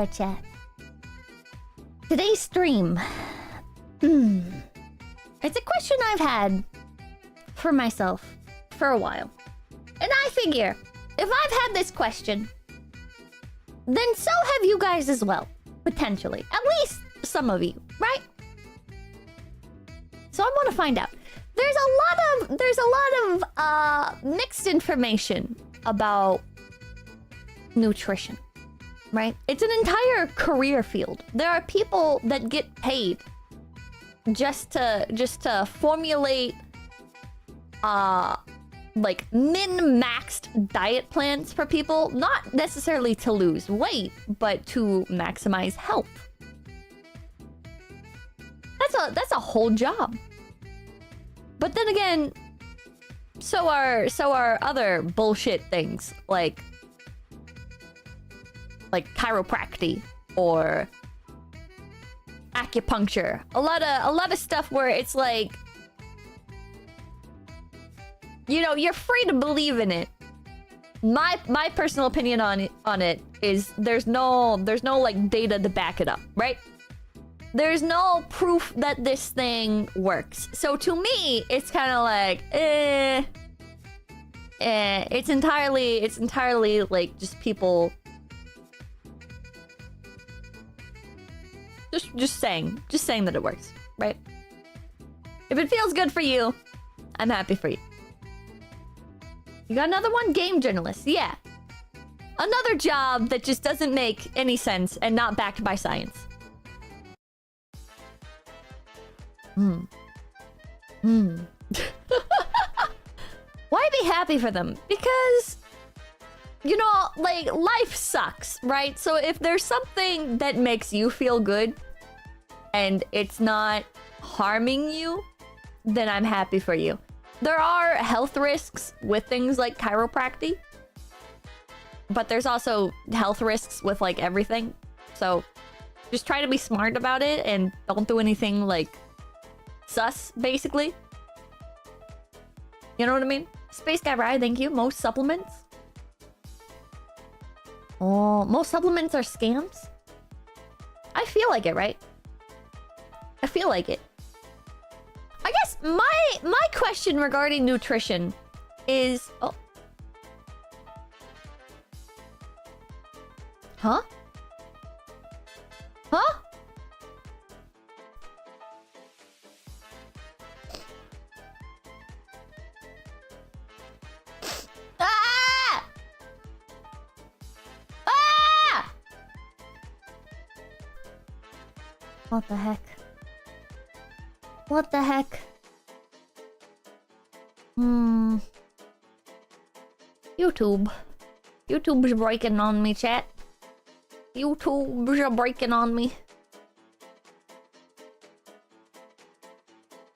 there, chat. Today's stream. It's a question I've had for myself for a while. And I figure, if I've had this question, then so have you guys as well. Potentially. At least some of you, right? So I want to find out. There's a lot of mixed information about nutrition, right? It's an entire career field. There are people that get paid just to formulate like min-maxed diet plans for people, not necessarily to lose weight, but to maximize health. That's a whole job. But then again, so are other bullshit things like chiropractic or acupuncture. A lot of stuff where it's like, you know, you're free to believe in it. My personal opinion on it is there's no like data to back it up, right? There's no proof that this thing works. So to me, it's kind of like, it's entirely like just people just saying that it works, right? If it feels good for you, I'm happy for you. You got another one? Game journalist. Yeah. Another job that just doesn't make any sense and not backed by science. Why be happy for them? Because, you know, like, life sucks, right? So if there's something that makes you feel good and it's not harming you, then I'm happy for you. There are health risks with things like chiropractic, but there's also health risks with like everything. So just try to be smart about it and don't do anything like sus, basically. You know what I mean? Space Guy Ride, thank you. Most supplements? Oh, most supplements are scams? I feel like it, right? I feel like it. I guess my question regarding nutrition is... Oh. Huh? Huh? Ah! Ah! What the heck? What the heck? YouTube's breaking on me, chat. YouTube's breaking on me.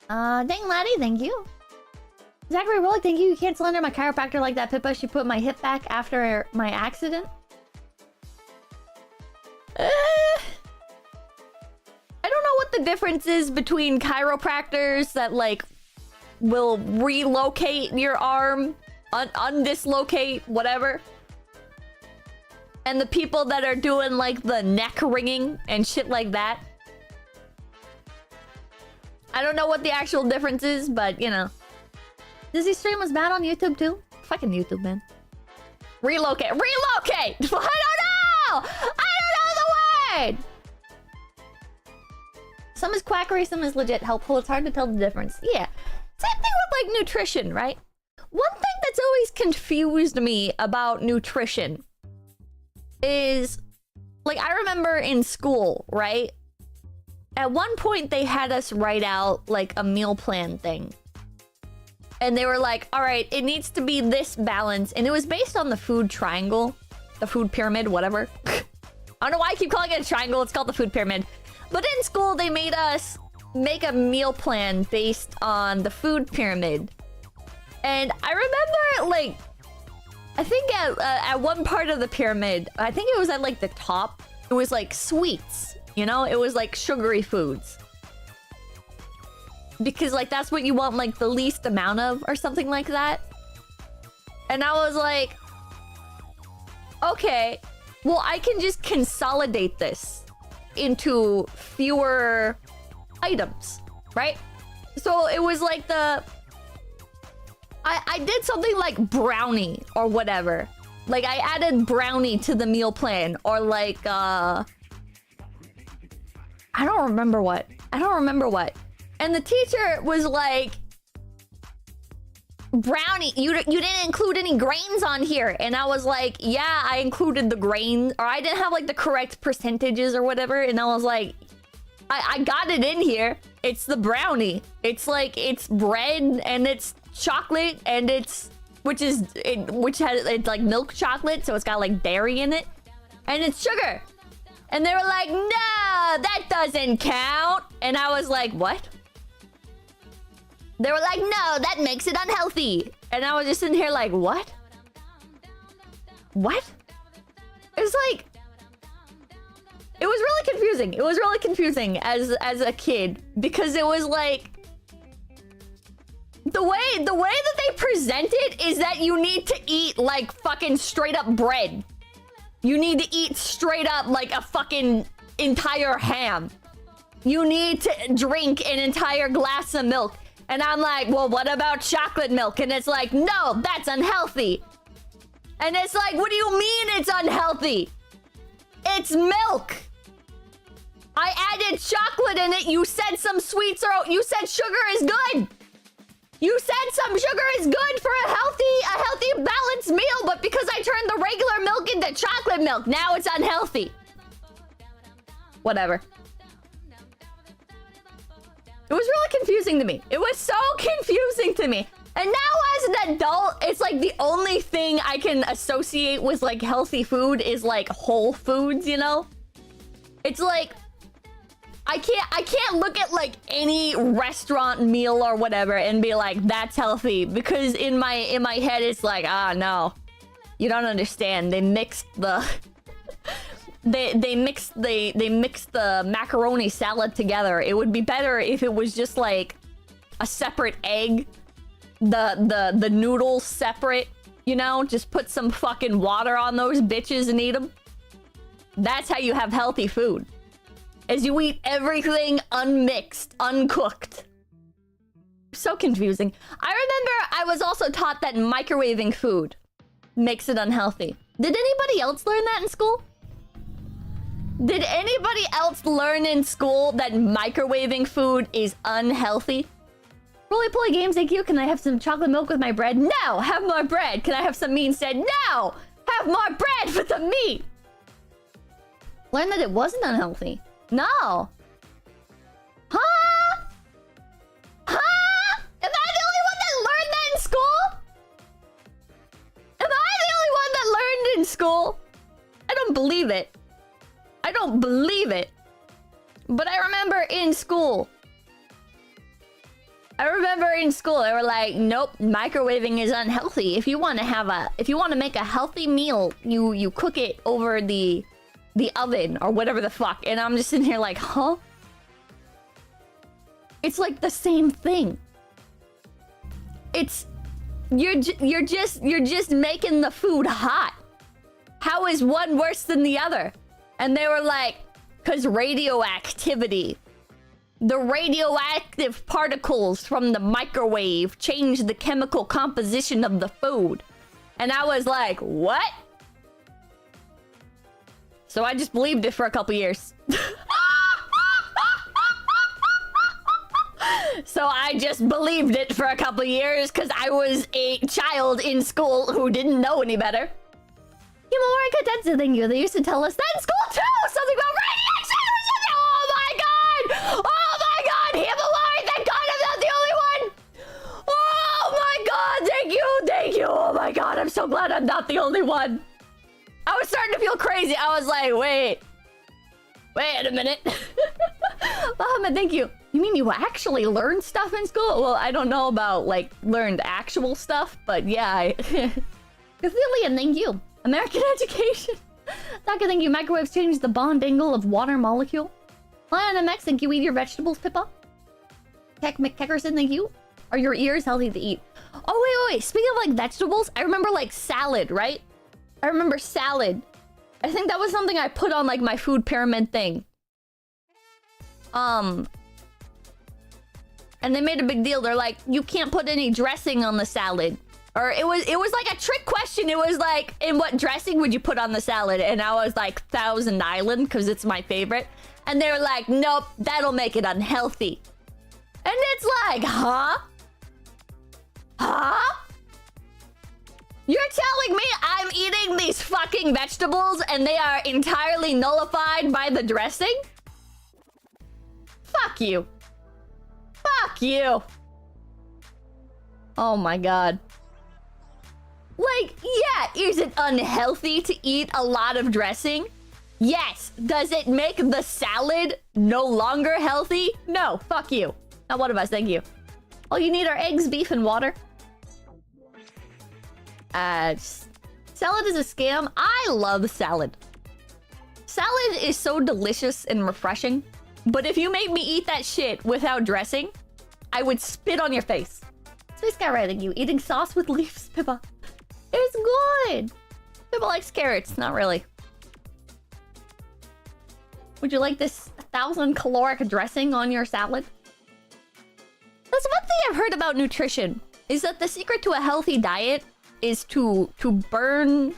Dang laddie, thank you. Zachary Rollick, thank you. You can't slander my chiropractor like that, Pippa. She put my hip back after my accident. I don't know what the difference is between chiropractors that, like, will relocate your arm, undislocate, whatever. And the people that are doing, like, the neck wringing and shit like that. I don't know what the actual difference is, but, you know. Dizzy stream was bad on YouTube, too? Fucking YouTube, man. Relocate. Relocate! I don't know! I don't know the word! Some is quackery, some is legit helpful. It's hard to tell the difference. Yeah. Same thing with, like, nutrition, right? One thing that's always confused me about nutrition is, like, I remember in school, right? At one point, they had us write out, like, a meal plan thing. And they were like, all right, it needs to be this balance. And it was based on the food triangle. The food pyramid, whatever. I don't know why I keep calling it a triangle. It's called the food pyramid. But in school, they made us make a meal plan based on the food pyramid. And I remember, like, I think at one part of the pyramid, I think it was at, like, the top, it was, like, sweets, you know? It was, like, sugary foods. Because, like, that's what you want, like, the least amount of, or something like that. And I was like, okay, well, I can just consolidate this into fewer items, right? So it was like I did something like brownie or whatever. Like I added brownie to the meal plan, or like I don't remember what. And the teacher was like, brownie, you didn't include any grains on here. And I was like, yeah, I included the grain, or I didn't have like the correct percentages or whatever. And I was like, I got it in here. It's the brownie. It's like, it's bread and it's chocolate, and it's it's like milk chocolate, so it's got like dairy in it, and it's sugar. And they were like, no, that doesn't count. And I was like, what? They were like, no, that makes it unhealthy. And I was just sitting here like, what? What? It was like, it was really confusing. It was really confusing as a kid, because it was like, the way that they present it is that you need to eat like fucking straight up bread. You need to eat straight up like a fucking entire ham. You need to drink an entire glass of milk. And I'm like, well, what about chocolate milk? And it's like, no, that's unhealthy. And it's like, what do you mean it's unhealthy? It's milk. I added chocolate in it. You said some sweets, or you said sugar is good. You said some sugar is good for a healthy balanced meal, but because I turned the regular milk into chocolate milk, now it's unhealthy. Whatever. It was really confusing to me. It was so confusing to me. And now as an adult, it's like the only thing I can associate with like healthy food is like Whole Foods, you know? It's like, I can't look at like any restaurant meal or whatever and be like, that's healthy, because in my head it's like, ah, no, you don't understand. They mixed the they mixed the macaroni salad together. It would be better if it was just like a separate egg, the noodles separate, you know, just put some fucking water on those bitches and eat them. That's how you have healthy food. As you eat everything unmixed, uncooked. So confusing. I remember I was also taught that microwaving food makes it unhealthy. Did anybody else learn that in school? Did anybody else learn in school that microwaving food is unhealthy? Roly-poly games, thank you. Can I have some chocolate milk with my bread? No! Have more bread! Can I have some meat instead? No! Have more bread with the meat! Learn that it wasn't unhealthy. No. Huh? Huh? Am I the only one that learned that in school? Am I the only one that learned in school? I don't believe it. I don't believe it. But I remember in school. They were like, nope, microwaving is unhealthy. If you want to make a healthy meal, you cook it over the oven or whatever the fuck. And I'm just sitting here like, huh? It's like the same thing. It's you're just making the food hot. How is one worse than the other? And they were like, cause radioactivity. The radioactive particles from the microwave change the chemical composition of the food. And I was like, what? So I just believed it for a couple years. So I just believed it for a couple years because I was a child in school who didn't know any better. Thank you. They used to tell us that in school too! Something about radiation or something! Oh my god! Oh my god! Himawari, thank god I'm not the only one! Oh my god! Thank you! Oh my god, I'm so glad I'm not the only one! I was starting to feel crazy. I was like, wait a minute. Muhammad, thank you. You mean you actually learned stuff in school? Well, I don't know about, like, learned actual stuff, but yeah. Cthulhian, thank you. American education. Taka, thank you. Microwaves change the bond angle of water molecule. Lion MX, thank you. Eat your vegetables, Pippa. Tech McKeckerson, thank you. Are your ears healthy to eat? Oh, wait. Speaking of, like, vegetables, I remember, like, salad, right? I remember salad. I think that was something I put on like my food pyramid thing. And they made a big deal. They're like, you can't put any dressing on the salad. Or it was like a trick question. It was like, and what dressing would you put on the salad? And I was like, Thousand Island, because it's my favorite. And they were like, nope, that'll make it unhealthy. And it's like, huh? Huh? You're telling me I'm eating these fucking vegetables and they are entirely nullified by the dressing? Fuck you. Fuck you. Oh my god. Like, yeah, is it unhealthy to eat a lot of dressing? Yes. Does it make the salad no longer healthy? No, fuck you. Not one of us, thank you. All you need are eggs, beef, and water. Salad is a scam. I love salad. Salad is so delicious and refreshing. But if you make me eat that shit without dressing, I would spit on your face. Space guy writing you. Eating sauce with leaves, Pippa. It's good. Pippa likes carrots. Not really. Would you like this 1,000 caloric dressing on your salad? That's one thing I've heard about nutrition. Is that the secret to a healthy diet is to burn...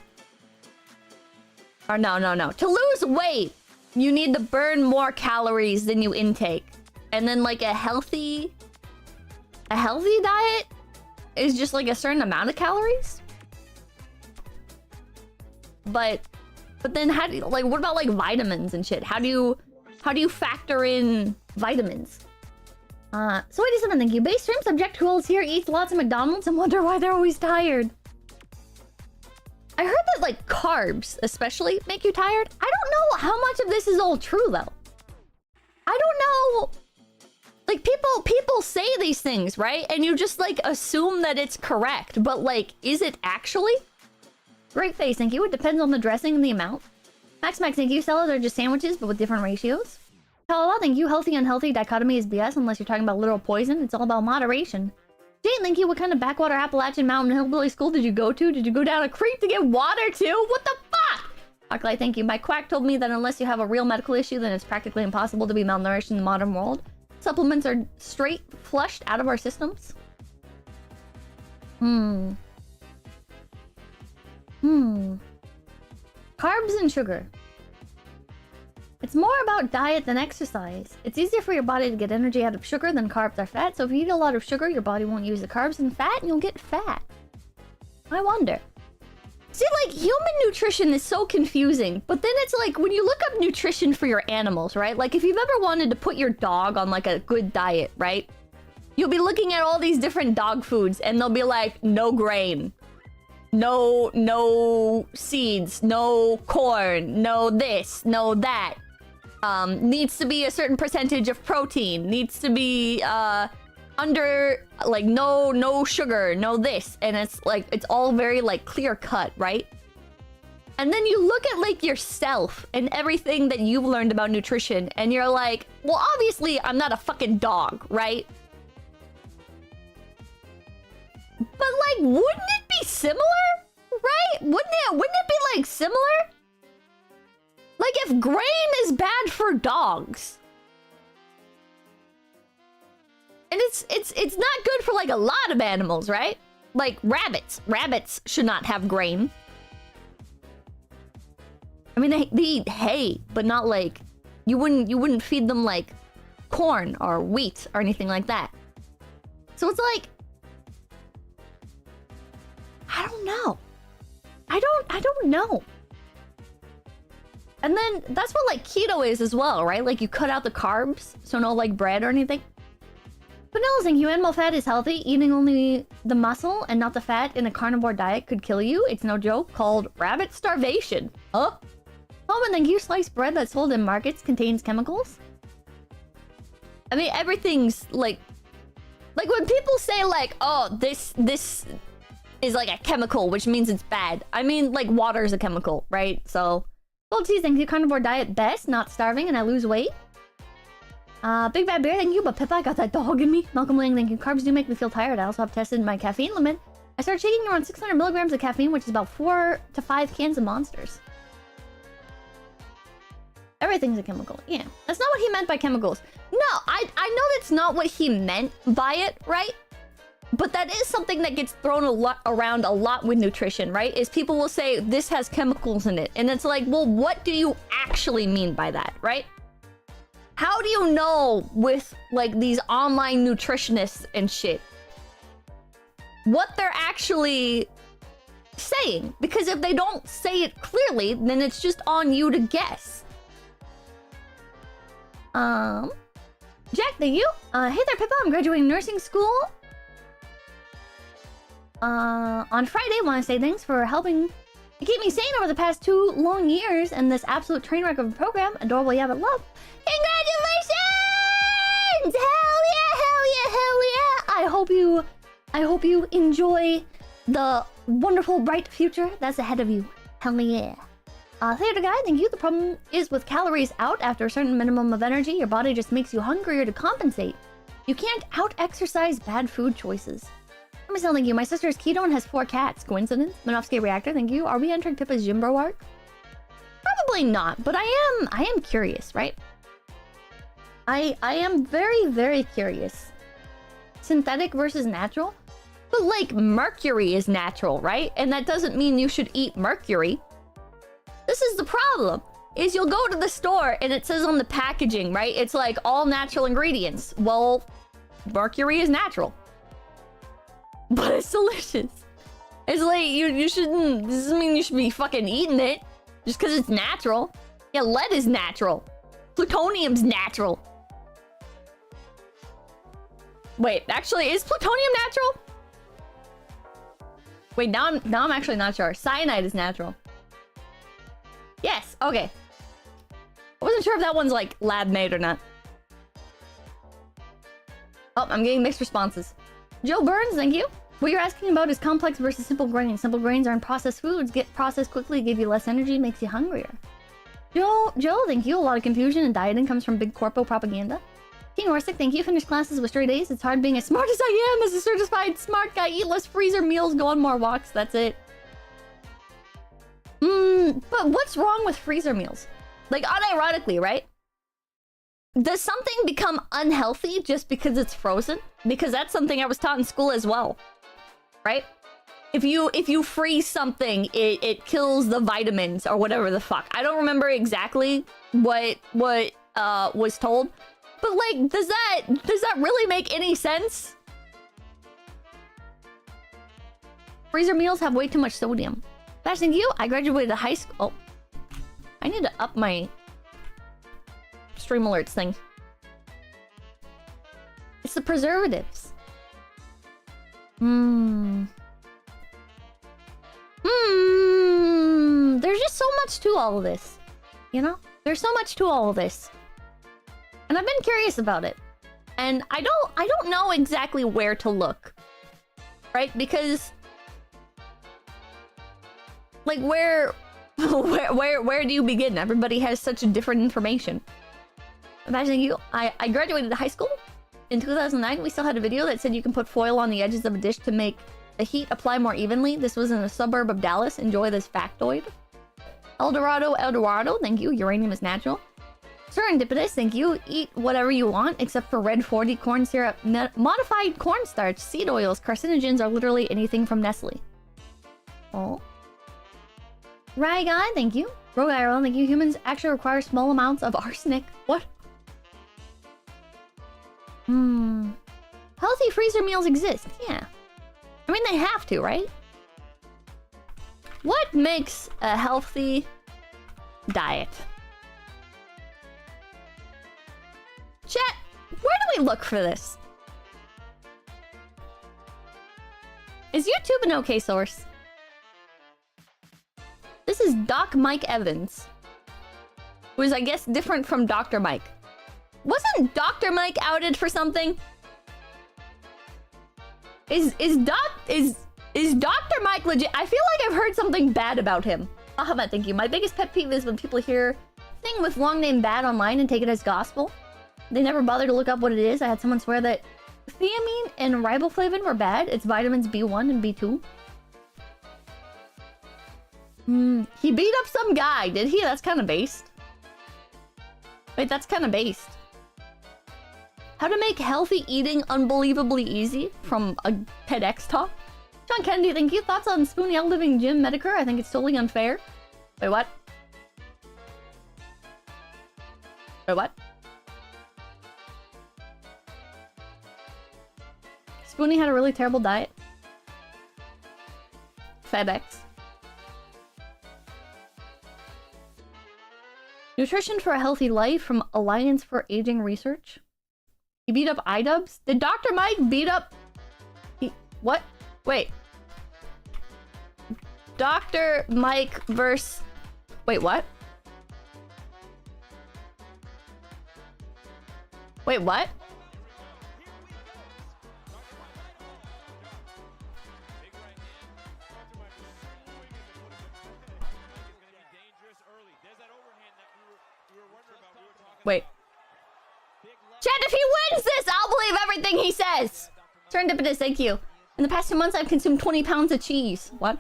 Or no. To lose weight, you need to burn more calories than you intake. And then like a healthy diet is just like a certain amount of calories. But then how do you, like, what about like vitamins and shit? How do you factor in vitamins? So 87, thank you. Base stream subject who here eats lots of McDonald's and wonder why they're always tired. I heard that like carbs especially make you tired. I don't know how much of this is all true though. I don't know. Like people say these things, right? And you just like assume that it's correct, but like, is it actually? Great face, thank you. It depends on the dressing and the amount. Max, thank you. Salads are just sandwiches, but with different ratios. Hello, thank you. Healthy, unhealthy dichotomy is BS unless you're talking about literal poison. It's all about moderation. Jane, thank you. What kind of backwater Appalachian mountain hillbilly school did you go to? Did you go down a creek to get water too? What the fuck? Arclight, thank you. My quack told me that unless you have a real medical issue, then it's practically impossible to be malnourished in the modern world. Supplements are straight flushed out of our systems. Carbs and sugar. It's more about diet than exercise. It's easier for your body to get energy out of sugar than carbs or fat, so if you eat a lot of sugar, your body won't use the carbs and fat, and you'll get fat. I wonder. See, like, human nutrition is so confusing, but then it's like, when you look up nutrition for your animals, right? Like, if you've ever wanted to put your dog on, like, a good diet, right? You'll be looking at all these different dog foods, and they'll be like, no grain. No seeds, no corn, no this, no that. Needs to be a certain percentage of protein. Needs to be under like no sugar, no this, and it's like it's all very like clear cut, right? And then you look at like yourself and everything that you've learned about nutrition, and you're like, well, obviously I'm not a fucking dog, right? But like, wouldn't it be similar? Right? Wouldn't it be like similar? Like if grain is bad for dogs. And it's not good for like a lot of animals, right? Like rabbits. Rabbits should not have grain. I mean they eat hay, but not like you wouldn't feed them like corn or wheat or anything like that. So it's like I don't know. I don't know. And then that's what like keto is as well, right? Like you cut out the carbs, so no like bread or anything. Vanilla thank you. Animal fat is healthy. Eating only the muscle and not the fat in a carnivore diet could kill you. It's no joke. Called rabbit starvation. Huh? Holman, thank you. Sliced bread that's sold in markets contains chemicals. I mean, everything's like when people say like, oh, this is like a chemical, which means it's bad. I mean, like water is a chemical, right? So, well, geez, thank you. Carnivore diet best, not starving, and I lose weight. Big Bad Bear, thank you. But Pippa, I got that dog in me. Malcolm Lang, thank you. Carbs do make me feel tired. I also have tested my caffeine limit. I started shaking around 600 milligrams of caffeine, which is about 4 to 5 cans of Monsters. Everything's a chemical. Yeah, that's not what he meant by chemicals. No, I know that's not what he meant by it, right? But that is something that gets thrown around a lot with nutrition, right? Is people will say, this has chemicals in it. And it's like, well, what do you actually mean by that, right? How do you know with, like, these online nutritionists and shit what they're actually saying? Because if they don't say it clearly, then it's just on you to guess. Jack, thank you. Hey there, Pippa. I'm graduating nursing school. On Friday, want to say thanks for helping to keep me sane over the past 2 long years and this absolute train wreck of a program. Adorable, yeah, but love. Congratulations! Hell yeah, hell yeah, hell yeah! I hope you enjoy the wonderful, bright future that's ahead of you. Hell yeah. Theater guy, thank you. The problem is with calories out after a certain minimum of energy, your body just makes you hungrier to compensate. You can't out-exercise bad food choices. Marcel, thank you. My sister is keto and has 4 cats. Coincidence? Minovsky Reactor, thank you. Are we entering Pippa's gym bro arc? Probably not, but I am curious, right? I am very, very curious. Synthetic versus natural? But like, mercury is natural, right? And that doesn't mean you should eat mercury. This is the problem. Is you'll go to the store and it says on the packaging, right? It's like all natural ingredients. Well, mercury is natural. But it's delicious. It's like, you shouldn't... This doesn't mean you should be fucking eating it. Just because it's natural. Yeah, lead is natural. Plutonium's natural. Wait, actually, is plutonium natural? Wait, now I'm actually not sure. Cyanide is natural. Yes, okay. I wasn't sure if that one's like lab made or not. Oh, I'm getting mixed responses. Joe Burns, thank you. What you're asking about is complex versus simple grains. Simple grains aren't processed foods. Get processed quickly, give you less energy, makes you hungrier. Joe, thank you. A lot of confusion and dieting comes from big corpo propaganda. King Orsic, thank you. Finished classes with straight A's. It's hard being as smart as I am as a certified smart guy. Eat less freezer meals, go on more walks. That's it. But what's wrong with freezer meals? Like, unironically, right? Does something become unhealthy just because it's frozen? Because that's something I was taught in school as well. Right? If you freeze something, it kills the vitamins or whatever the fuck. I don't remember exactly what was told. But like, does that really make any sense? Freezer meals have way too much sodium. Thank you. I graduated high school. Oh, I need to up my stream alerts thing. It's the preservatives. There's just so much to all of this. You know? There's so much to all of this. And I've been curious about it. And I don't know exactly where to look. Right? Because like where do you begin? Everybody has such a different information. Imagine you, I graduated high school in 2009. We still had a video that said you can put foil on the edges of a dish to make the heat apply more evenly. This was in a suburb of Dallas. Enjoy this factoid. Eldorado, thank you. Uranium is natural. Serendipitous, thank you. Eat whatever you want except for red 40 corn syrup, modified cornstarch, seed oils, carcinogens are literally anything from Nestle. Oh. Right guy, thank you. Rogue Ireland, thank you. Humans actually require small amounts of arsenic. What? Healthy freezer meals exist. Yeah. I mean, they have to, right? What makes a healthy diet? Chat, where do we look for this? Is YouTube an okay source? This is Doc Mike Evans, who is, I guess, different from Dr. Mike. Wasn't Dr. Mike outed for something? Is Dr. Mike legit? I feel like I've heard something bad about him. Ahmed, thank you. My biggest pet peeve is when people hear thing with long name bad online and take it as gospel. They never bother to look up what it is. I had someone swear that thiamine and riboflavin were bad. It's vitamins B1 and B2. He beat up some guy, did he? That's kind of based. Wait, that's kind of based. How to make healthy eating unbelievably easy from a TEDx talk. Sean Kennedy, thank you. Thoughts on Spoony outliving Jim Medicare? I think it's totally unfair. Wait, what? Wait, what? Spoony had a really terrible diet. FedEx. Nutrition for a Healthy Life from Alliance for Aging Research. He beat up iDubbbz? Did Dr. Mike beat up... What? Wait. Dr. Mike versus... Wait, what? Wait, what? Wait. Chad, if he wins this, I'll believe everything he says! Serendipitous, thank you. In the past 2 months, I've consumed 20 pounds of cheese. What?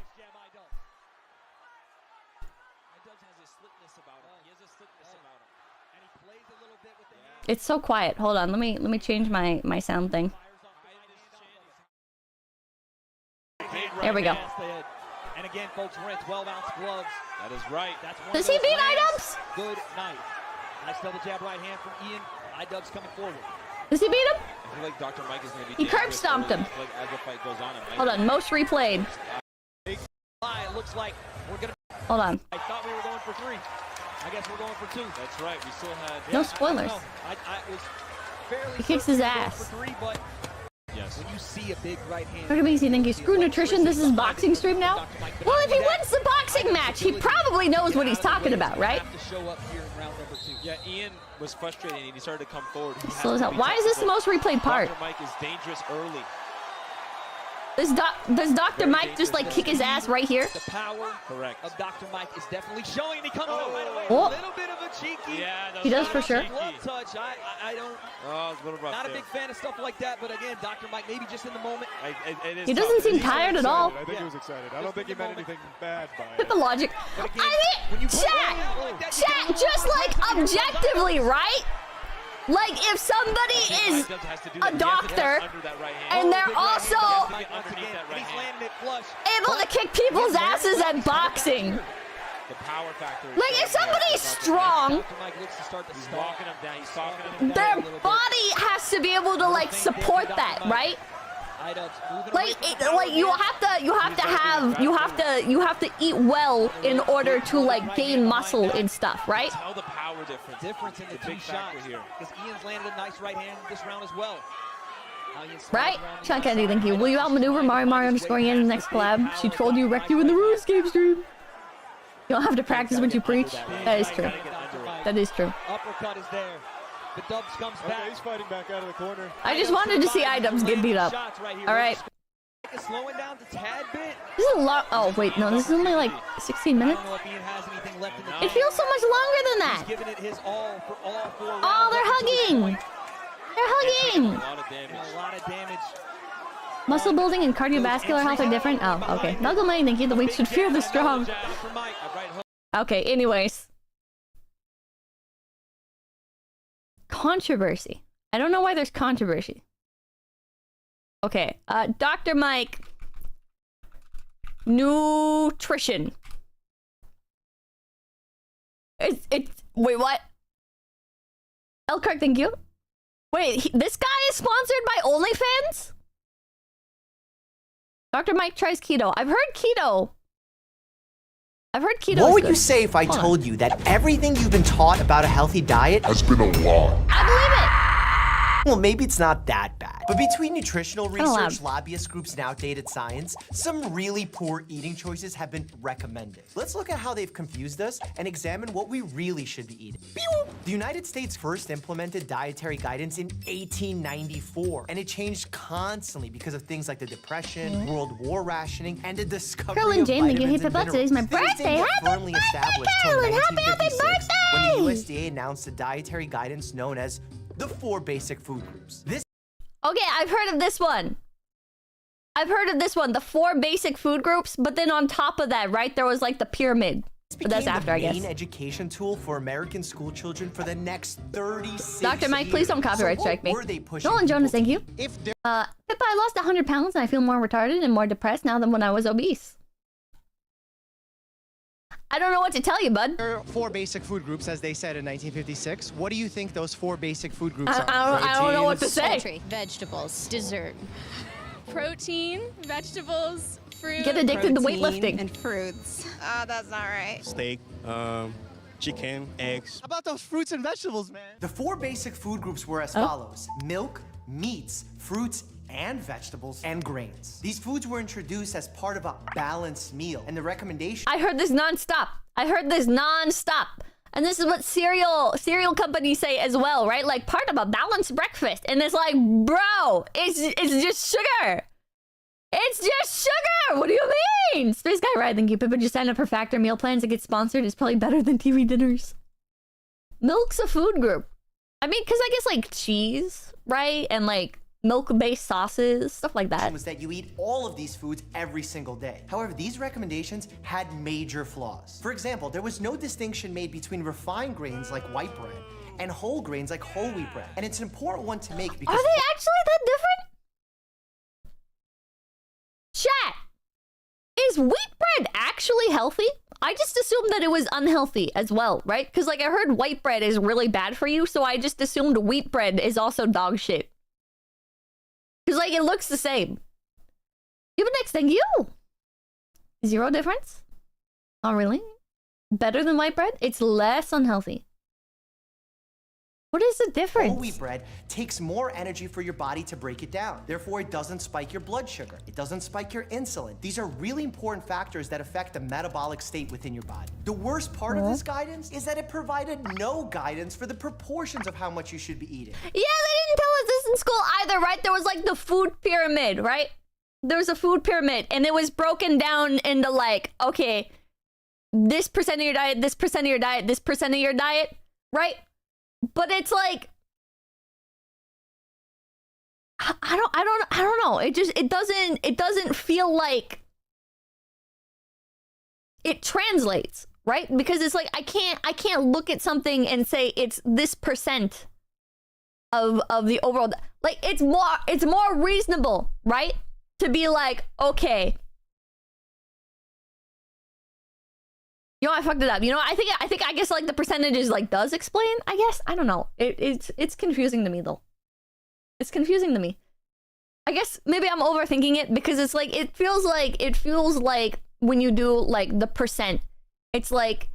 It's so quiet. Hold on, let me change my sound thing. There we go. And again, folks, we're in 12-ounce gloves. That is right. Does he beat iDubbbz? Good night. Nice double jab right hand from Ian. iDubbbz coming forward. Does he beat him? I feel like Dr. Mike is going to be... He curb stomped him. Like as the fight goes on, Hold on, most replayed. It looks like we're gonna... Hold on. I thought we were going for 3. I guess we're going for 2. That's right. We still had... No spoilers. I was fairly He kicks his certain we were ass. going for 3, but Yes. when you see a big right hand... Look at me, you think you screw nutrition? This is boxing stream now? Well, if he wins the boxing match, he probably knows what he's talking about, right? Have to show up here in round number 2. Yeah, Ian was frustrated and he started to come forward. He has Slows to up. be Why is this the technical. most replayed part? Dr. Mike is dangerous early. Does Dr. Mike just like kick his ass right here? The power Correct. of Dr. Mike is definitely showing, and he comes out right away. Oh. A little bit of a cheeky He does for sure. glove touch. I don't... Oh, it's a little rough. Not a there. big fan of stuff like that, but again, Dr. Mike maybe just in the moment. It is He tough. doesn't seem He's tired at all. I think he was excited. I don't think he meant anything bad by Look at it. the logic. I mean, chat, just like objectively, right? Like if somebody is a doctor and they're also able to kick people's asses at boxing. The power factor. Like if somebody's strong, He's walking him down. He's talking him down. their body has to be able to like support that, right? Like you have to eat well in order to like gain muscle and stuff, right? Tell the power difference in the big 2 factor shots. here. Because Ian's landed a nice right hand this round as well. Right? Sean Kennedy, thank you. Will you outmaneuver Mario underscoring in the next collab? She trolled you, wrecked you in the RuneScape stream. You don't have to practice what you preach. That is true. That is true. Uppercut is there. The Dubs comes Okay, back. he's fighting back out of the corner. I just wanted to see iDubbbz get beat up. All right. Slowing down a tad bit. This is a lot. Oh wait, no, this is only like 16 I minutes. don't know if Ian has anything left in the It tank. feels so much longer than that. He's giving it his all for all 4 rounds. Oh, they're hugging. They're hugging. A lot of damage. And a lot of damage. Muscle building and cardiovascular health are different. Oh, okay. Gnuggle thank you. The weak should feel the strong. For Mike. Okay, anyways. Controversy. I don't know why there's controversy. Okay, Dr. Mike. Nutrition. It's wait, what? Elkirk, thank you. Wait, this guy is sponsored by OnlyFans? Dr. Mike tries keto. I've heard keto. What would is you good. say if I Hold on. told you that everything you've been taught about a healthy diet has been a lie. I believe it. well, maybe it's not that bad. But between nutritional allowed. research, lobbyist groups, and outdated science, some really poor eating choices have been recommended. Let's look at how they've confused us and examine what we really should be eating. The United States first implemented dietary guidance in 1894, and it changed constantly because of things like the Depression, World War rationing, and the discovery Carolyn of Jane, thank you. vitamins Hey, and Papa, today's my minerals. Things birthday. didn't get Happy firmly birthday, established till Carolyn. Happy 1956, when the birthday. USDA announced a dietary guidance known as the 4 basic food groups. This Okay, I've heard of this one. The 4 basic food groups, but then on top of that, right, there was like the pyramid. But that's became after, I the guess. main education tool for American school children for the next 36 Dr. Mike, years. please don't copyright So strike me. what were they pushing Nolan Jonas, people thank to you. eat? Pippa, I lost 100 pounds and I feel more retarded and more depressed now than when I was obese. I don't know what to tell you, bud. There are 4 basic food groups, as they said in 1956. What do you think those 4 basic food groups are? I don't know what to say. Poultry, vegetables, dessert. Protein, vegetables, fruit. Get addicted to protein, weightlifting. and fruits. That's not right. Steak, chicken, eggs. How about those fruits and vegetables, man? The 4 basic food groups were as follows: milk, meats, fruits, and vegetables, and grains. These foods were introduced as part of a balanced meal, and the recommendation I heard this nonstop. And this is what cereal companies say as well, right? Like part of a balanced breakfast. And it's like, bro, it's just sugar. It's just sugar. What do you mean? Space Guy Ride, thank you. Pippa just signed up for Factor meal plans to get sponsored. It's probably better than TV dinners. Milk's a food group. I mean, because I guess like cheese, right? And like milk-based sauces, stuff like that. was that you eat all of these foods every single day. However, these recommendations had major flaws. For example, there was no distinction made between refined grains like white bread and whole grains like whole wheat bread. And it's an important one to make because Are they actually that different? Chat, is wheat bread actually healthy? I just assumed that it was unhealthy as well, right? Because like I heard white bread is really bad for you, so I just assumed wheat bread is also dog shit. Because like it looks the same. Yeah, but next thing you. 0 difference? Oh really? Better than white bread? It's less unhealthy. What is the difference? whole wheat bread takes more energy for your body to break it down. Therefore, it doesn't spike your blood sugar. It doesn't spike your insulin. These are really important factors that affect the metabolic state within your body. The worst part of this guidance is that it provided no guidance for the proportions of how much you should be eating. Yeah, they didn't tell us this in school either, right? There was like the food pyramid, right? There was a food pyramid, and it was broken down into like, okay, this percent of your diet, this percent of your diet, this percent of your diet, right? But it's like, I don't know. It doesn't feel like it translates, right? Because it's like I can't look at something and say it's this percent of the overall. Like it's more reasonable, right? To be like, okay, you know, I fucked it up. You know, I guess like the percentages like does explain. I guess I don't know. It's confusing to me though. It's confusing to me. I guess maybe I'm overthinking it because it's like it feels like when you do like the percent, it's like,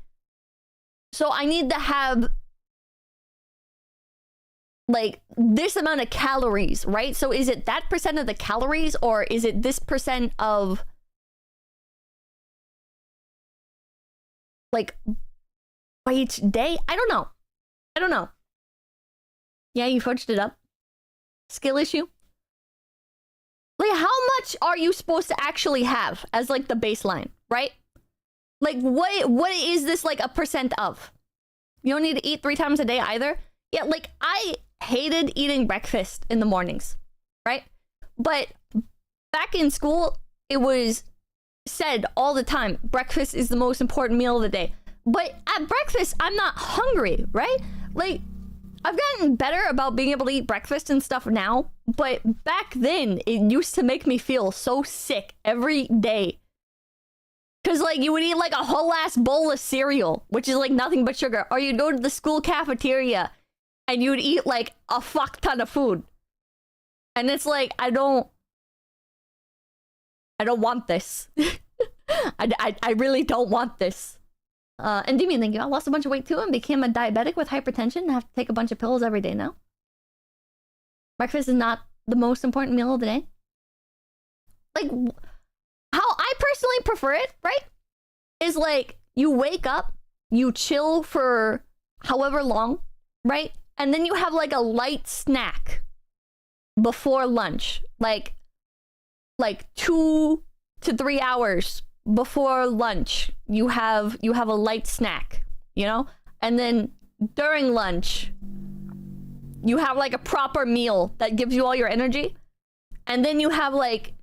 so I need to have like this amount of calories, right? So is it that percent of the calories or is it this percent of like by each day? I don't know. Yeah, you fudged it up. Skill issue. Like, how much are you supposed to actually have as like the baseline, right? Like, what is this like a percent of? You don't need to eat 3 times a day either. Yeah, like I hated eating breakfast in the mornings, right? But back in school, it was said all the time, breakfast is the most important meal of the day. But at breakfast, I'm not hungry, right? Like, I've gotten better about being able to eat breakfast and stuff now, but back then, it used to make me feel so sick every day. Because, like, you would eat, like, a whole ass bowl of cereal, which is, like, nothing but sugar. Or you'd go to the school cafeteria, and you'd eat, like, a fuck ton of food. And it's like, I don't want this. I really don't want this. And Demian, thank you. I lost a bunch of weight too and became a diabetic with hypertension and have to take a bunch of pills every day now. Breakfast is not the most important meal of the day. Like, how I personally prefer it, right? Is like, you wake up, you chill for however long, right? And then you have like a light snack before lunch. Like 2 to 3 hours before lunch, you have a light snack, you know? And then during lunch, you have like a proper meal that gives you all your energy. And then you have like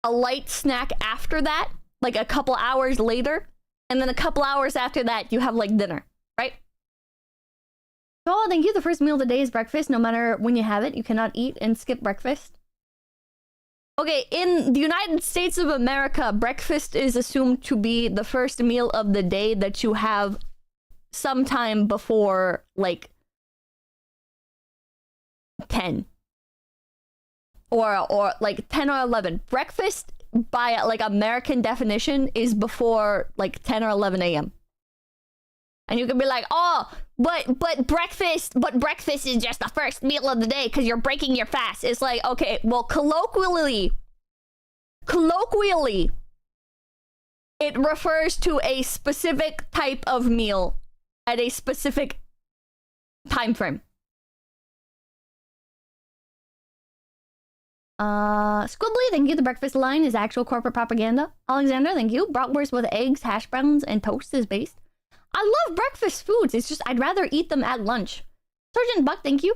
a light snack after that, like a couple hours later. And then a couple hours after that, you have like dinner, right? Oh, thank you. The first meal of the day is breakfast. No matter when you have it, you cannot eat and skip breakfast. Okay, in the United States of America, breakfast is assumed to be the first meal of the day that you have sometime before, like, 10. Or like 10 or 11. Breakfast, by, like, American definition, is before, like, 10 or 11 a.m. And you can be like, oh, but breakfast is just the first meal of the day because you're breaking your fast. It's like, okay, well, colloquially, it refers to a specific type of meal at a specific time frame. Squibbly, thank you. The breakfast line is actual corporate propaganda. Alexander, thank you. Bratwurst with eggs, hash browns, and toast is based. I love breakfast foods. It's just I'd rather eat them at lunch. Sergeant Buck, thank you.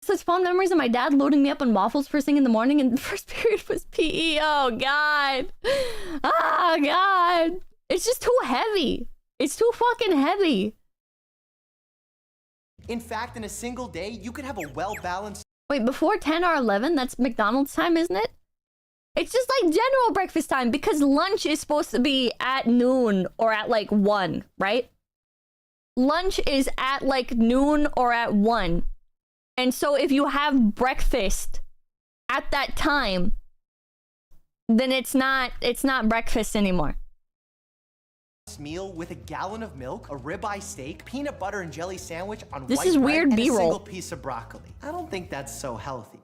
Such fond memories of my dad loading me up on waffles first thing in the morning, and the first period was PE. Oh, God. Oh, God. It's just too heavy. It's too fucking heavy. In fact, in a single day, you could have a well-balanced... Wait, before 10 or 11? That's McDonald's time, isn't it? It's just like general breakfast time, because lunch is supposed to be at noon or at like 1, right? Lunch is at like noon or at 1. And so if you have breakfast at that time, then it's not breakfast anymore. Meal with a gallon of milk, a ribeye steak, peanut butter and jelly sandwich on This white is bread, weird and a B-roll. single piece of broccoli. I don't think that's so healthy.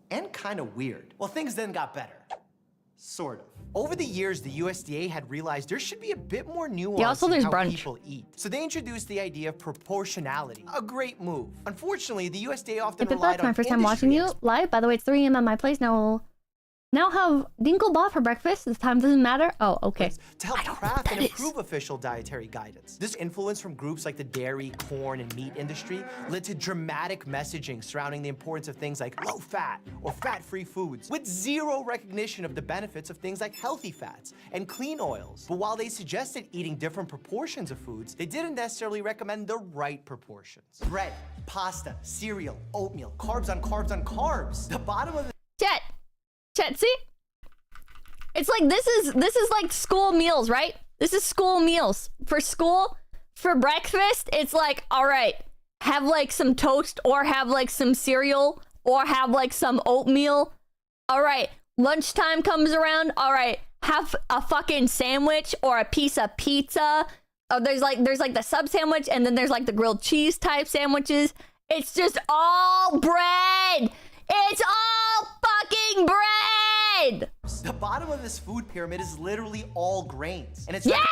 And kind of weird. Well, things then got better. Sort of. Over the years, the USDA had realized there should be a bit more nuance in how brunch. people eat. So they introduced the idea of proportionality. A great move. Unfortunately, the USDA often If relied it's on my first time watching you live, by the way, it's 3 a.m. at my place. Now have 𝐷𝐴𝐚𝐭 for breakfast. The time doesn't matter. Oh, okay. To help craft and improve official dietary guidance. This influence from groups like the dairy, corn, and meat industry led to dramatic messaging surrounding the importance of things like low fat or fat-free foods, with zero recognition of the benefits of things like healthy fats and clean oils. But while they suggested eating different proportions of foods, they didn't necessarily recommend the right proportions. Bread, pasta, cereal, oatmeal, carbs on carbs on carbs. The bottom of the Chat, see? It's like this is like school meals, right? This is school meals. For school, for breakfast, it's like, all right, have like some toast or have like some cereal or have like some oatmeal. All right, lunchtime comes around. All right, have a fucking sandwich or a piece of pizza. Oh, there's like the sub sandwich and then there's like the grilled cheese type sandwiches. It's just all bread. It's all fucking bread! The bottom of this food pyramid is literally all grains. And it's yeah!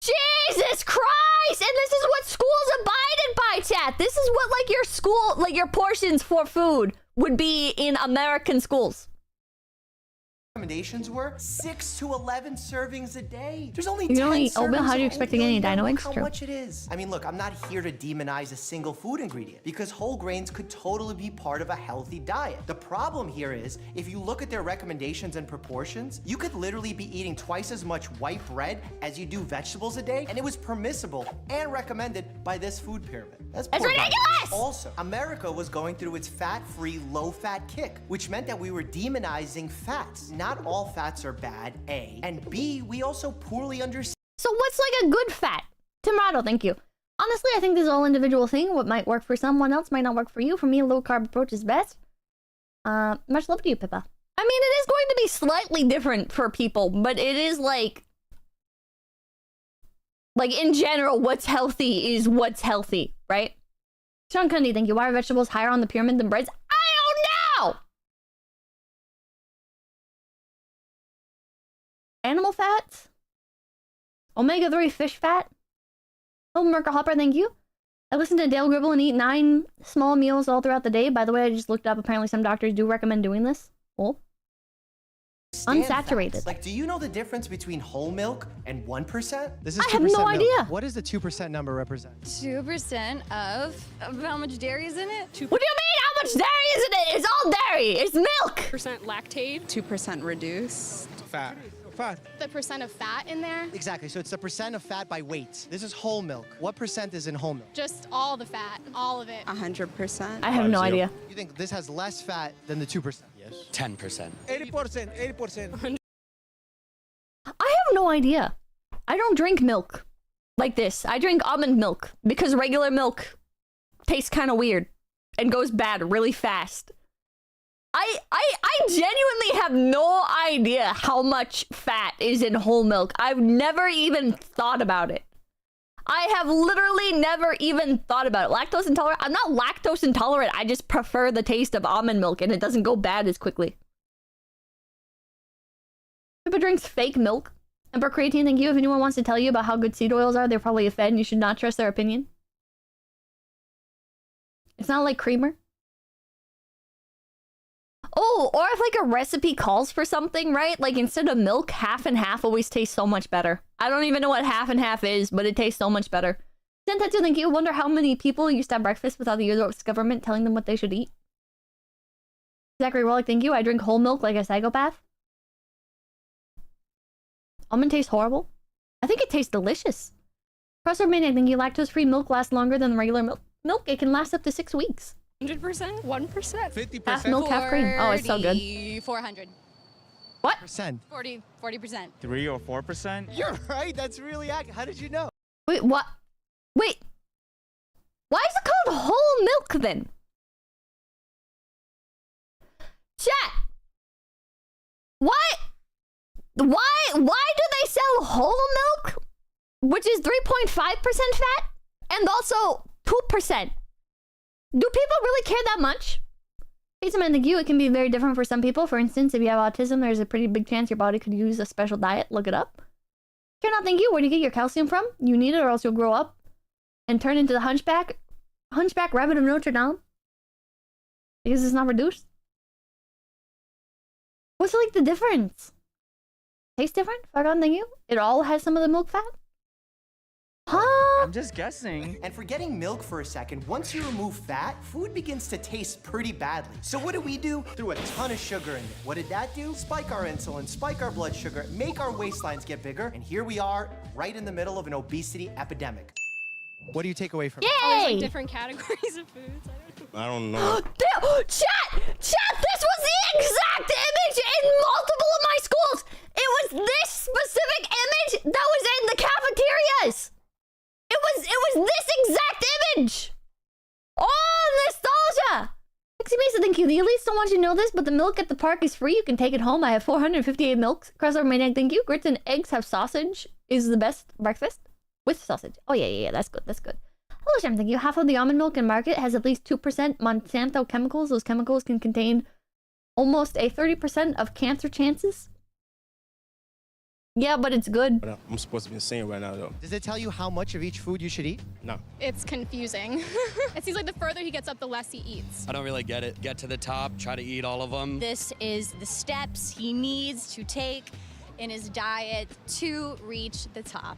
Jesus Christ! And this is what schools abided by, chat. This is what like your school, like your portions for food would be in American schools. Recommendations were 6 to 11 servings a day. There's only You 10 only servings oatmeal, how do you of expect to get any oatmeal. dino Look eggs? how True. much it is. I mean, look, I'm not here to demonize a single food ingredient because whole grains could totally be part of a healthy diet. The problem here is, if you look at their recommendations and proportions, you could literally be eating twice as much white bread as you do vegetables a day, and it was permissible and recommended by this food pyramid. That's poor ridiculous! guidance. Also, America was going through its fat-free, low-fat kick, which meant that we were demonizing fats. Not all fats are bad, A, and B, we also poorly understand. So what's like a good fat? Tomato, thank you. Honestly, I think this is all individual thing. What might work for someone else might not work for you. For me, a low-carb approach is best. Much love to you, Pippa. I mean, it is going to be slightly different for people, but it is like in general, what's healthy is what's healthy, right? Sean Cundy, thank you. Why are vegetables higher on the pyramid than breads? I don't know! Animal fats? Omega-3 fish fat? Oh, Merker Hopper, thank you. I listen to Dale Gribble and eat 9 small meals all throughout the day. By the way, I just looked up. Apparently some doctors do recommend doing this. Cool. Unsaturated. Fats. Like, do you know the difference between whole milk and 1%? This is 2% I have no milk. idea. What does the 2% number represent? 2% of how much dairy is in it? What do you mean? How much dairy is in it? It's all dairy. It's milk. Percent lactate. 2% reduced. Fat. The percent of fat in there? Exactly. So it's the percent of fat by weight. This is whole milk. What percent is in whole milk? Just all the fat, all of it. 100%. I have no idea. You think this has less fat than the 2%? Yes. 10%. 80%. I have no idea. I don't drink milk like this. I drink almond milk because regular milk tastes kind of weird and goes bad really fast. I genuinely have no idea how much fat is in whole milk. I've never even thought about it. I have literally never even thought about it. Lactose intolerant? I'm not lactose intolerant. I just prefer the taste of almond milk and it doesn't go bad as quickly. Pippa drinks fake milk. Emperor Creatine, thank you. If anyone wants to tell you about how good seed oils are, they're probably a fed and you should not trust their opinion. It's not like creamer. Oh, or if like a recipe calls for something, right? Like instead of milk, half and half always tastes so much better. I don't even know what half and half is, but it tastes so much better. Sentetsu, thank you. Wonder how many people used to have breakfast without the US government telling them what they should eat. Zachary Rollick, thank you. I drink whole milk like a psychopath. Almond tastes horrible. I think it tastes delicious. Professor Maniac, thank you. Lactose-free milk lasts longer than the regular milk. It can last up to 6 weeks. 100%? 1%? 50%. Half milk, half cream. Oh, it's so good. 400. What? Percent. 40%. 3 or 4%? You're right. That's really accurate. How did you know? Wait, what? Wait. Why is it called whole milk then? Chat. Why do they sell whole milk, which is 3.5% fat, and also 2%? Do people really care that much? Pizza Man, thank you. It can be very different for some people. For instance, if you have autism, there's a pretty big chance your body could use a special diet. Look it up. Care not, thank you. Where do you get your calcium from? You need it or else you'll grow up and turn into the Hunchback Rabbit of Notre Dame. Because it's not reduced. What's like the difference? Tastes different? Fuck on, thank you. It all has some of the milk fat? Huh? I'm just guessing. And forgetting milk for a second, once you remove fat, food begins to taste pretty badly. So what do? Threw a ton of sugar in there. What did that do? Spike our insulin, spike our blood sugar, make our waistlines get bigger, and here we are, right in the middle of an obesity epidemic. What do you take away from it? Oh, there's Yay! like different categories of foods. I don't know. Chat! This was the exact image in multiple of my schools! It was this specific image that was in the cafeterias! It was this exact image! Oh, nostalgia! Pixie Mesa, thank you. The elites don't want you to know this, but the milk at the park is free. You can take it home. I have 458 milks. Crossover Maniac, thank you. Grits and eggs have sausage. Is the best breakfast. With sausage. Oh, yeah. That's good. Hello, Shem, thank you. Half of the almond milk in market has at least 2% Monsanto chemicals. Those chemicals can contain almost a 30% of cancer chances. Yeah, but it's good. But I'm supposed to be insane right now, though. Does it tell you how much of each food you should eat? No. It's confusing. It seems like the further he gets up, the less he eats. I don't really get it. Get to the top, try to eat all of them. This is the steps he needs to take in his diet to reach the top.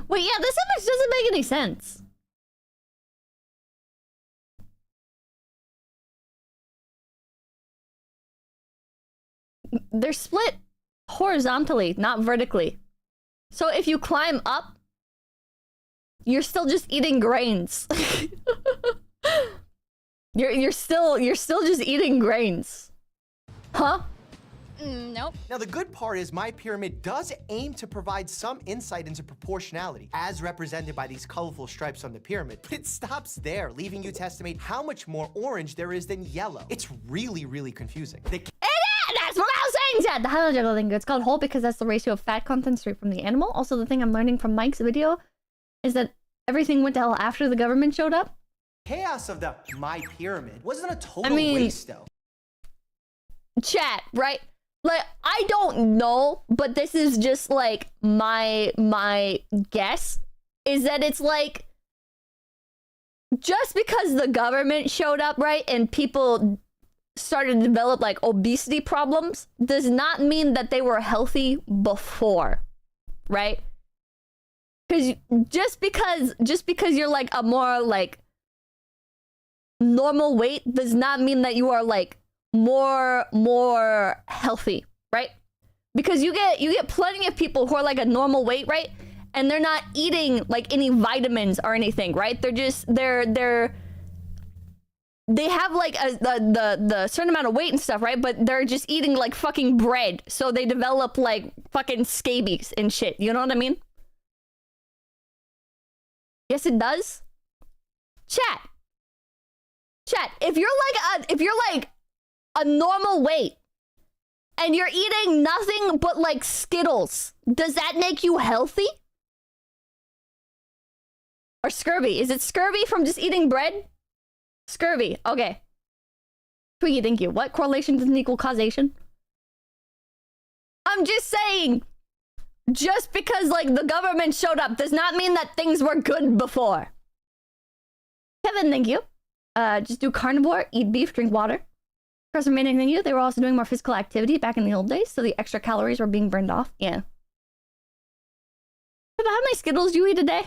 Wait, yeah, this image doesn't make any sense. They're split horizontally, not vertically. So if you climb up, you're still just eating grains. you're still just eating grains. Huh? Nope. Now, the good part is my pyramid does aim to provide some insight into proportionality, as represented by these colorful stripes on the pyramid, but it stops there, leaving you to estimate how much more orange there is than yellow. It's really, really confusing. That's what I was saying, Chad. The Hello Juggle thing. It's called whole because that's the ratio of fat content straight from the animal. Also, the thing I'm learning from Mike's video is that everything went to hell after the government showed up. Chaos of the my pyramid wasn't a total mean, waste, though. Chat, right? Like, I don't know, but this is just like my guess is that it's like just because the government showed up, right, and people started to develop like obesity problems does not mean that they were healthy before, right? Because just because you're like a more like normal weight does not mean that you are like more healthy, right? Because you get plenty of people who are like a normal weight, right? And they're not eating like any vitamins or anything, right? They're just they have like the certain amount of weight and stuff, right? But they're just eating like fucking bread, so they develop like fucking scabies and shit. You know what I mean? Yes, it does. Chat. If you're like a normal weight and you're eating nothing but like Skittles, does that make you healthy? Or scurvy? Is it scurvy from just eating bread? Scurvy. Okay. Twiggy, thank you. What? Correlation doesn't equal causation? I'm just saying, just because like the government showed up does not mean that things were good before. Kevin, thank you. Just do carnivore, eat beef, drink water. Chris remaining, thank you. They were also doing more physical activity back in the old days, so the extra calories were being burned off. Yeah. How many Skittles do you eat a day?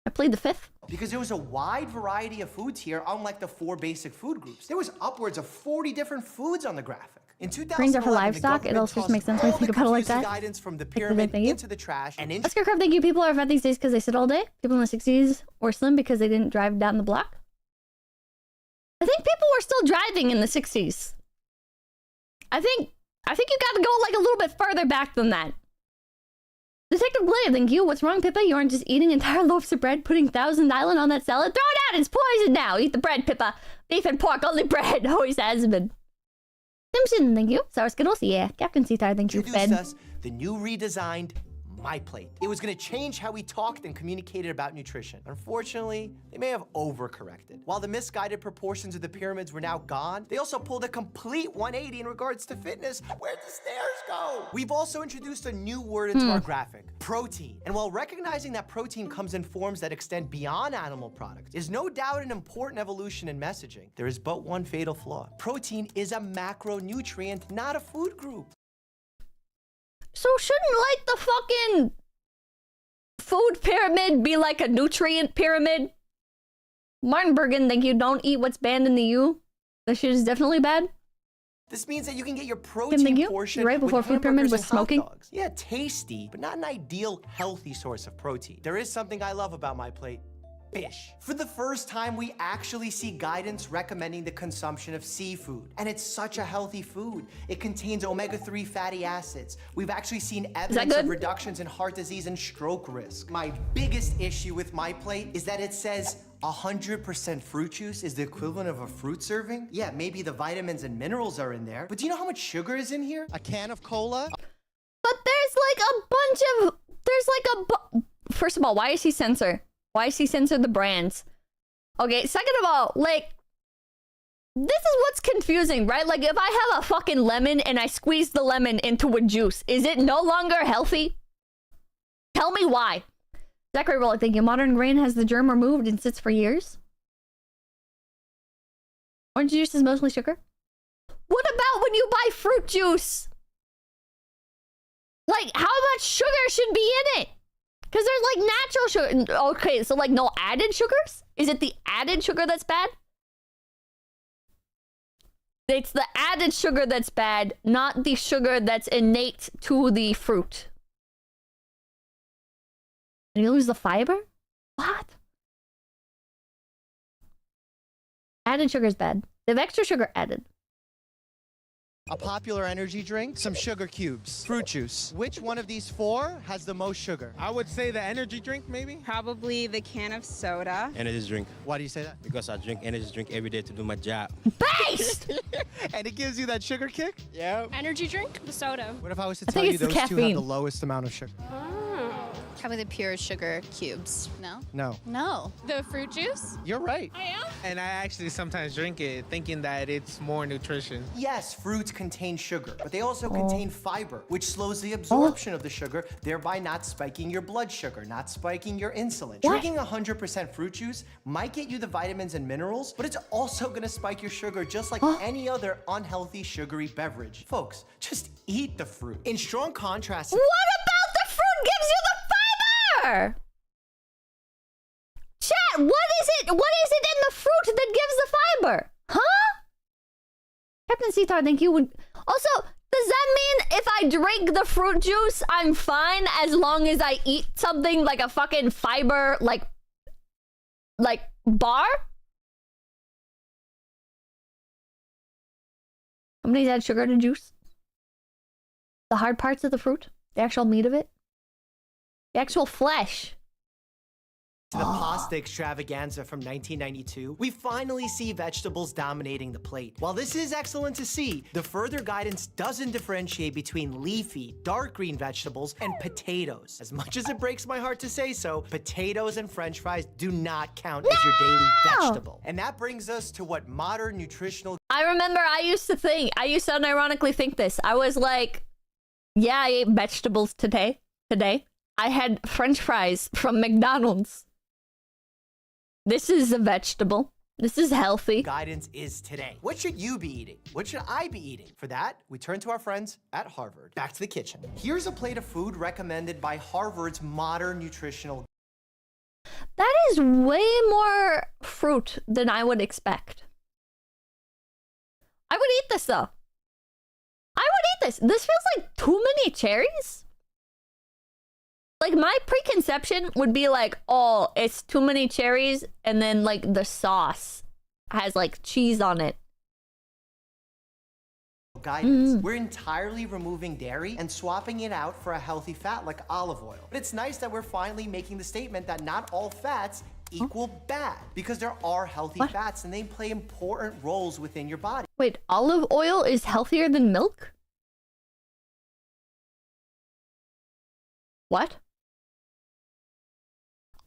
I played the fifth. Because there was a wide variety of foods here, unlike the 4 basic food groups. There was upwards of 40 different foods on the graphic. In 2011, Greens are for livestock. It also just makes sense when you think about it like that. Guidance from the pyramid into the trash and into Oscar Crab, thank you. People are fat these days because they sit all day. People in the 60s were slim because they didn't drive down the block. I think people were still driving in the 60s. I think you gotta go like a little bit further back than that. Detective Blade, thank you. What's wrong, Pippa? You aren't just eating entire loaves of bread, putting Thousand Island on that salad? Throw it out! It's poison now! Eat the bread, Pippa. Beef and pork, only bread. Always has been. Simpson, thank you. Sour Skittles, yeah. Captain Seatar, thank you. Fed. us the new redesigned My Plate. It was going to change how we talked and communicated about nutrition. Unfortunately, they may have overcorrected. While the misguided proportions of the pyramids were now gone, they also pulled a complete 180 in regards to fitness. Where'd the stairs go? We've also introduced a new word into our graphic, protein. And while recognizing that protein comes in forms that extend beyond animal products is no doubt an important evolution in messaging, there is but one fatal flaw. Protein is a macronutrient, not a food group. So shouldn't like the fucking food pyramid be like a nutrient pyramid? Martin Bergen, thank you. Don't eat what's banned in the U. That shit is definitely bad. This means that you can get your protein portion right before with food pyramid was hamburgers and hot smoking. dogs. Yeah, tasty, but not an ideal healthy source of protein. There is something I love about My Plate. Fish. For the first time, we actually see guidance recommending the consumption of seafood. And it's such a healthy food. It contains omega-3 fatty acids. We've actually seen evidence of reductions in heart disease and stroke risk. My biggest issue with My Plate is that it says 100% fruit juice is the equivalent of a fruit serving. Yeah, maybe the vitamins and minerals are in there, but do you know how much sugar is in here? A can of cola? But there's like a bunch of... First of all, why is he censor? Why does he censor the brands? Okay, second of all, like, this is what's confusing, right? Like, if I have a fucking lemon and I squeeze the lemon into a juice, is it no longer healthy? Tell me why. Zachary Roll, I think your modern grain has the germ removed and sits for years. Orange juice is mostly sugar. What about when you buy fruit juice? Like, how much sugar should be in it? Because there's like natural sugar. Okay, so like no added sugars? Is it the added sugar that's bad? It's the added sugar that's bad, not the sugar that's innate to the fruit. And you lose the fiber? What? Added sugar is bad. They have extra sugar added. A popular energy drink, some sugar cubes, fruit juice. Which one of these 4 has the most sugar? I would say the energy drink, maybe. Probably the can of soda. Energy drink. Why do you say that? Because I drink energy drink every day to do my job. Based! And it gives you that sugar kick? Yeah. Energy drink? The soda. What if I was to I tell think you it's the those two have caffeine. the lowest amount of sugar? Probably the pure sugar cubes. No? No. No. The fruit juice? You're right. I am. And I actually sometimes drink it thinking that it's more nutrition. Yes, fruits contain sugar, but they also contain fiber, which slows the absorption of the sugar, thereby not spiking your blood sugar, not spiking your insulin. Drinking 100% fruit juice might get you the vitamins and minerals, but it's also gonna spike your sugar just like any other unhealthy sugary beverage. Folks, just eat the fruit. In strong contrast... What about the fruit gives you the fiber? Chat, what is it? What is it in the fruit that gives the fiber? Huh? Captain Seatar, think you would... Also, does that mean if I drink the fruit juice, I'm fine as long as I eat something like a fucking fiber, like bar? Somebody's add sugar to juice? The hard parts of the fruit? The actual meat of it? The actual flesh? The pasta extravaganza from 1992, we finally see vegetables dominating the plate. While this is excellent to see, the further guidance doesn't differentiate between leafy, dark green vegetables and potatoes. As much as it breaks my heart to say so, potatoes and french fries do not count as your daily vegetable. And that brings us to what modern nutritional... I remember I used to unironically think this. I was like, yeah, I ate vegetables today. I had french fries from McDonald's. This is a vegetable. This is healthy. Guidance is today. What should you be eating? What should I be eating? For that, we turn to our friends at Harvard. Back to the kitchen. Here's a plate of food recommended by Harvard's modern nutritional... That is way more fruit than I would expect. I would eat this though. I would eat this. This feels like too many cherries. Like, my preconception would be like, oh, it's too many cherries, and then, like, the sauce has, like, cheese on it. Guidance. We're entirely removing dairy and swapping it out for a healthy fat like olive oil. But it's nice that we're finally making the statement that not all fats equal bad, because there are healthy fats and they play important roles within your body. Wait, olive oil is healthier than milk? What?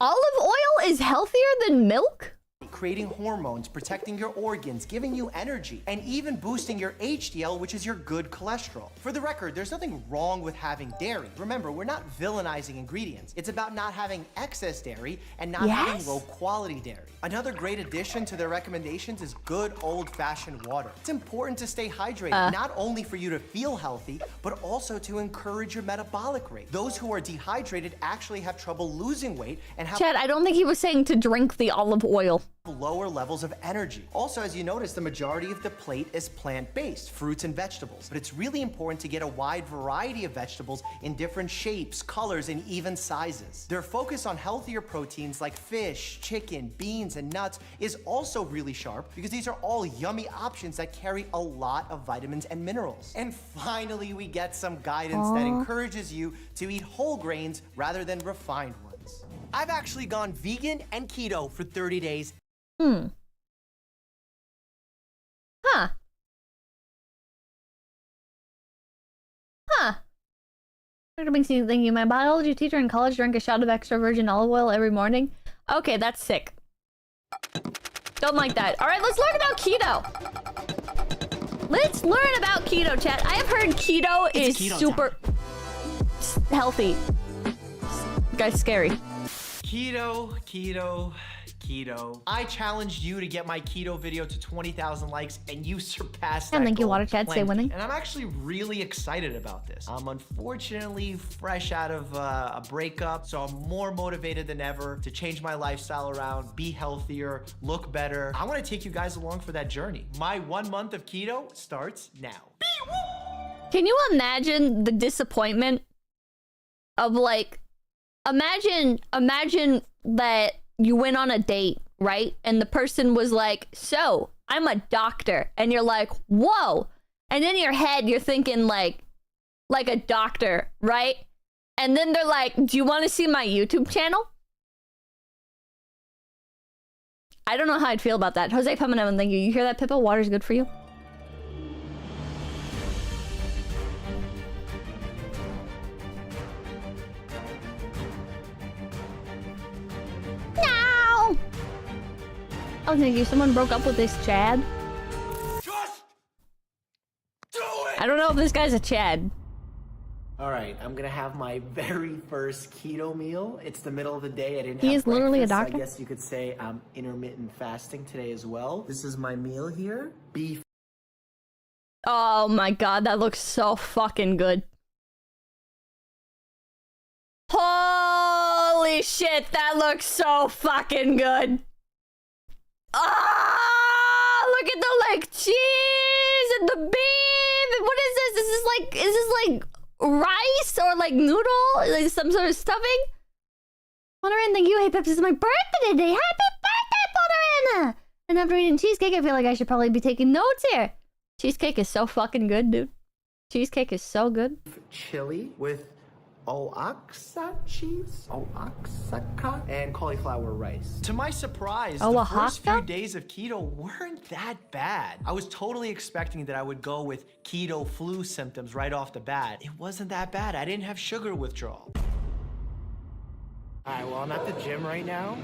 Olive oil is healthier than milk? Creating hormones, protecting your organs, giving you energy, and even boosting your HDL, which is your good cholesterol. For the record, there's nothing wrong with having dairy. Remember, we're not villainizing ingredients. It's about not having excess dairy and not having low-quality dairy. Another great addition to their recommendations is good old-fashioned water. It's important to stay hydrated, not only for you to feel healthy, but also to encourage your metabolic rate. Those who are dehydrated actually have trouble losing weight and have... Chad, I don't think he was saying to drink the olive oil. Lower levels of energy. Also, as you notice, the majority of the plate is plant-based, fruits and vegetables. But it's really important to get a wide variety of vegetables in different shapes, colors, and even sizes. Their focus on healthier proteins like fish, chicken, beans, and nuts is also really sharp because these are all yummy options that carry a lot of vitamins and minerals. And finally, we get some guidance that encourages you to eat whole grains rather than refined ones. I've actually gone vegan and keto for 30 days. Huh. It makes me think my biology teacher in college drank a shot of extra virgin olive oil every morning. Okay, that's sick. Don't like that. All right, let's learn about keto. Let's learn about keto, chat. I have heard keto is super healthy. Guy's scary. Keto. I challenged you to get my keto video to 20,000 likes, and you surpassed that thank you, goal Water Chad. Stay winning. And I'm actually really excited about this. I'm unfortunately fresh out of a breakup, so I'm more motivated than ever to change my lifestyle around, be healthier, look better. I want to take you guys along for that journey. My 1 month of keto starts now. Can you imagine the disappointment of, like, imagine that you went on a date, right? And the person was like, so, I'm a doctor. And you're like, whoa. And in your head, you're thinking like a doctor, right? And then they're like, do you want to see my YouTube channel? I don't know how I'd feel about that. Jose Feminine, thank you. You hear that, Pippa? Water's good for you. No! Oh, thank you. Someone broke up with this Chad. Just do it! I don't know if this guy's a Chad. All right, I'm gonna have my very first keto meal. It's the middle of the day. I didn't He have is literally a breakfast. doctor? I guess you could say I'm intermittent fasting today as well. This is my meal here. Beef. Oh my god, that looks so fucking good. Holy shit, that looks so fucking good. Ah, look at the like cheese and the beef. What is this? Is this like rice or like noodle? Like some sort of stuffing? Polarina, thank you. Hey Peps, it's my birthday today. Happy birthday, Polarina! And after eating cheesecake, I feel like I should probably be taking notes here. Cheesecake is so fucking good, dude. Cheesecake is so good. Chili with Oaxaca cheese, Oaxaca, and cauliflower rice. To my surprise, the first few days of keto weren't that bad. I was totally expecting that I would go with keto flu symptoms right off the bat. It wasn't that bad. I didn't have sugar withdrawal. All right, well, I'm at the gym right now.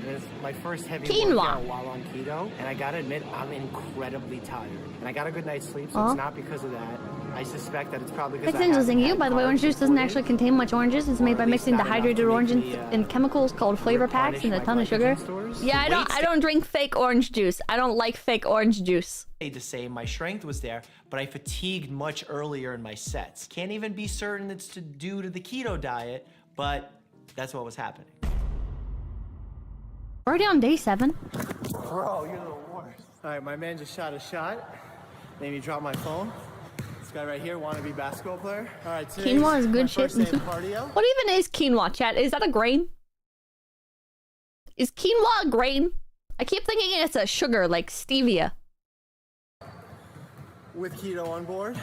It's my first heavy workout while on keto, and I gotta admit, I'm incredibly tired. And I got a good night's sleep, so it's not because of that. I suspect that it's probably because it's interesting. By the way, orange juice doesn't actually contain much oranges. It's made by mixing dehydrated orange and chemicals called flavor packs and a ton of sugar. Yeah, I don't drink fake orange juice. I don't like fake orange juice. To say my strength was there, but I fatigued much earlier in my sets. Can't even be certain it's due to the keto diet, but that's what was happening. Already on day 7. Bro, you're the worst. All right, my man just shot a shot. Made me drop my phone. This guy right here, wannabe basketball player. All right, quinoa is good shit. What even is quinoa, chat? Is that a grain? Is quinoa a grain? I keep thinking it's a sugar, like stevia. With keto on board,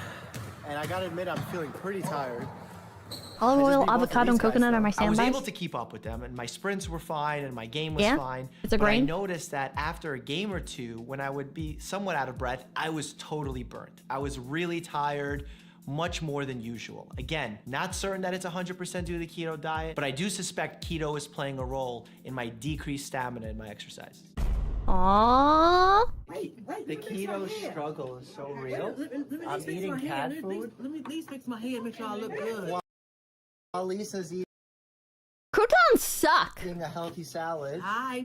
and I gotta admit, I'm feeling pretty tired. Olive oil, avocado, and coconut are my standbys. I was able to keep up with them, and my sprints were fine, and my game was fine. It's a grain. But I noticed that after a game or two, when I would be somewhat out of breath, I was totally burnt. I was really tired, much more than usual. Again, not certain that it's 100% due to the keto diet, but I do suspect keto is playing a role in my decreased stamina in my exercises. Aww. Wait, the keto struggle is so real. I'm eating cat food. Let me at least fix my head, make sure I look good. While Lisa's croutons suck. eating a healthy salad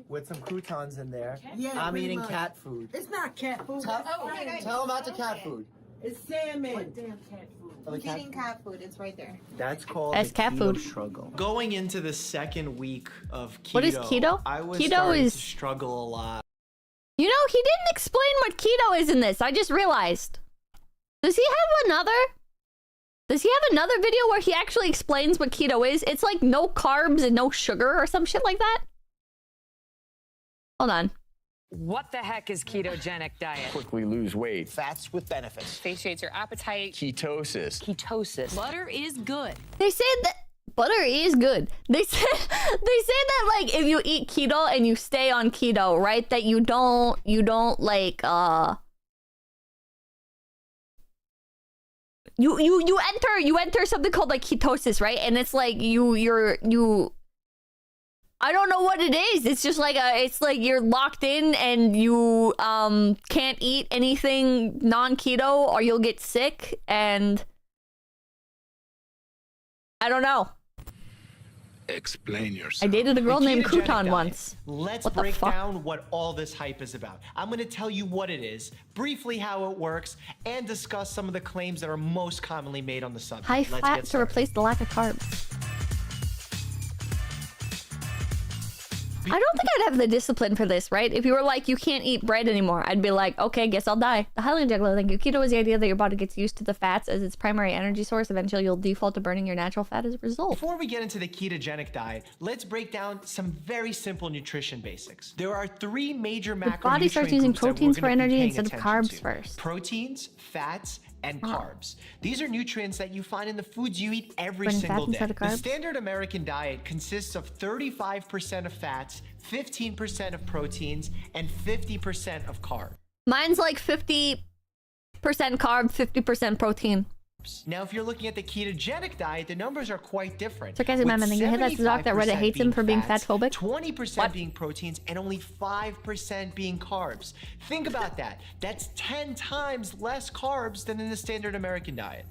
with some croutons in there, I'm eating cat food. It's not cat food. Tell them about the cat food. It's salmon. What damn cat food? Who's eating cat food? It's right there. That's called the cat keto food. struggle. Going into the second week of keto, what is keto? I was keto starting is to struggle a lot. You know, he didn't explain what keto is in this. I just realized. Does he have another? Does he have another video where he actually explains what keto is? It's like no carbs and no sugar or some shit like that. Hold on. What the heck is ketogenic diet? Quickly lose weight. Fats with benefits. Satiates your appetite. Ketosis. Ketosis. Butter is good. They said that butter is good. They said that like if you eat keto and you stay on keto, right? That you don't like you enter something called like ketosis, right? And it's like you I don't know what it is. It's just like it's like you're locked in and you can't eat anything non-keto or you'll get sick, and I don't know. Explain yourself. I dated a girl named Crouton once. Let's break down what all this hype is about. I'm going to tell you what it is, briefly how it works, and discuss some of the claims that are most commonly made on the subject. High fat to replace the lack of carbs. I don't think I'd have the discipline for this, right? If you were like, you can't eat bread anymore, I'd be like, okay, guess I'll die. The Highland Juggler, thank you. Keto is the idea that your body gets used to the fats as its primary energy source. Eventually, you'll default to burning your natural fat as a result. Before we get into the ketogenic diet, let's break down some very simple nutrition basics. There are 3 major macronutrient the body starts using groups that proteins we're for gonna be energy paying instead of attention carbs to. first. Proteins, fats, and carbs. These are nutrients that you find in the foods you eat every Burning single fats day. instead of The carbs? standard American diet consists of 35% of fats, 15% of proteins, and 50% of carbs. Mine's like 50% carb, 50% protein. Now, if you're looking at the ketogenic diet, the numbers are quite different. So, guys, remember, you hear that doc that Reddit hates him for being fatphobic? 20% being proteins, and only 5% being carbs. Think about that. That's 10 times less carbs than in the standard American diet.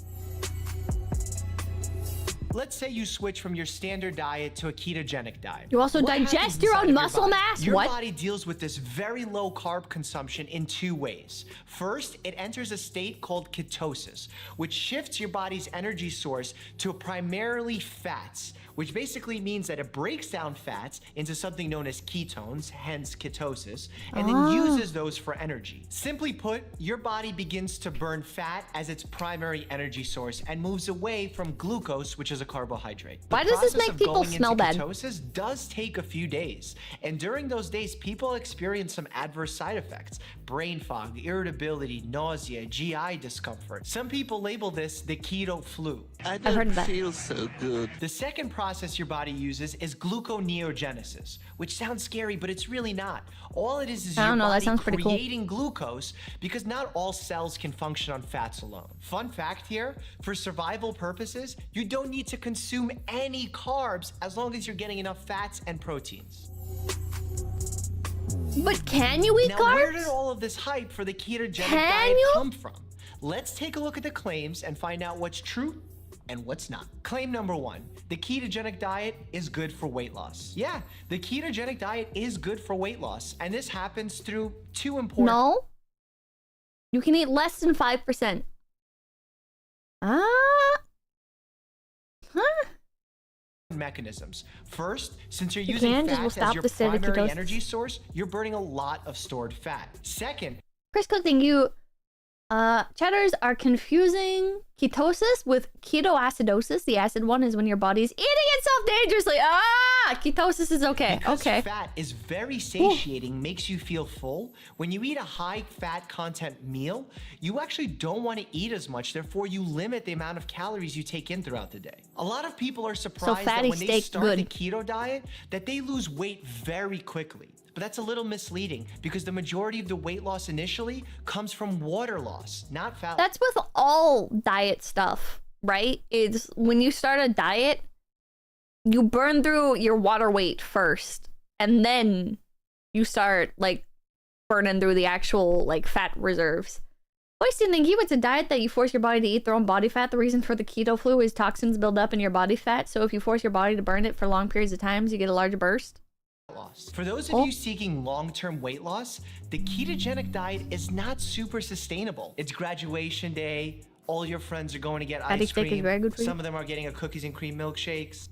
Let's say you switch from your standard diet to a ketogenic diet. You also digest your own muscle mass? Your What? body deals with this very low carb consumption in 2 ways. First, it enters a state called ketosis, which shifts your body's energy source to primarily fats, which basically means that it breaks down fats into something known as ketones, hence ketosis, and then uses those for energy. Simply put, your body begins to burn fat as its primary energy source and moves away from glucose, which is a carbohydrate. Why does this make people smell bad? Ketosis does take a few days, and during those days, people experience some adverse side effects: brain fog, irritability, nausea, GI discomfort. Some people label this the keto flu. I've heard of that. Feel so good. The second process your body uses is gluconeogenesis, which sounds scary, but it's really not. All it is I your don't know, that body sounds pretty cool. creating glucose, because not all cells can function on fats alone. Fun fact here, for survival purposes, you don't need to consume any carbs as long as you're getting enough fats and proteins. But can you eat now, carbs? where did all of this hype for the ketogenic Can diet you? come from? Let's take a look at the claims and find out what's true and what's not. Claim number 1, the ketogenic diet is good for weight loss. Yeah, the ketogenic diet is good for weight loss, and this happens through two important... No. You can eat less than 5%. mechanisms. First, since you're You using can, just will fats as stop your the steady primary ketosis. energy source, you're burning a lot of stored fat. Second, Chris Cook, thank you. Chatters are confusing ketosis with ketoacidosis. The acid one is when your body's eating itself dangerously. Ketosis is okay. because Okay. fat is very satiating, makes you feel full. When you eat a high fat content meal, you actually don't want to eat as much. Therefore, you limit the amount of calories you take in throughout the day. A lot of people are surprised that fatty when they steak, start good. the keto diet, that they lose weight very quickly. But that's a little misleading, because the majority of the weight loss initially comes from water loss, not fat. That's with all diet stuff, right? It's when you start a diet, you burn through your water weight first, and then you start like burning through the actual like fat reserves. Wasting, thank you. It's a diet that you force your body to eat their own body fat. The reason for the keto flu is toxins build up in your body fat. So if you force your body to burn it for long periods of times, you get a larger burst. Loss. For those of you seeking long-term weight loss, the ketogenic diet is not super sustainable. It's graduation day, all your friends are going to get Fatty ice steak is cream, very good for you. some of them are getting a cookies and cream milkshakes,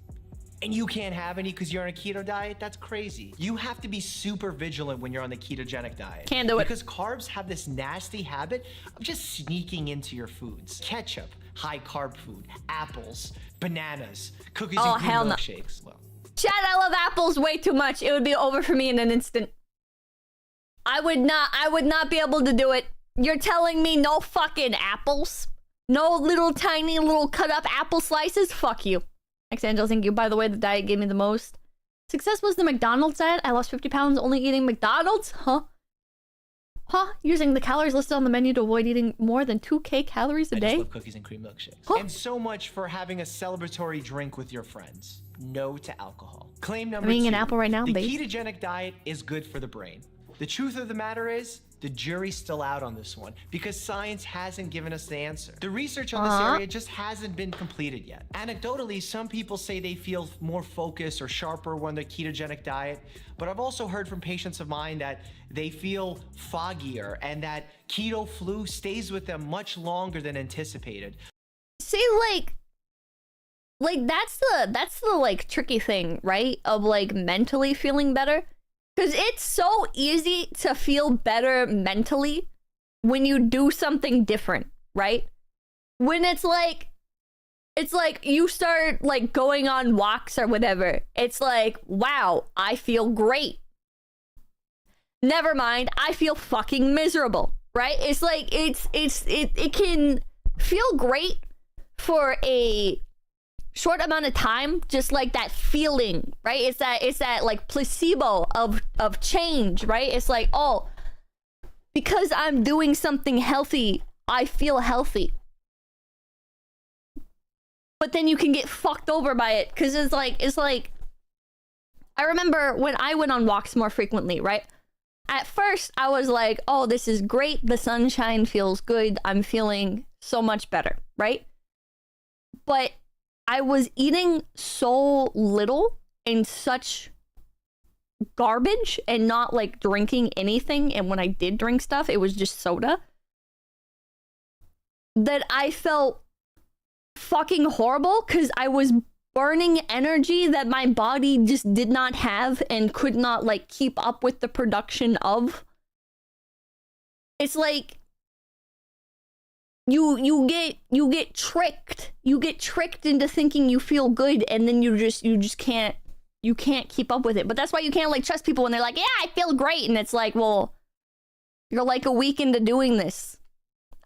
and you can't have any because you're on a keto diet. That's crazy. You have to be super vigilant when you're on the ketogenic diet. Can't do it. Because carbs have this nasty habit of just sneaking into your foods. Ketchup, high carb food, apples, bananas, cookies and cream hell no. milkshakes. Well, Chad, I love apples way too much. It would be over for me in an instant. I would not be able to do it. You're telling me no fucking apples? No little tiny little cut up apple slices? Fuck you. Thanks, Angel. Thank you. By the way, the diet gave me the most success was the McDonald's diet. I lost 50 pounds only eating McDonald's? Huh? Using the calories listed on the menu to avoid eating more than 2K calories a I day? just love cookies and cream milkshakes. And so much for having a celebratory drink with your friends. No to alcohol. Claim number 2. I'm eating an apple right now, the babe. ketogenic diet is good for the brain. The truth of the matter is, the jury's still out on this one, because science hasn't given us the answer. The research on this area just hasn't been completed yet. Anecdotally, some people say they feel more focused or sharper when they're ketogenic diet, but I've also heard from patients of mine that they feel foggier and that keto flu stays with them much longer than anticipated. See, like that's the like tricky thing, right? Of like mentally feeling better. Because it's so easy to feel better mentally when you do something different, right? When it's like you start like going on walks or whatever. It's like, wow, I feel great. Never mind, I feel fucking miserable, right? It's like it can feel great for a short amount of time, just like that feeling, right? It's that like placebo of change, right? It's like, oh, because I'm doing something healthy, I feel healthy. But then you can get fucked over by it, because it's like I remember when I went on walks more frequently, right? At first I was like, oh, this is great, the sunshine feels good, I'm feeling so much better, right? But I was eating so little and such garbage and not like drinking anything. And when I did drink stuff, it was just soda. That I felt fucking horrible because I was burning energy that my body just did not have and could not like keep up with the production of. It's like you get tricked. You get tricked into thinking you feel good, and then you just can't keep up with it. But that's why you can't like trust people when they're like, yeah, I feel great, and it's like, well, you're like a week into doing this.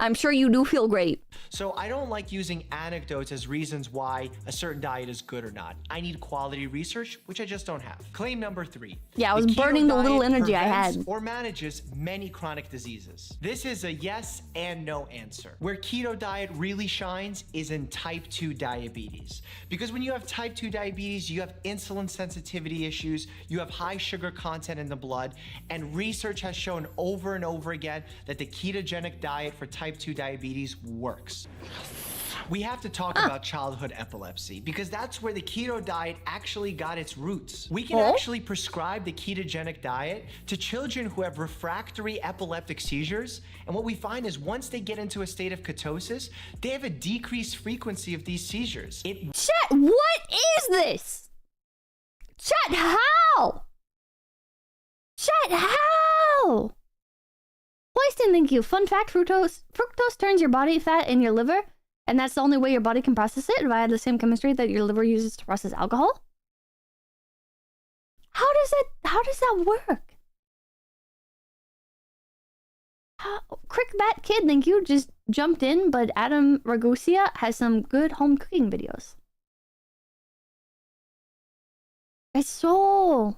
I'm sure you do feel great. So I don't like using anecdotes as reasons why a certain diet is good or not. I need quality research, which I just don't have. Claim number 3. Yeah, I was keto burning the little diet energy I prevents had. or manages many chronic diseases. This is a yes and no answer. Where keto diet really shines is in type 2 diabetes. Because when you have type 2 diabetes, you have insulin sensitivity issues, you have high sugar content in the blood, and research has shown over and over again that the ketogenic diet for type 2 diabetes works. We have to talk about childhood epilepsy because that's where the keto diet actually got its roots. We can actually prescribe the ketogenic diet to children who have refractory epileptic seizures, and what we find is once they get into a state of ketosis, they have a decreased frequency of these seizures. Chat, what is this? Chat, how? Chat, how? Hoiston, thank you. Fun fact, fructose turns your body fat in your liver, and that's the only way your body can process it via the same chemistry that your liver uses to process alcohol. How does that work? Crickbat Kid, thank you, just jumped in, but Adam Ragusia has some good home cooking videos. It's so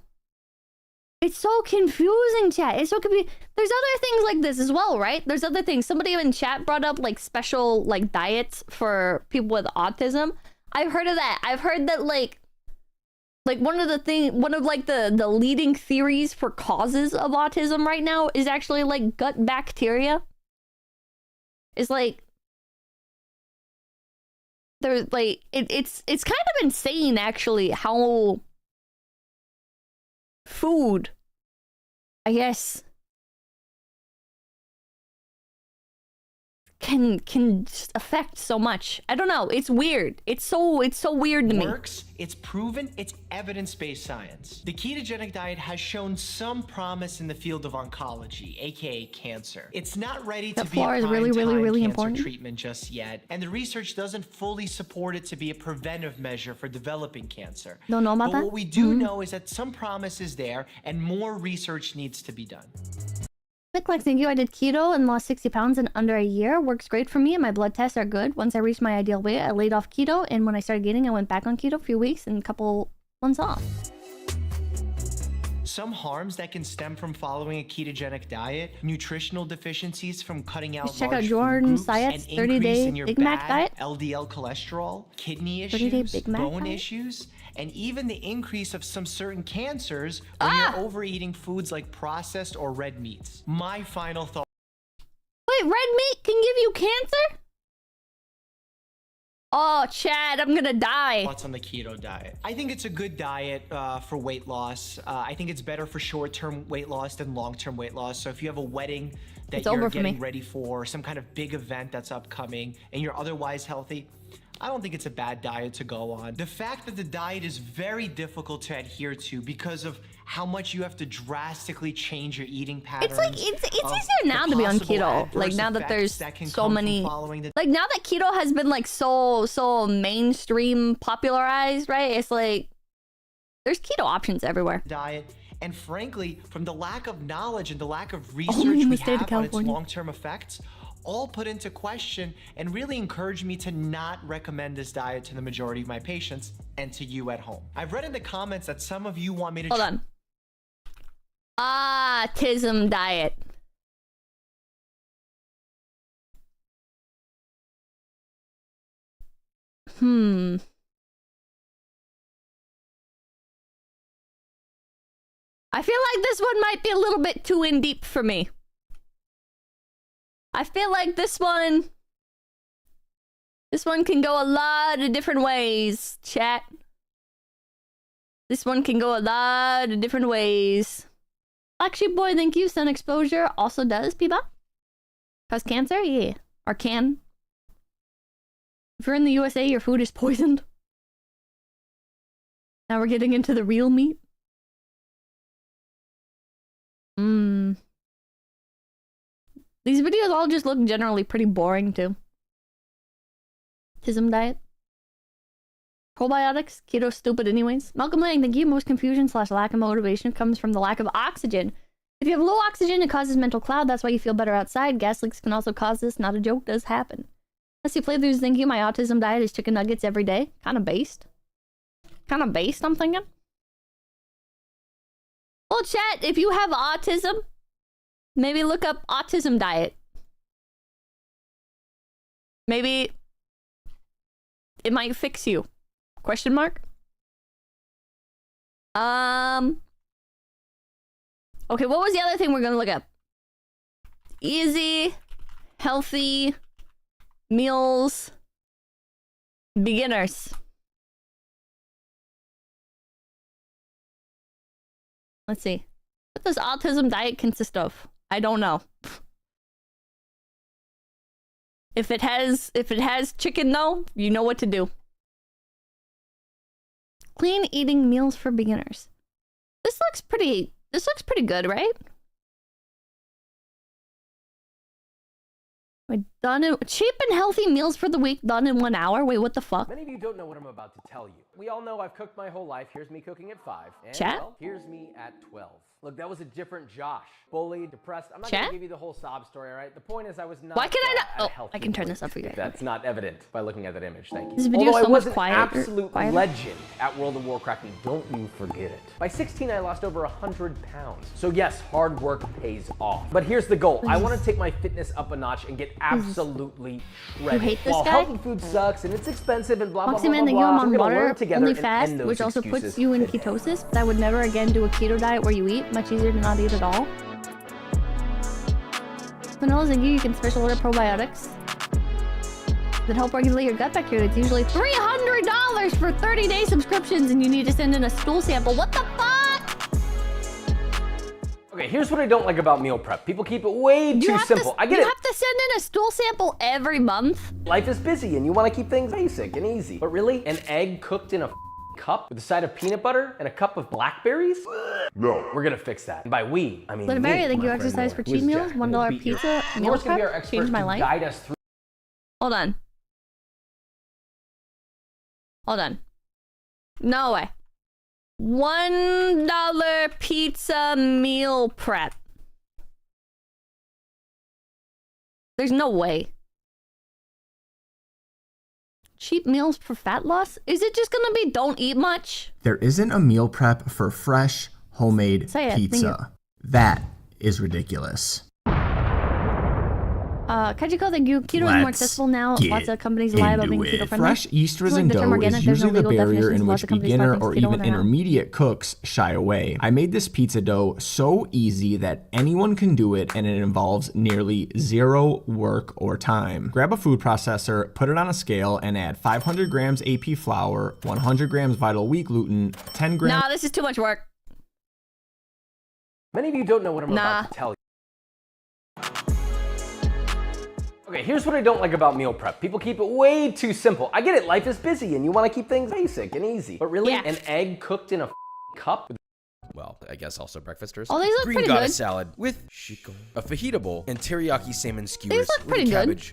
confusing, chat. It's so confusing. There's other things like this as well, right? There's other things. Somebody in chat brought up like special like diets for people with autism. I've heard of that. I've heard that like one of the leading theories for causes of autism right now is actually like gut bacteria. It's like there's like it's kind of insane actually how food, I guess, can just affect so much. I don't know. It's weird. It's so weird to me. Works. It's proven. It's evidence-based science. The ketogenic diet has shown some promise in the field of oncology, aka cancer. It's not ready to be a prime-time cancer treatment just yet, and the research doesn't fully support it to be a preventive measure for developing cancer. Don't know about that. But what we do know is that some promise is there, and more research needs to be done. Like, thank you. I did keto and lost 60 pounds in under a year. Works great for me and my blood tests are good. Once I reached my ideal weight, I laid off keto, and when I started gaining, I went back on keto a few weeks and a couple months off. Some harms that can stem from following a ketogenic diet, nutritional deficiencies from cutting out check large out Jordan food groups, Syatt's an increase 30-day in your Big Mac bad diet. LDL cholesterol, kidney 30-day issues, Big Mac bone diet? issues, and even the increase of some certain cancers when you're overeating foods like processed or red meats. My final thought. Wait, red meat can give you cancer? Oh, Chad, I'm gonna die. Thoughts on the keto diet? I think it's a good diet for weight loss. I think it's better for short-term weight loss than long-term weight loss. So if you have a wedding that you're getting ready for, some kind of big event that's upcoming, and you're otherwise healthy, I don't think it's a bad diet to go on. The fact that the diet is very difficult to adhere to because of how much you have to drastically change your eating patterns. It's like it's easier now to be on keto. Like now that there's so many, like now that keto has been like so mainstream popularized, right? It's like there's keto options everywhere. Diet. And frankly, from the lack of knowledge and the lack of research we have on its long-term effects, all put into question and really encourage me to not recommend this diet to the majority of my patients and to you at home. I've read in the comments that some of you want me to— Hold on. Autism diet. I feel like this one might be a little bit too in deep for me. I feel like this one can go a lot of different ways, chat. This one can go a lot of different ways. Actually, boy, thank you. Sun exposure also does, Biba. Cause cancer? Yeah. Or can. If you're in the USA, your food is poisoned. Now we're getting into the real meat. These videos all just look generally pretty boring too. 𝐒𝐡𝐚 diet. Probiotics. Keto stupid anyways. Malcolm Lang, thank you. Most confusion / lack of motivation comes from the lack of oxygen. If you have low oxygen, it causes mental cloud. That's why you feel better outside. Gas leaks can also cause this. Not a joke. Does happen. Let's see. Playthroughs. Thank you. My autism diet is chicken nuggets every day. Kind of based. Kind of based, I'm thinking. Well, chat, if you have autism, maybe look up autism diet. Maybe it might fix you. Question mark? Okay, what was the other thing we're gonna look up? Easy, healthy meals, beginners. Let's see. What does autism diet consist of? I don't know. If it has chicken though, you know what to do. Clean eating meals for beginners. This looks pretty good, right? Wait, cheap and healthy meals for the week done in 1 hour? Wait, what the fuck? Many of you don't know what I'm about to tell you. We all know I've cooked my whole life. Here's me cooking at 5. And Chat? well, here's me at 12. Look, that was a different Josh. Bullied, depressed. I'm not going to give you the whole sob story, all right? The point is I was not. Why can I not? at a Oh, healthy I can turn weight. this up for you guys. That's not evident by looking at that image. Thank you. This video Although is so I was much an quieter- absolute quieter. legend at World of Warcraft, and don't you forget it. By 16, I lost over 100 pounds. So yes, hard work pays off. But here's the goal. I want to take my fitness up a notch and get absolutely shredded. You hate this While guy? healthy food sucks and it's expensive and blah, blah, blah, MoxieMan, blah, that you blah, I'm we're on gonna water, learn together only and fast, end those which also puts excuses you in today. ketosis. But I would never again do a keto diet where you eat. Much easier to not eat at all. Vanilla Zingy, you can special order probiotics that help regulate your gut bacteria. It's usually $300 for 30-day subscriptions, and you need to send in a stool sample. What the fuck? Okay, here's what I don't like about meal prep. People keep it way too simple. I get You it. have to send in a stool sample every month. Life is busy and you want to keep things basic and easy. But really, an egg cooked in a cup with a side of peanut butter and a cup of blackberries? No. We're gonna fix that. And by we, I mean Let it me, vary. I think my you friend exercise Noah, for who cheat is meals. Jack, $1 who will beat you. pizza meal Noah's gonna be our prep expert changed my to life. guide us through. Hold on. Hold on. No way. $1 pizza meal prep. There's no way. Cheap meals for fat loss? Is it just gonna be don't eat much? There isn't a meal prep for fresh, homemade Say it. Thank pizza. That is ridiculous. 𝐂𝐡𝐚𝐭, thank you. Keto is more Let's accessible now. get Lots of companies lie about being into keto it. friendly. Fresh yeast Just like risen the term dough organic, is there's no usually the legal barrier definitions. in Lots which of companies beginner call things or keto even when they're not. intermediate cooks shy away. I made this pizza dough so easy that anyone can do it, and it involves nearly zero work or time. Grab a food processor, put it on a scale, and add 500 grams AP flour, 100 grams vital wheat gluten, 10 grams... Nah, this is too much work. Many of you don't know what I'm about to tell you. Okay, here's what I don't like about meal prep. People keep it way too simple. I get it, life is busy and you want to keep things basic and easy. But really, an egg cooked in a cup? Well, I guess also breakfasters. Oh, these look Green pretty goddess good. salad with 𝐭𝐡𝐭, a fajita bowl, and teriyaki salmon skewers These look with pretty a good. cabbage.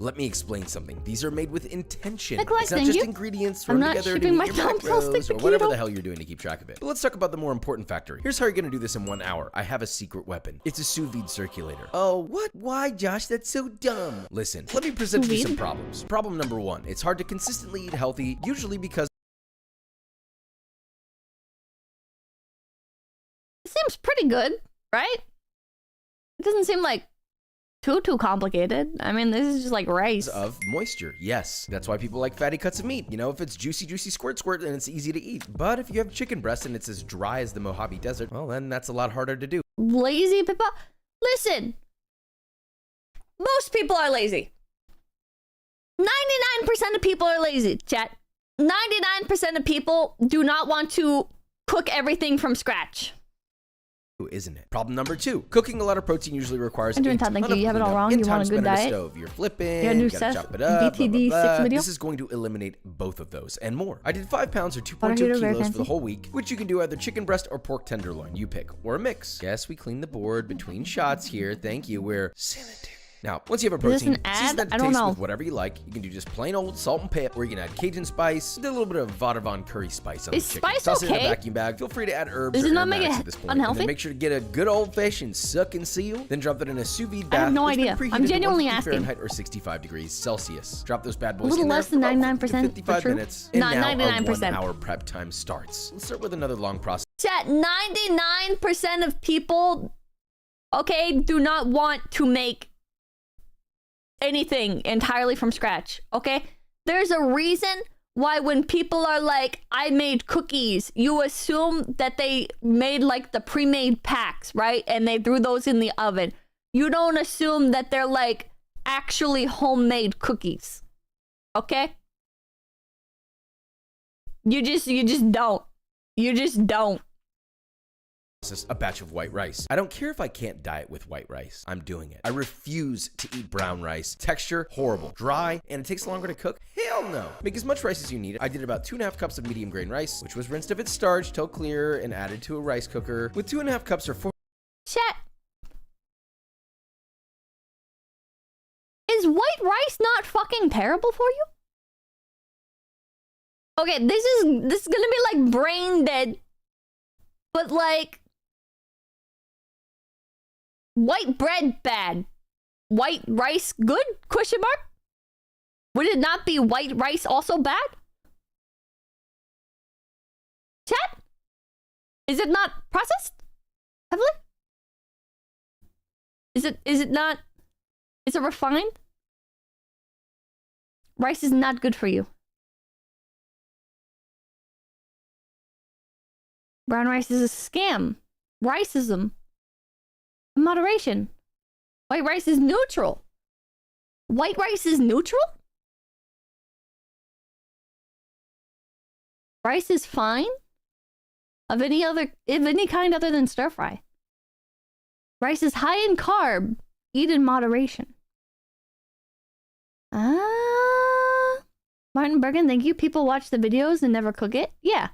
Let me explain something. These are made with intention. Nikolai, It's not thank just you. ingredients I'm thrown not together to shipping meet my your thumbs, I'll stick macros to or whatever keto. the hell you're doing to keep track of it. But let's talk about the more important factor. Here's how you're gonna do this in 1 hour. I have a secret weapon. It's a sous vide circulator. Oh, what? Why, Josh? That's so dumb. Listen, let me present to you some problems. Problem number 1. It's hard to consistently eat healthy, usually because It seems pretty good, right? It doesn't seem like too complicated. I mean, this is just like rice. of moisture. Yes, that's why people like fatty cuts of meat. You know, if it's juicy, squirt, then it's easy to eat. But if you have chicken breast and it's as dry as the Mojave Desert, well, then that's a lot harder to do. Lazy people. Listen, most people are lazy. 99% of people are lazy, chat. 99% of people do not want to cook everything from scratch. isn't it? Problem number 2. Cooking a lot of protein usually requires a ton of thank you. You have it all cleanup wrong. and You time want a good spent on diet? stove. You're flipping, Yeah, new you gotta Seth, chop it up, BTD blah, blah, 6 blah. video. This is going to eliminate both of those and more. I did 5 pounds or Butter 2.2 heater, very kilos for the fancy. whole week, which you can do either chicken breast or pork tenderloin. You pick, or a mix. Yes, we cleaned the board between shots here. Thank you. We're sanitary. Now, once you have a Is this protein, an ad? season that I to don't taste know. with whatever you like. You can do just plain old salt and pepper, or you can add Cajun spice, a little bit of Vodavon curry spice on Is the chicken. spice Toss it in okay? a vacuum bag. Feel free to add herbs Does or it not make aromatics it at this point. unhealthy? And then make sure to get a good old-fashioned suck and seal. Then drop that in a sous vide bath. I have no which has been idea. preheated I'm to genuinely 150 asking. Fahrenheit or 65 degrees Celsius. Drop those bad boys A little in there less for than about 99%, 50 to 55 but true. minutes. And Not now our 99%. 1 hour prep time starts. Let's start with another long process. Chat, 99% of people, okay, do not want to make anything entirely from scratch, okay? There's a reason why when people are like, I made cookies, you assume that they made like the pre-made packs, right? And they threw those in the oven. You don't assume that they're like actually homemade cookies, okay? You just don't. You just don't. A batch of white rice. I don't care if I can't diet with white rice. I'm doing it. I refuse to eat brown rice. Texture, horrible. Dry, and it takes longer to cook? Hell no. Make as much rice as you need. I did about 2.5 cups of medium grain rice, which was rinsed of its starch till clear and added to a rice cooker with 2.5 cups or 4. Chat. Is white rice not fucking terrible for you? Okay, this is gonna be like brain dead, but like white bread bad, white rice good? Question mark? Would it not be white rice also bad? Chat? Is it not processed heavily? Is it not? Is it refined? Rice is not good for you. Brown rice is a scam. Riceism. Moderation. White rice is neutral. White rice is neutral? Rice is fine? Of any kind other than stir fry. Rice is high in carb. Eat in moderation. Martin Bergen, thank you. People watch the videos and never cook it. Yeah.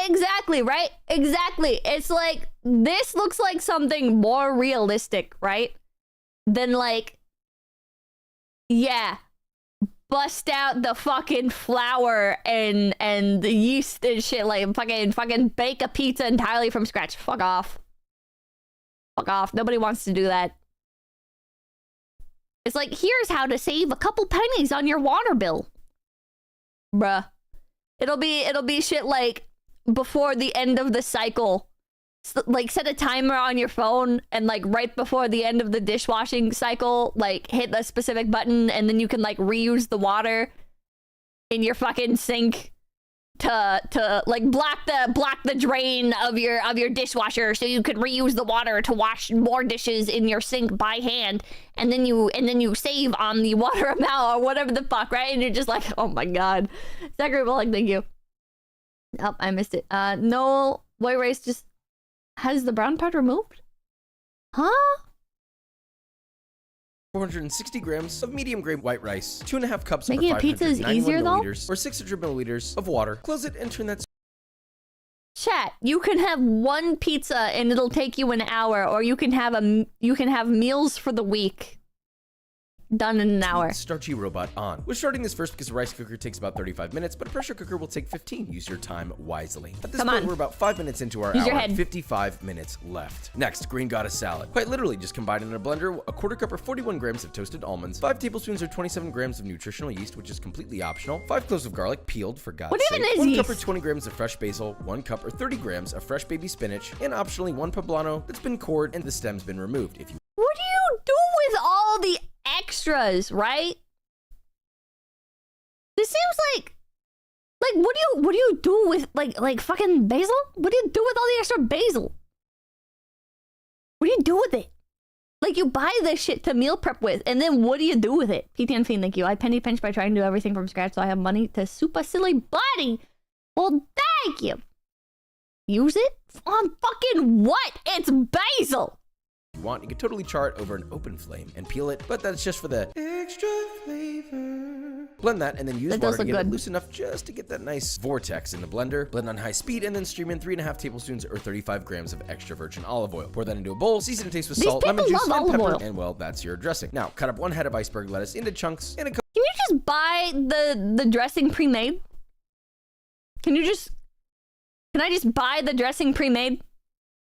Exactly, right? Exactly. It's like, this looks like something more realistic, right? Than like, yeah, bust out the fucking flour and the yeast and shit, like fucking bake a pizza entirely from scratch. Fuck off. Fuck off. Nobody wants to do that. It's like, here's how to save a couple pennies on your water bill. Bruh. It'll be shit like, before the end of the cycle, like set a timer on your phone and like right before the end of the dishwashing cycle, like hit a specific button and then you can like reuse the water in your fucking sink to like block the drain of your dishwasher so you could reuse the water to wash more dishes in your sink by hand, and then you save on the water amount or whatever the fuck, right? And you're just like, oh my god. Zachary Bullock, thank you. Oh, I missed it. No, white rice just has the brown part removed? Huh? 460 grams of medium grain white rice, 2.5 cups Making or a pizza is 591 easier, though? milliliters, or 600 milliliters of water. Close it and turn that. Chat, you can have one pizza and it'll take you an hour, or you can have meals for the week done in an hour. Starchy robot on. We're starting this first because a rice cooker takes about 35 minutes, but a pressure cooker will take 15. Use your time wisely. At this point, we're about 5 minutes into our Use your hour, head. 55 minutes left. Next, green goddess salad. Quite literally, just combine in a blender a 1/4 cup or 41 grams of toasted almonds, 5 tablespoons or 27 grams of nutritional yeast, which is completely optional, 5 cloves of garlic, peeled for God's sake, 1 cup or 20 grams of fresh basil, 1 cup or 30 grams of fresh baby spinach, and optionally 1 poblano that's been cored and the stem's been removed. If you What do you do with all the extras, right? This seems like what do you do with like fucking basil? What do you do with all the extra basil? What do you do with it? Like, you buy this shit to meal prep with, and then what do you do with it? PTN Fiend, thank you. I penny pinch by trying to do everything from scratch so I have money to soup a silly body. Well, thank you. Use it? on fucking what? It's basil. you want, you can totally char it over an open flame and peel it, but that's just for the extra flavor. Blend that and then use water to get it loose enough just to get that nice vortex in the blender. Blend on high speed and then stream in 3.5 tablespoons or 35 grams of extra virgin olive oil. Pour that into a bowl, season and taste with salt, lemon juice, and pepper, and well, that's your dressing. Now, cut up 1 head of iceberg lettuce into chunks and a Can you just buy the dressing pre-made? Can I just buy the dressing pre-made?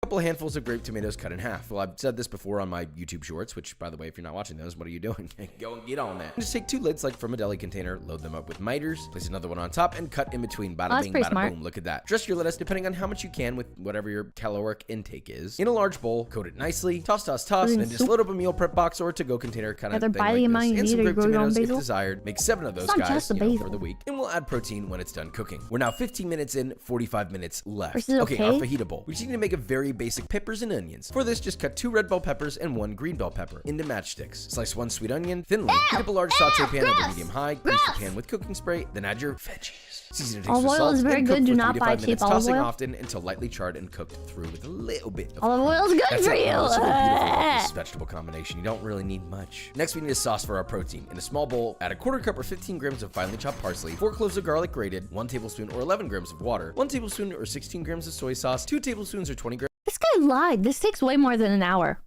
couple of handfuls of grape tomatoes cut in half. Well, I've said this before on my YouTube shorts, which, by the way, if you're not watching those, what are you doing? Go and get on that. Just take 2 lids like from a deli container, load them up with miters, place another one on top, and cut in between. Bada bing, bada boom. Look at that. Dress your lettuce depending on how much you can with whatever your caloric intake is. In a large bowl, coat it nicely, toss, and then just load up a meal prep box or to-go container kind of thing like this. And some grape tomatoes if desired. Make 7 of those guys, for the week. And we'll add protein when it's done cooking. We're now 15 minutes in, 45 minutes left. Okay, our fajita bowl. We just need to make a very basic peppers and onions. For this, just cut 2 red bell peppers and 1 green bell pepper into matchsticks. Slice 1 sweet onion thinly. Heat up a large saute pan over medium-high. Grease the pan with cooking spray. Then add your veggies. Season and taste with salt. Is very good. Do not buy cheap olive tossing oil. often until lightly charred and cooked through with a little bit of olive oil is good for you. So beautiful this vegetable combination. You don't really need much. Next, we need a sauce for our protein. In a small bowl, add a 1/4 cup or 15 grams of finely chopped parsley, 4 cloves of garlic grated, 1 tablespoon or 11 grams of water, 1 tablespoon or 16 grams of soy sauce, 2 tablespoons or 20 grams. This guy lied. This takes way more than an hour.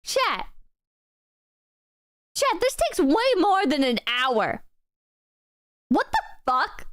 Chat, this takes way more than an hour. What the fuck?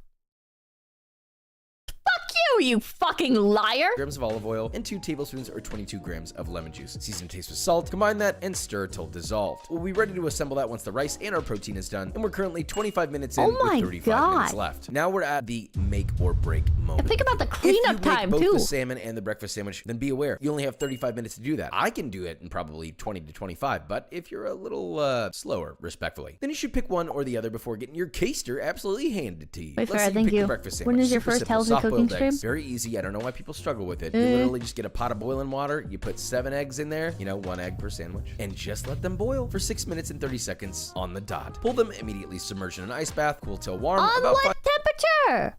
Fuck you fucking liar! Grams of olive oil and 2 tablespoons or 22 grams of lemon juice. Season and taste with salt. Combine that and stir till dissolved. We'll be ready to assemble that once the rice and our protein is done. And we're currently 25 minutes in with 35 minutes left. Now we're at the make or break moment. And think about the cleanup time both too. The salmon and the breakfast sandwich, then be aware you only have 35 minutes to do that. I can do it in probably 20 to 25, but if you're a little slower, respectfully, then you should pick one or the other before getting your keister absolutely handed to you. Wait, Let's say you pick the breakfast sandwich. When is your first healthy cooking stream? Very easy. I don't know why people struggle with it. You literally just get a pot of boiling water, you put 7 eggs in there, 1 egg per sandwich, and just let them boil for 6 minutes and 30 seconds on the dot. Pull them, immediately submerge in an ice bath, cool till warm. On about what temperature?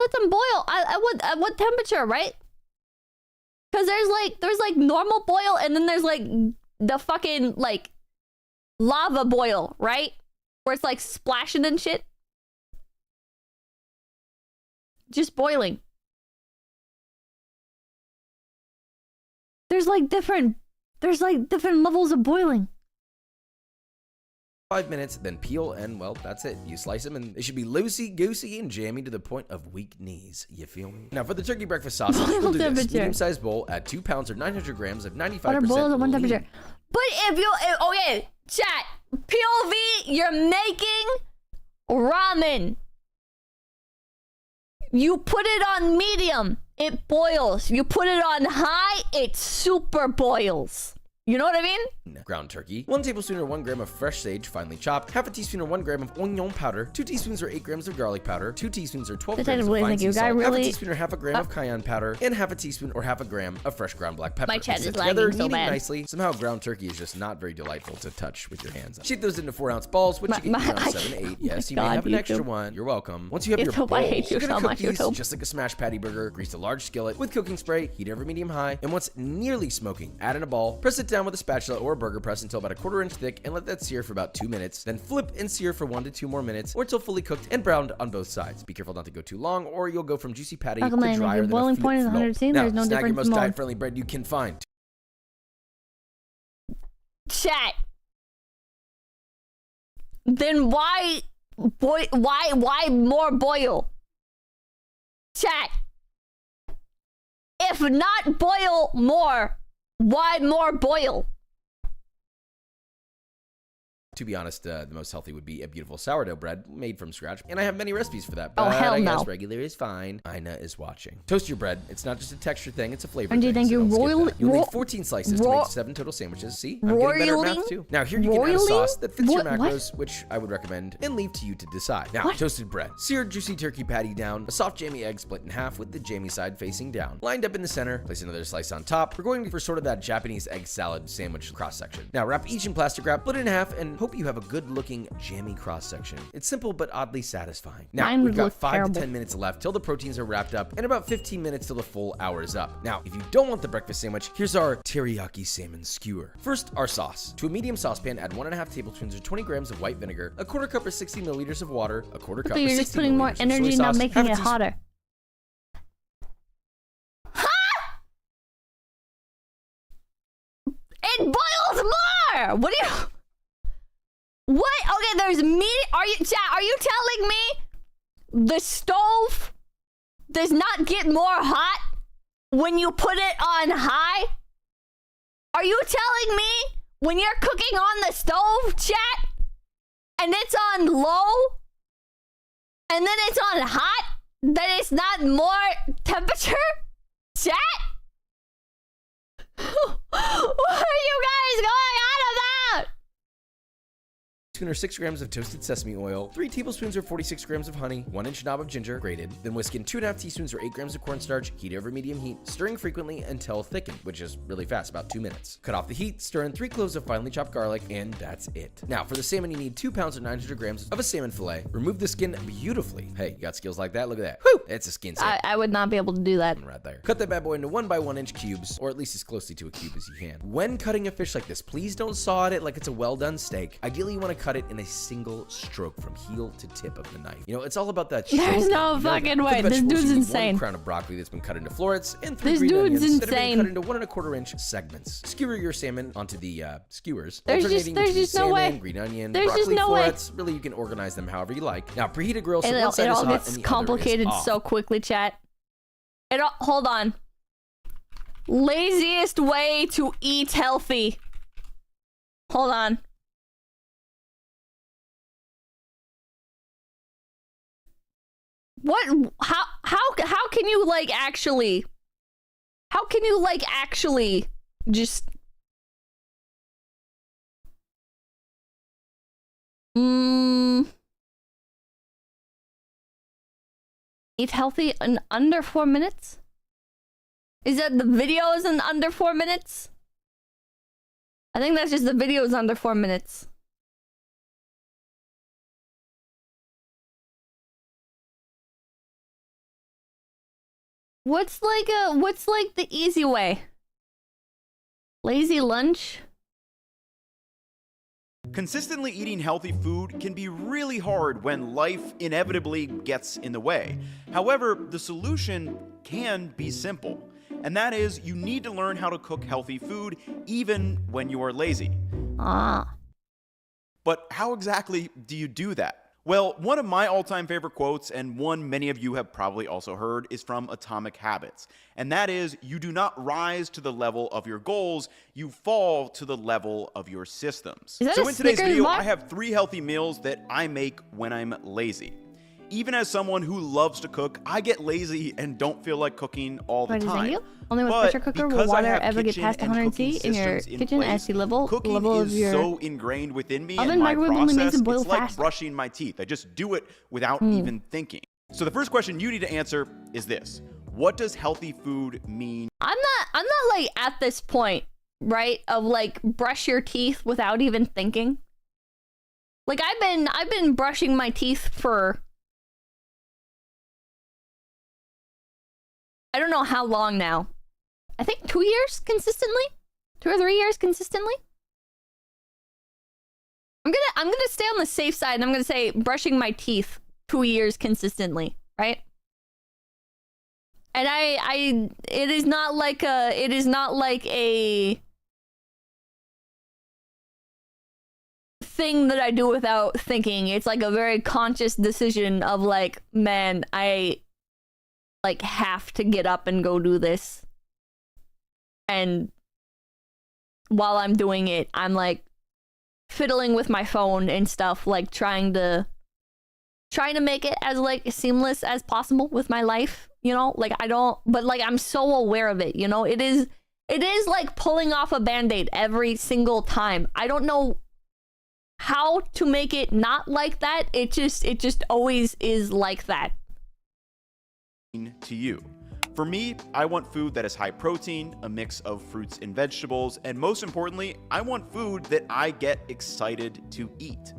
Let them boil. At what temperature, right? Because there's like normal boil, and then there's like the fucking like lava boil, right? Where it's like splashing and shit. Just boiling. There's like different levels of boiling. 5 minutes, then peel, and well, that's it. You slice them, and they should be loosey-goosey and jammy to the point of weak knees. You feel me? Now, for the turkey breakfast sausage, we'll do this. Medium-sized bowl, add 2 pounds or 900 grams of 95% Butter boils at 1 temperature. lean. But okay, chat, POV, you're making ramen. You put it on medium, it boils. You put it on high, it super boils. You know what I mean? Ground turkey, 1 tablespoon or 1 gram of fresh sage, finely chopped, 1/2 teaspoon or 1 gram of onion powder, 2 teaspoons or 8 grams of garlic powder, 2 teaspoons or 12 grams of fine sea salt, 1/2 teaspoon or 1/2 gram of cayenne powder, and 1/2 teaspoon or 1/2 gram of fresh ground black pepper. My chat is together, lagging so bad. Nicely. Somehow ground turkey is just not very delightful to touch with your hands. Shape those into 4-ounce balls, which you get around 7 to 8. Yes, you may have an extra one. You're welcome. Once you have your bowls, you're gonna cook these just like a smashed patty burger. Grease a large skillet with cooking spray, heat over medium-high, and once nearly smoking, add in a ball, press it down with a spatula or a burger press until about 1/4 inch thick, and let that sear for about 2 minutes. Then flip and sear for 1 to 2 more minutes, or until fully cooked and browned on both sides. Be careful not to go too long, or you'll go from juicy patty to drier than a boiling point is 110. Now, There's no snag your difference. most diet-friendly bread you can find. Chat. Then why more boil? Chat. If not boil more, why more boil? To be honest, the most healthy would be a beautiful sourdough bread made from scratch, and I have many recipes for that. But hell I no. guess regular is fine. Ina is watching. Toast your bread. It's not just a texture thing; it's a flavor And do you thing. think you You'll need 14 slices to make 7 total sandwiches. See, I'm getting better at math too. Now here you can add a sauce that fits your macros, which I would recommend, and leave to you to decide. Now, toasted bread, seared juicy turkey patty down, a soft jammy egg split in half with the jammy side facing down, lined up in the center. Place another slice on top. We're going for sort of that Japanese egg salad sandwich cross section. Now wrap each in plastic wrap, split it in half, and hope you have a good-looking, jammy cross-section. It's simple but oddly satisfying. Now, Mine we've would got look 5 terrible. to 10 minutes left till the proteins are wrapped up, and about 15 minutes till the full hour is up. Now, if you don't want the breakfast sandwich, here's our teriyaki salmon skewer. First, our sauce. To a medium saucepan, add 1.5 tablespoons or 20 grams of white vinegar, a quarter cup or 60 milliliters of water, a quarter cup So or you're 60 just putting more milliliters of energy, soy not sauce, making half a it teaspoon- hotter. It boils more! What do you... What? Okay, there's meat. Are you telling me the stove does not get more hot when you put it on high? Are you telling me when you're cooking on the stove, chat, and it's on low, and then it's on hot, that it's not more temperature? Chat? What are you guys going on about? Or 6 grams of toasted sesame oil, 3 tablespoons or 46 grams of honey, 1-inch knob of ginger grated, then whisk in 2.5 teaspoons or 8 grams of cornstarch, heat over medium heat, stirring frequently until thickened, which is really fast, about 2 minutes. Cut off the heat, stir in 3 cloves of finely chopped garlic, and that's it. Now, for the salmon, you need 2 pounds or 900 grams of a salmon fillet. Remove the skin beautifully. Hey, you got skills like that? Look at that. Whew! It's a skin salmon. I would not be able to do that. Right there. Cut that bad boy into 1 by 1 inch cubes, or at least as closely to a cube as you can. When cutting a fish like this, please don't saw at it like it's a well-done steak. Ideally, you want to cut it in a single stroke from heel to tip of the knife. You know, it's all about that. There's no fucking way. This dude's insane. 1 crown of broccoli that's been cut into florets, and 3 This green dude's onions that have been insane. cut into 1.25 inch segments. Skewer your salmon onto the skewers, There's alternating just between no salmon, way. green onion, There's just broccoli no way. florets. Really, you can organize them however you like. Now, preheat a grill so one It side is all hot gets and the complicated other is so off. quickly, chat. Hold on. Laziest way to eat healthy. Hold on. What? How can you like actually? How can you like actually just? Eat healthy in under 4 minutes? Is that the videos in under 4 minutes? I think that's just the videos under 4 minutes. What's like the easy way? Lazy lunch? Consistently eating healthy food can be really hard when life inevitably gets in the way. However, the solution can be simple, and that is you need to learn how to cook healthy food even when you are lazy. But how exactly do you do that? Well, one of my all-time favorite quotes, and one many of you have probably also heard, is from Atomic Habits. And that is, you do not rise to the level of your goals, you fall to the level of your systems. Is that So a in today's Snickers video, bar? I have 3 healthy meals that I make when I'm lazy. Even as someone who loves to cook, I get lazy and don't feel like cooking all the What is time. that? Only with But pressure cooker will because I water have ever get kitchen past and 100 cooking C in your systems in kitchen place, as the level cooking of is your so ingrained within me oven and my microwave only makes process, it boil it's like faster. brushing my teeth. I just do it without even thinking. So the first question you need to answer is this: what does healthy food mean? I'm not like at this point, right? Of like brush your teeth without even thinking. Like I've been brushing my teeth for I don't know how long now. I think 2 years consistently? 2 or 3 years consistently? I'm gonna stay on the safe side and I'm gonna say brushing my teeth 2 years consistently, right? And it is not like a thing that I do without thinking. It's like a very conscious decision of like, man, I like have to get up and go do this. And while I'm doing it, I'm like fiddling with my phone and stuff, like trying to make it as like seamless as possible with my life, you know? Like but like I'm so aware of it, you know? It is like pulling off a band-aid every single time. I don't know how to make it not like that. It just always is like that. To you? For me, I want food that is high protein, a mix of fruits and vegetables, and most importantly, I want food that I get excited to eat.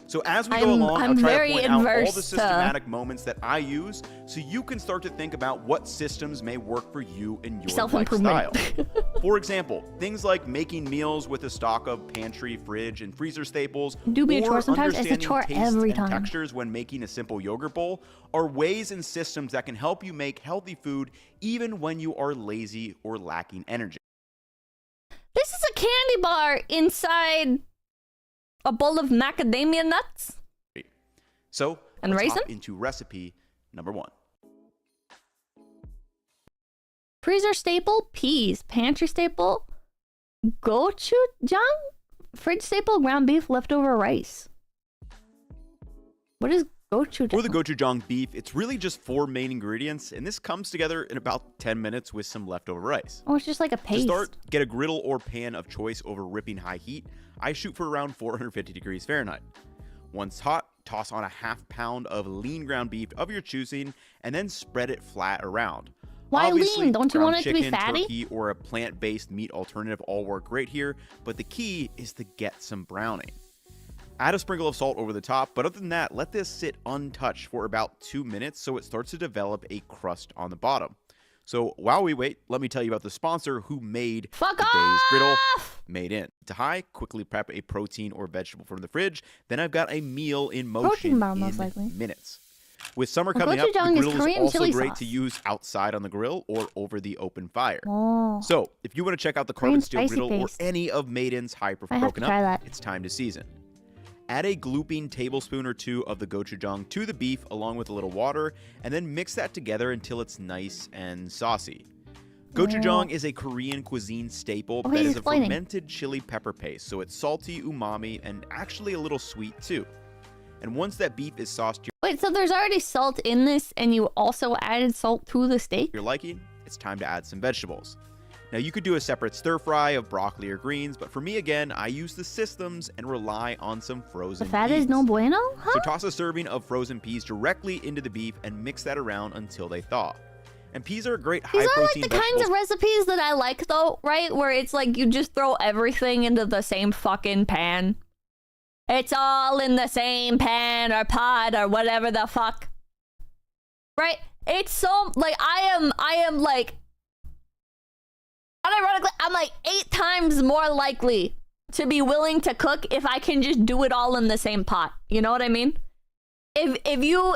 So as we go along, I'll try to point out all the systematic moments that I use so you can start to think about what systems may work for you and your lifestyle. For example, things like making meals with a stock of pantry, fridge, and freezer staples, Do be a chore sometimes. It's a understanding chore tastes every and time. textures when making a simple yogurt bowl are ways and systems that can help you make healthy food even when you are lazy or lacking energy. This is a candy bar inside a bowl of macadamia nuts. So and let's raisin? hop into recipe number 1. Freezer staple, peas. Pantry staple, gochujang. Fridge staple, ground beef, leftover rice. What is gochujang? For the gochujang beef, it's really just 4 main ingredients, and this comes together in about 10 minutes with some leftover rice. Oh, it's just like a paste. To start, get a griddle or pan of choice over ripping high heat. I shoot for around 450 degrees Fahrenheit. Once hot, toss on a ½ pound of lean ground beef of your choosing, and then spread it flat around. Why Obviously, lean? Don't you want ground it to be chicken, fatty? turkey, or a plant-based meat alternative all work great here, but the key is to get some browning. Add a sprinkle of salt over the top, but other than that, let this sit untouched for about 2 minutes so it starts to develop a crust on the bottom. So while we wait, let me tell you about the sponsor who made today's griddle. Made in. To high, quickly prep a protein or vegetable from the fridge. Then I've got a meal in motion in minutes. With summer coming up, the griddle is also great to use outside on the grill or over the open fire. So if you want to check out the carbon steel griddle or any of Maiden's broken up, it's time to season. Add a glooping tablespoon or 2 of the gochujang to the beef along with a little water, and then mix that together until it's nice and saucy. Gochujang is a Korean cuisine staple that is a fermented chili pepper paste, so it's salty, umami, and actually a little sweet too. And once that beef is sauced to Wait, so there's already salt in this, and you also added salt to the steak? your liking, it's time to add some vegetables. Now you could do a separate stir fry of broccoli or greens, but for me again, I use the systems and rely on some frozen The fat peas. is no bueno? Huh? So toss a serving of frozen peas directly into the beef and mix that around until they thaw. And peas are a great These are high-protein like the kinds of recipes that I like though, right? Where it's like you just throw everything into the same fucking pan. It's all in the same pan or pot or whatever the fuck. Right? It's so like I am like unironically, I'm like 8 times more likely to be willing to cook if I can just do it all in the same pot. You know what I mean? If you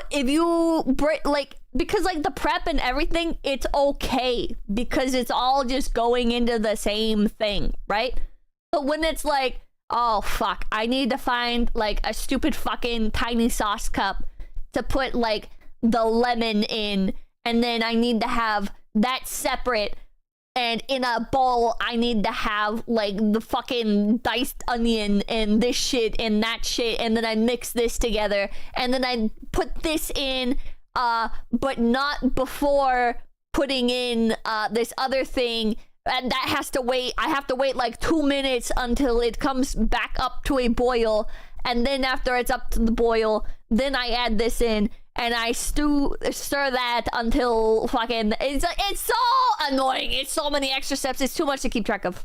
like, because like the prep and everything, it's okay because it's all just going into the same thing, right? But when it's like, oh fuck, I need to find like a stupid fucking tiny sauce cup to put like the lemon in, and then I need to have that separate, and in a bowl I need to have like the fucking diced onion and this shit and that shit, and then I mix this together, and then I put this in but not before putting in this other thing, and that has to wait. I have to wait like 2 minutes until it comes back up to a boil, and then after it's up to the boil, then I add this in, and I stir that until fucking it's so annoying. It's so many extra steps. It's too much to keep track of.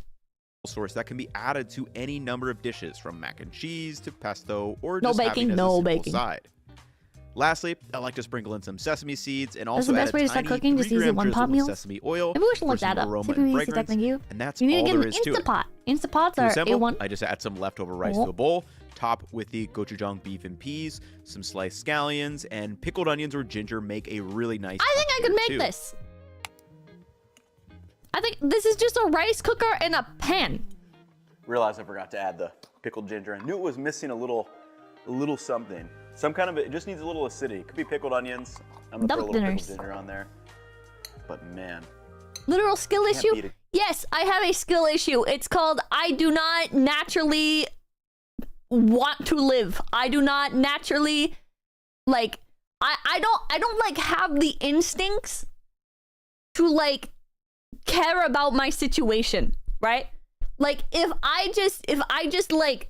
source that can be added to any number of dishes, from mac and cheese to pesto or No just baking, having as no a simple baking. side. Lastly, I like to sprinkle in some sesame seeds and That's also the add best a way to start tiny cooking. Just use 3-gram it one drizzle pot of meals. sesame oil Maybe we should for look that some up. aroma See if and we can use fragrance, 𝐶𝐶𝐭. and that's You need all to get there an is to it. Instapot. Instapots To are assemble, A1. I just add some leftover rice Oh. to a bowl, top with the gochujang beef and peas, some sliced scallions, and pickled onions or ginger make a really nice I think I could make too. this. I think this is just a rice cooker and a pan. Realized I forgot to add the pickled ginger. I knew it was missing a little something. Some kind of, it just needs a little acidity. Could be pickled onions. I'm gonna throw a little pickled ginger on there. But man. Literal skill Can't issue? beat it. Yes, I have a skill issue. It's called I do not naturally want to live. I do not naturally like I don't like have the instincts to like care about my situation, right? Like if I just like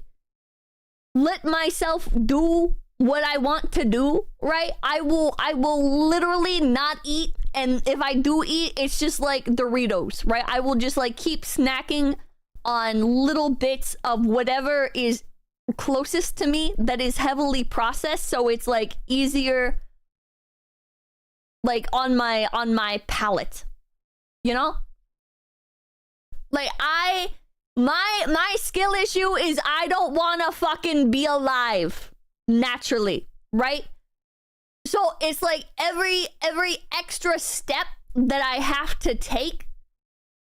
let myself do what I want to do, right? I will literally not eat and if I do eat, it's just like Doritos, right? I will just like keep snacking on little bits of whatever is closest to me that is heavily processed, so it's like easier like on my palate, you know? Like my skill issue is I don't want to fucking be alive naturally, right? So it's like every extra step that I have to take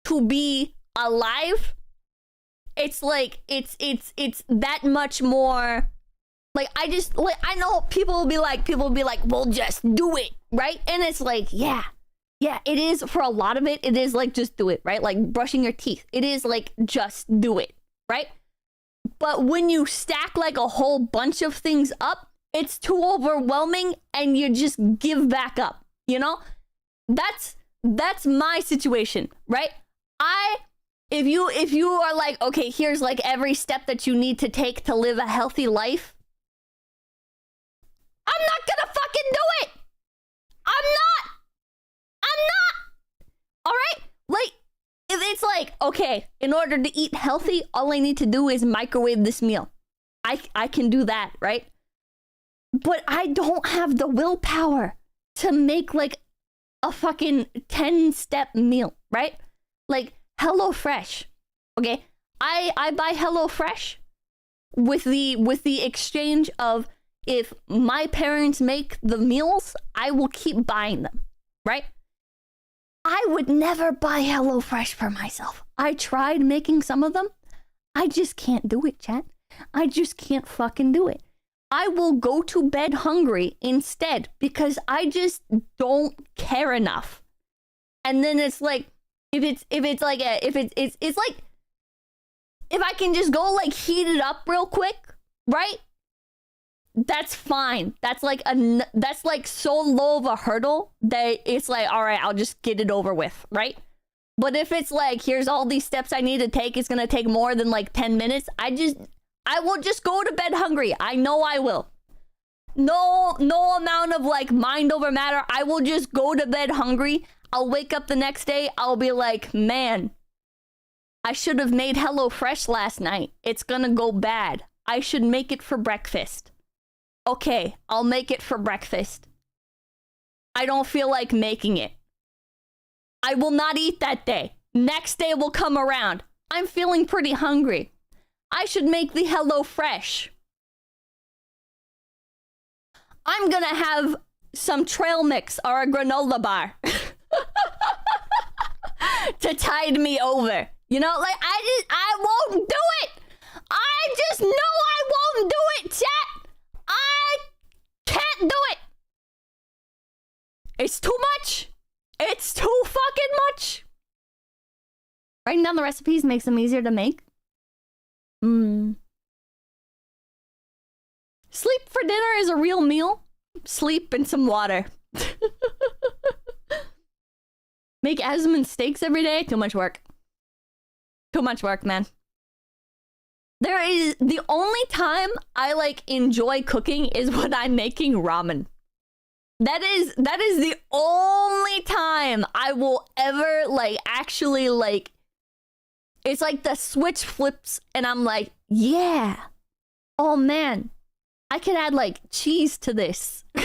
to be alive, it's like it's that much more. Like I know people will be like, well, just do it, right? And it's like, yeah, it is for a lot of it. It is like, just do it, right? Like brushing your teeth. It is like, just do it, right? But when you stack like a whole bunch of things up, it's too overwhelming and you just give back up, you know? That's my situation, right? If you are like, okay, here's like every step that you need to take to live a healthy life, I'm not gonna fucking do it. I'm not. All right? Like, if it's like, okay, in order to eat healthy, all I need to do is microwave this meal. I can do that, right? But I don't have the willpower to make like a fucking 10-step meal, right? Like HelloFresh. Okay? I buy HelloFresh with the exchange of, if my parents make the meals, I will keep buying them, right? I would never buy HelloFresh for myself. I tried making some of them. I just can't do it, chat. I just can't fucking do it. I will go to bed hungry instead because I just don't care enough. And then it's like, it's like if I can just go like heat it up real quick, right? That's fine. That's like so low of a hurdle that it's like, all right, I'll just get it over with, right? But if it's like, here's all these steps I need to take, it's gonna take more than like 10 minutes, I will just go to bed hungry. I know I will. No amount of like mind over matter. I will just go to bed hungry. I'll wake up the next day. I'll be like, man, I should have made HelloFresh last night. It's gonna go bad. I should make it for breakfast. Okay, I'll make it for breakfast. I don't feel like making it. I will not eat that day. Next day will come around. I'm feeling pretty hungry. I should make the HelloFresh. I'm gonna have some trail mix or a granola bar to tide me over. You know, like I won't do it. I just know I won't do it, chat. I can't do it. It's too much. It's too fucking much. Writing down the recipes makes them easier to make. Sleep for dinner is a real meal. Sleep and some water. Make Asman steaks every day? Too much work. Too much work, man. There is the only time I like enjoy cooking is when I'm making ramen. That is the only time I will ever like actually like, it's like the switch flips and I'm like, yeah. Oh man, I could add like cheese to this. I'm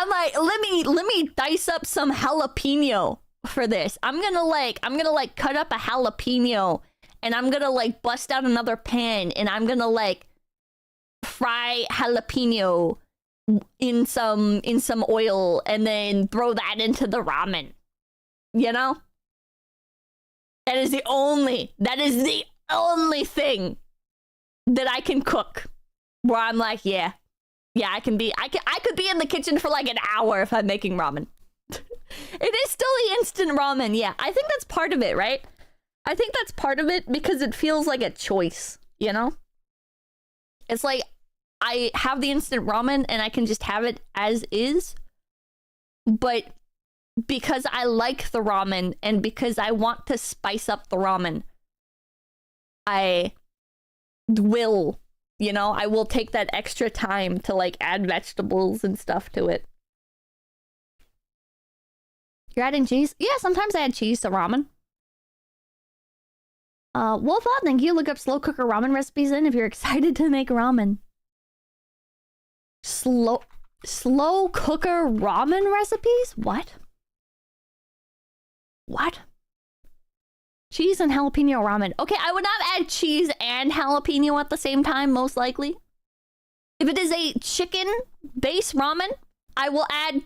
like, let me dice up some jalapeno for this. I'm gonna like cut up a jalapeno and I'm gonna like bust out another pan and I'm gonna like fry jalapeno in some oil and then throw that into the ramen. You know? That is the only thing that I can cook where I'm like, yeah, I could be in the kitchen for like an hour if I'm making ramen. It is still the instant ramen. Yeah, I think that's part of it, right? I think that's part of it because it feels like a choice, you know? It's like I have the instant ramen and I can just have it as is. But because I like the ramen and because I want to spice up the ramen, I will, you know, I will take that extra time to like add vegetables and stuff to it. You're adding cheese? Yeah, sometimes I add cheese to ramen. Wolfot, thank you. Look up slow cooker ramen recipes in if you're excited to make ramen. Slow cooker ramen recipes? What? What? Cheese and jalapeno ramen. Okay, I would not add cheese and jalapeno at the same time, most likely. If it is a chicken-based ramen, I will add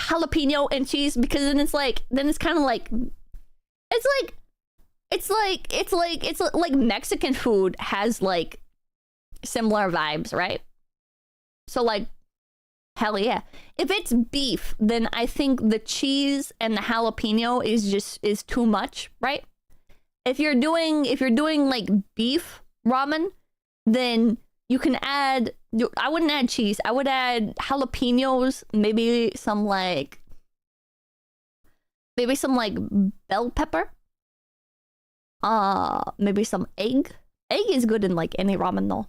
jalapeno and cheese because then it's kind of like, it's like Mexican food has like similar vibes, right? So like, hell yeah. If it's beef, then I think the cheese and the jalapeno is too much, right? If you're doing like beef ramen, then you can add, I wouldn't add cheese. I would add jalapenos, maybe some bell pepper. Maybe some egg. Egg is good in like any ramen though.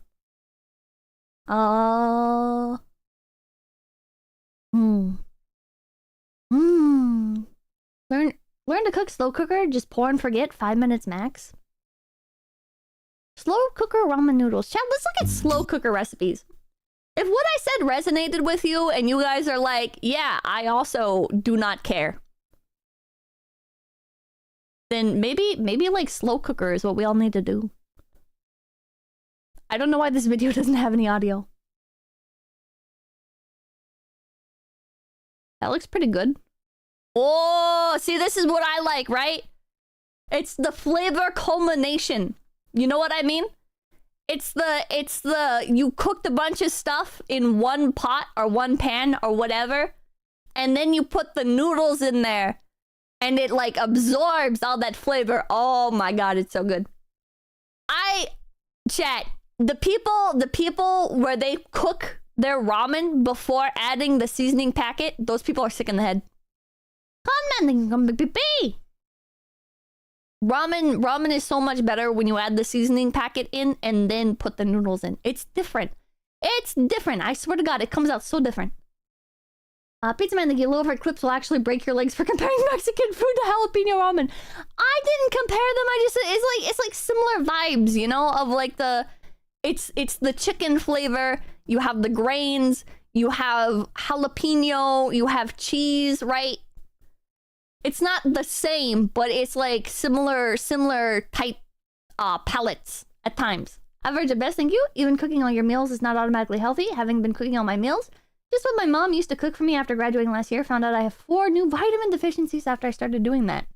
Learn to cook slow cooker, just pour and forget, 5 minutes max. Slow cooker ramen noodles. Chat, let's look at slow cooker recipes. If what I said resonated with you and you guys are like, yeah, I also do not care, then maybe like slow cooker is what we all need to do. I don't know why this video doesn't have any audio. That looks pretty good. Oh, see, this is what I like, right? It's the flavor culmination. You know what I mean? It's the you cooked a bunch of stuff in one pot or one pan or whatever, and then you put the noodles in there, and it like absorbs all that flavor. Oh my god, it's so good. Chat, the people where they cook their ramen before adding the seasoning packet, those people are sick in the head. Ramen is so much better when you add the seasoning packet in and then put the noodles in. It's different. It's different. I swear to God, it comes out so different. Pizza Man, the lower clips will actually break your legs for comparing Mexican food to jalapeno ramen. I didn't compare them. I just it's like similar vibes, you know, of like it's the chicken flavor. You have the grains. You have jalapeno. You have cheese, right? It's not the same, but it's like similar type palettes at times. Average at best, thank you. Even cooking all your meals is not automatically healthy. Having been cooking all my meals, just what my mom used to cook for me after graduating last year, found out I have 4 new vitamin deficiencies after I started doing that.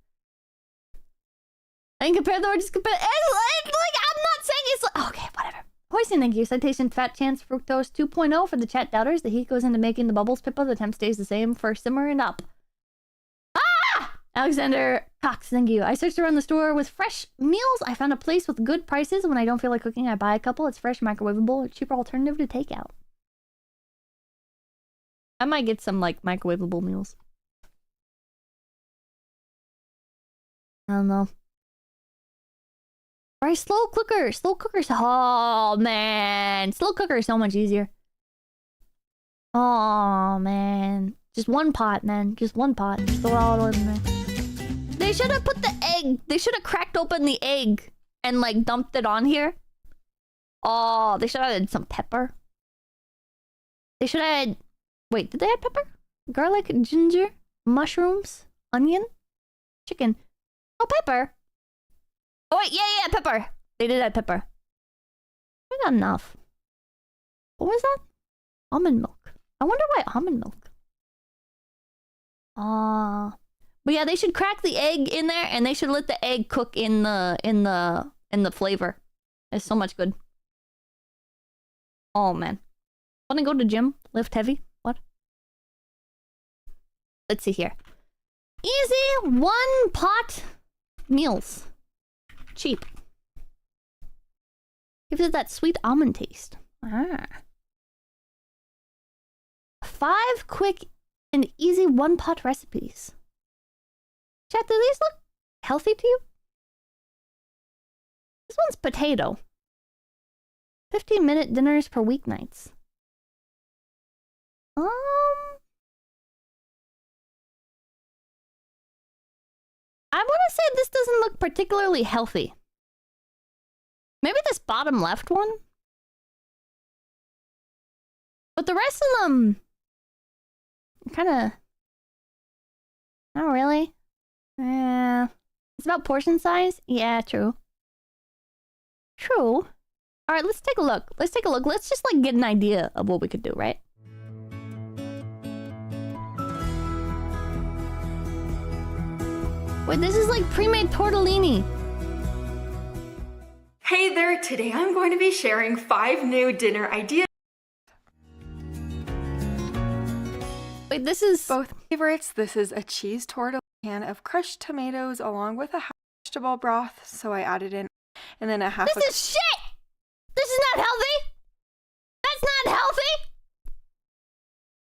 I can compare them or just compare. It's like, I'm not saying it's like, okay, whatever. Hoisting, thank you. Citation Fat Chance Fructose 2.0 for the chat doubters. The heat goes into making the bubbles. Pippa, the temp stays the same for simmering up. Alexander Cox, thank you. I searched around the store with fresh meals. I found a place with good prices. When I don't feel like cooking, I buy a couple. It's fresh, microwavable, a cheaper alternative to takeout. I might get some, like, microwavable meals. I don't know. Alright, slow cooker. Slow cooker's... Oh, man. Slow cooker is so much easier. Oh, man. Just one pot, man. Just one pot. Just throw it all in there. They should have put the egg. They should have cracked open the egg and like dumped it on here. Oh, they should have added some pepper. They should have added... Wait, did they add pepper? Garlic, ginger, mushrooms, onion, chicken. Oh, pepper. Oh, wait, yeah, pepper. They did add pepper. Not enough. What was that? Almond milk. I wonder why almond milk. But yeah, they should crack the egg in there and they should let the egg cook in the flavor. It's so much good. Oh man. Wanna go to gym? Lift heavy? What? Let's see here. Easy 1 pot meals. Cheap. Gives it that sweet almond taste. 5 quick and easy 1 pot recipes. Chat, do these look healthy to you? This one's potato. 15-minute dinners per weeknights. I want to say this doesn't look particularly healthy. Maybe this bottom left one? But the rest of them... kind of... Not really. It's about portion size? Yeah, true. True. Alright, let's take a look. Let's take a look. Let's just, like, get an idea of what we could do, right? Wait, this is like pre-made tortellini. Hey there, today I'm going to be sharing 5 new dinner ideas. Wait, this is... both favorites. This is a cheese tortellini, can of crushed tomatoes along with a vegetable broth, so I added in, and then a half This is shit! This is not healthy! That's not healthy!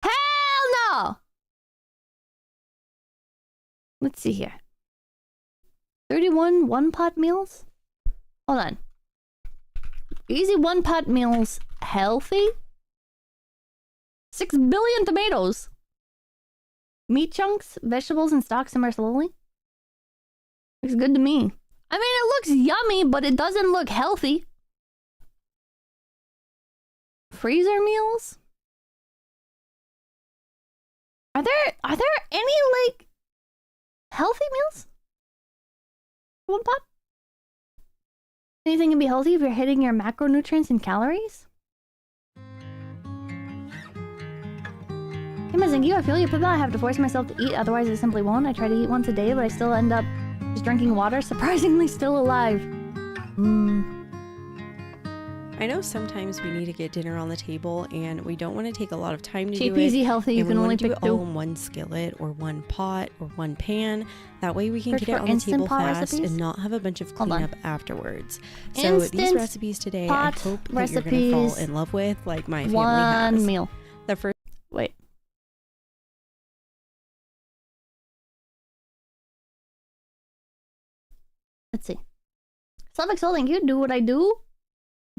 Hell no! Let's see here. 31 one-pot meals? Hold on. Easy one-pot meals healthy? 6 billion tomatoes. Meat chunks, vegetables, and stock simmer slowly. Looks good to me. I mean, it looks yummy, but it doesn't look healthy. Freezer meals? Are there any, like, healthy meals? One pot? Anything can be healthy if you're hitting your macronutrients and calories? Thank you. I feel you, Pippa. I have to force myself to eat, otherwise I simply won't. I try to eat once a day, but I still end up just drinking water. Surprisingly still alive. I know sometimes we need to get dinner on the table and we don't want to take a lot of time to Cheap, do it. easy, healthy. You can only do pick it all 2. in one skillet or one pot or one pan. That way we can Search get it for on the Instant table Pot fast recipes? and not have a bunch of Hold on. cleanup afterwards. So these Instant recipes today, I Pot hope that you're going to fall recipes. in love with, like my family One has. meal. The first. Wait. Let's see. 𝐶𝐿, thank you. Do what I do.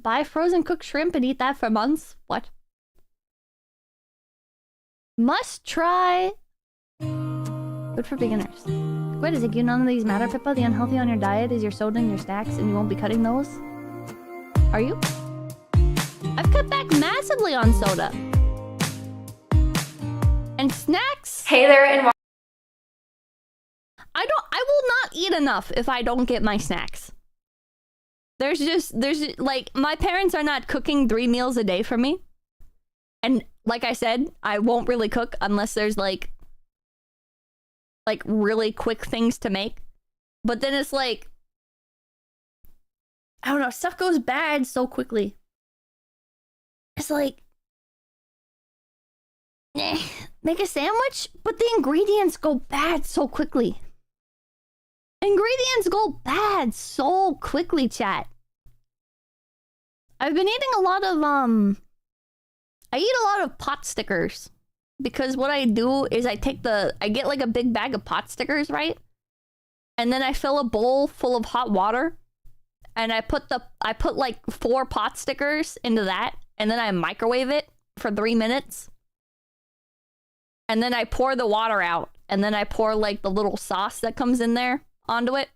Buy frozen cooked shrimp and eat that for months. What? Must try. Good for beginners. Wait a sec, you none of these matter, Pippa? The unhealthy on your diet is your soda and your snacks, and you won't be cutting those? Are you? I've cut back massively on soda. And snacks? Hey there, and I will not eat enough if I don't get my snacks. There's like, my parents are not cooking 3 meals a day for me. And like I said, I won't really cook unless there's like really quick things to make. But then it's like, I don't know, stuff goes bad so quickly. It's like, make a sandwich, but the ingredients go bad so quickly. Ingredients go bad so quickly, chat. I've been eating a lot of, I eat a lot of pot stickers. Because what I do is I get like a big bag of pot stickers, right? And then I fill a bowl full of hot water. And I put like 4 pot stickers into that. And then I microwave it for 3 minutes. And then I pour the water out. And then I pour like the little sauce that comes in there onto it.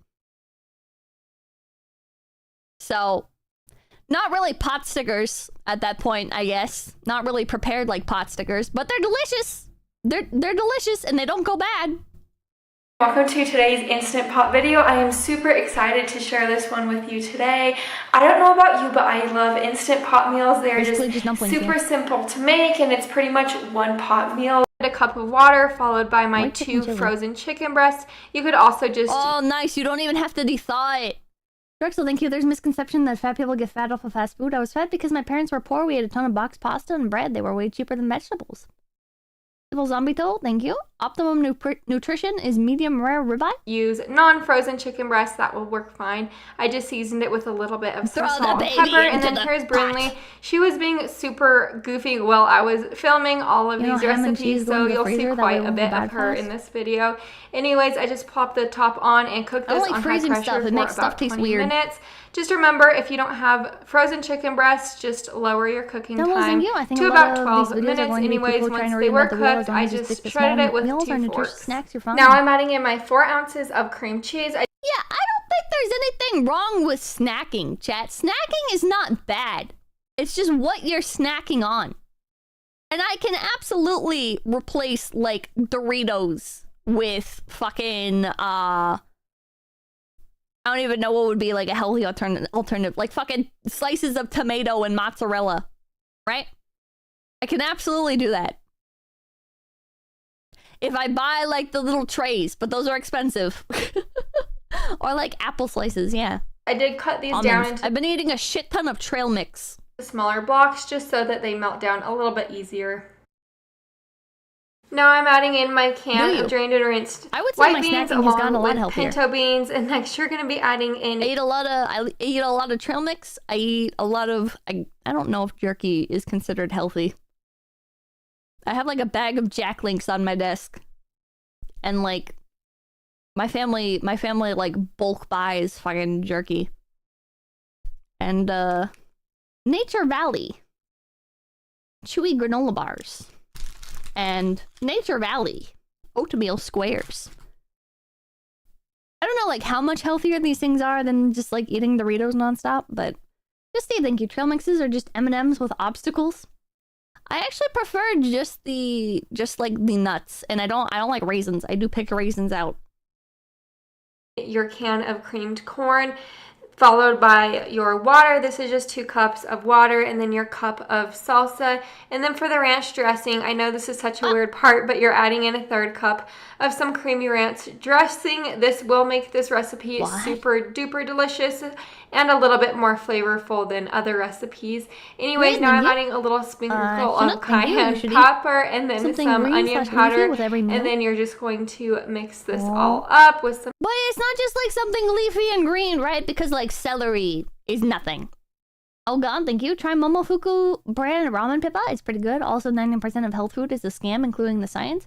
So, not really pot stickers at that point, I guess. Not really prepared like pot stickers, but they're delicious. They're delicious and they don't go bad. welcome to today's Instant Pot video. I am super excited to share this one with you today. I don't know about you, but I love Instant Pot meals. They're just super simple to make, and it's pretty much one pot meal. A cup of water followed by my 2 frozen chicken breasts. You could also just... Oh, nice. You don't even have to de-thaw it. Drexel, thank you. There's a misconception that fat people get fat off of fast food. I was fat because my parents were poor. We ate a ton of boxed pasta and bread. They were way cheaper than vegetables. Little Zombie Toll, thank you. Optimum nutrition is medium rare ribeye. Use non-frozen chicken breast, that will work fine. I just seasoned it with a little bit of some salt and pepper. And then here's Brinley. She was being super goofy while I was filming all of these recipes, so you'll see quite a bit of her in this video. Anyways, I just popped the top on and cooked this on high pressure for about 20 minutes. Just remember, if you don't have frozen chicken breasts, just lower your cooking time to about 12 minutes. Anyways, once they were cooked, as long I as you stick just to shredded small it with meals or 2 nutritious forks. snacks, you're fine. Now I'm adding in my 4 ounces of cream cheese. Yeah, I don't think there's anything wrong with snacking, chat. Snacking is not bad. It's just what you're snacking on. And I can absolutely replace, like, Doritos with fucking, I don't even know what would be, like, a healthy alternative. Like, fucking slices of tomato and mozzarella, right? I can absolutely do that. If I buy, like, the little trays, but those are expensive. Or, like, apple slices, yeah. I did cut these Almonds. down into I've been eating a shit ton of trail mix. smaller blocks just so that they melt down a little bit easier. Now I'm adding in my can of drained and rinsed white beans along with pinto beans, and next you're going to be adding in... I eat a lot of trail mix. I eat a lot of... I don't know if jerky is considered healthy. I have like a bag of Jack Links on my desk. And like... My family like bulk buys fucking jerky. And Nature Valley chewy granola bars and Nature Valley oatmeal squares. I don't know like how much healthier these things are than just like eating Doritos nonstop, but just say thank you. Trail mixes are just M&Ms with obstacles. I actually prefer just like the nuts, and I don't like raisins. I do pick raisins out. Your can of creamed corn, followed by your water. This is just 2 cups of water, and then your cup of salsa. And then for the ranch dressing, I know this is such a weird part, but you're adding in a 1/3 cup of some creamy ranch dressing. This will make this recipe super duper delicious and a little bit more flavorful than other recipes. Anyways, now I'm adding a little sprinkle of cayenne pepper and then some onion powder, and then you're just going to mix this all up with some... But it's not just like something leafy and green, right? Because like celery is nothing. Oh god, thank you. Try Momofuku brand ramen pippa. It's pretty good. Also, 90% of health food is a scam, including the science.